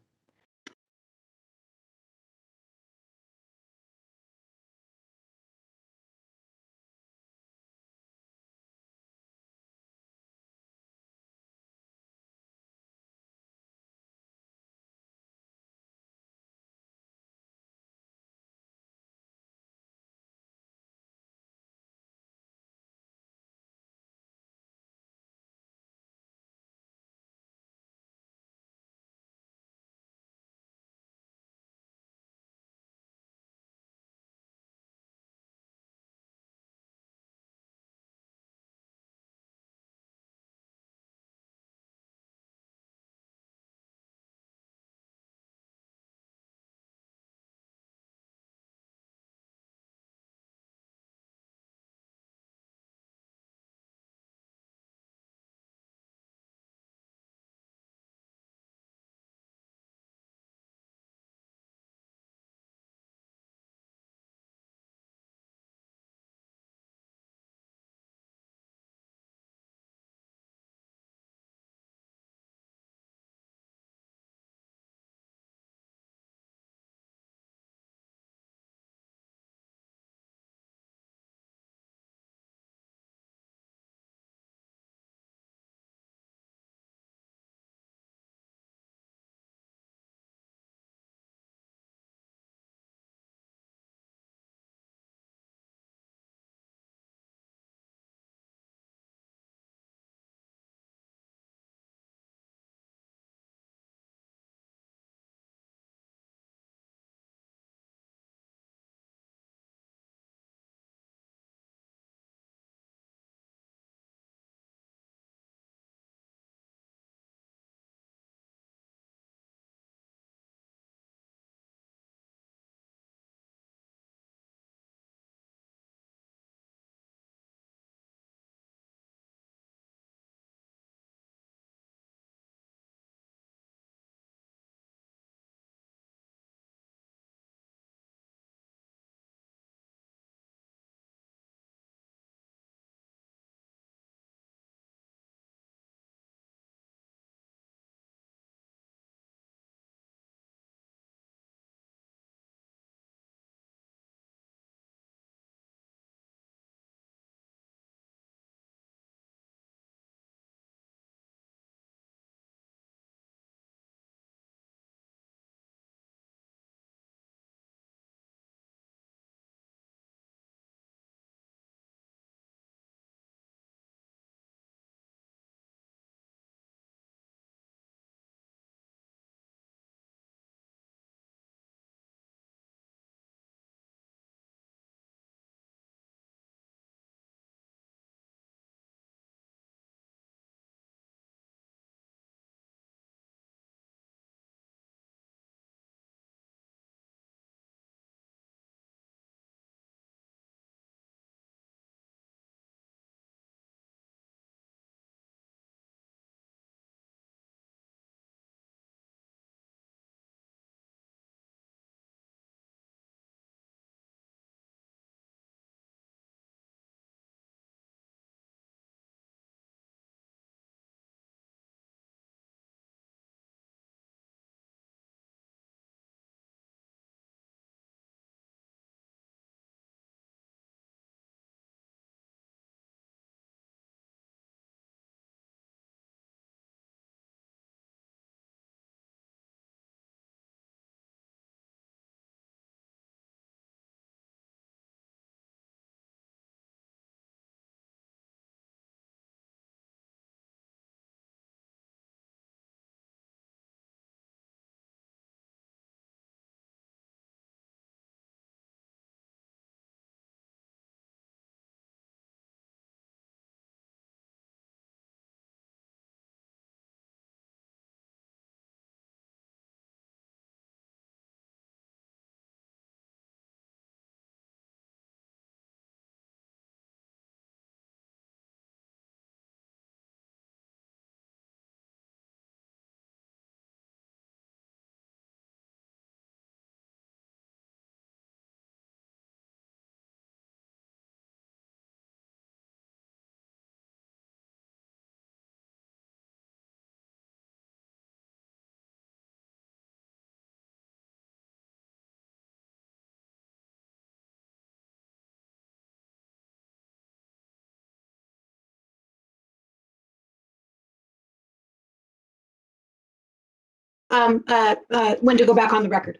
when to go back on the record.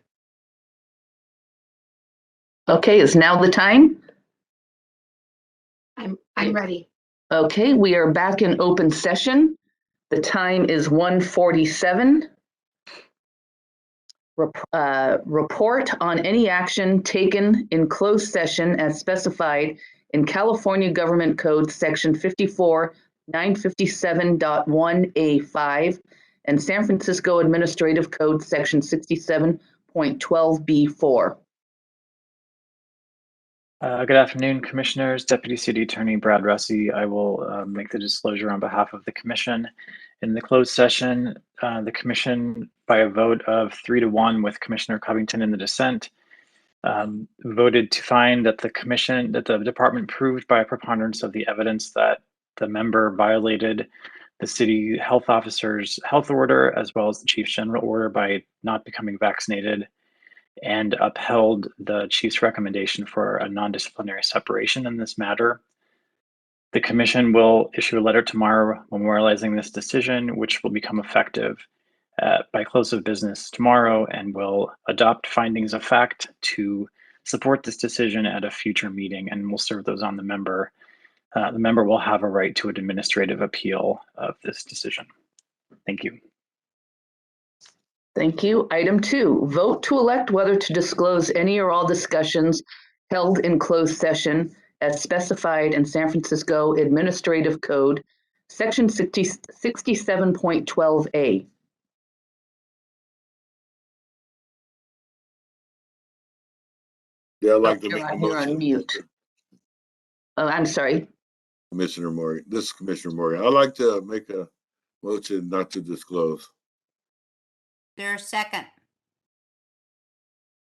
Okay, is now the time? I'm ready. Okay, we are back in open session. The time is 1:47. Report on any action taken in closed session as specified in California Government Code Section 54-957.1A5 and San Francisco Administrative Code Section 67.12B4. Good afternoon, Commissioners. Deputy City Attorney Brad Russi. I will make the disclosure on behalf of the Commission. In the closed session, the Commission, by a vote of 3-1 with Commissioner Covington in the dissent, voted to find that the Department proved by a preponderance of the evidence that the member violated the City Health Officer's health order as well as the Chief's general order by not becoming vaccinated, and upheld the Chief's recommendation for a non-disciplinary separation in this matter. The Commission will issue a letter tomorrow memorializing this decision, which will become effective by close of business tomorrow, and will adopt findings of fact to support this decision at a future meeting, and will serve those on the member. The member will have a right to an administrative appeal of this decision. Thank you. Thank you. Item 2, vote to elect whether to disclose any or all discussions held in closed session as specified in San Francisco Administrative Code, Section 67.12A. Yeah, I'd like to make a You're on motion. mute. Oh, I'm sorry. Commissioner Morgan, this is Commissioner Morgan. I'd like to make a motion not to disclose. There's a second.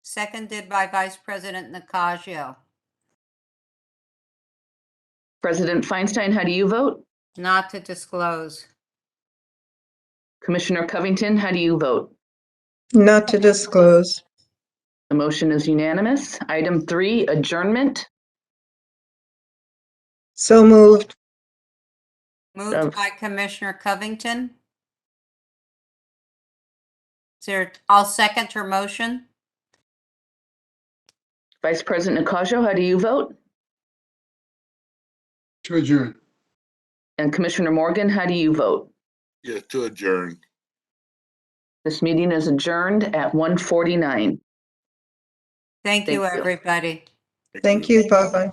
Seconded by Vice President Nacasio. President Feinstein, how do you vote? Not to disclose. Commissioner Covington, how do you vote? Not to disclose. The motion is unanimous. Item 3, adjournment. So moved. Moved by Commissioner Covington. I'll second her motion. Vice President Nacasio, how do you vote? To adjourn. And Commissioner Morgan, how do you vote? Yes, to adjourn. This meeting is adjourned at 1:49. Thank you, everybody. Thank you. Bye-bye.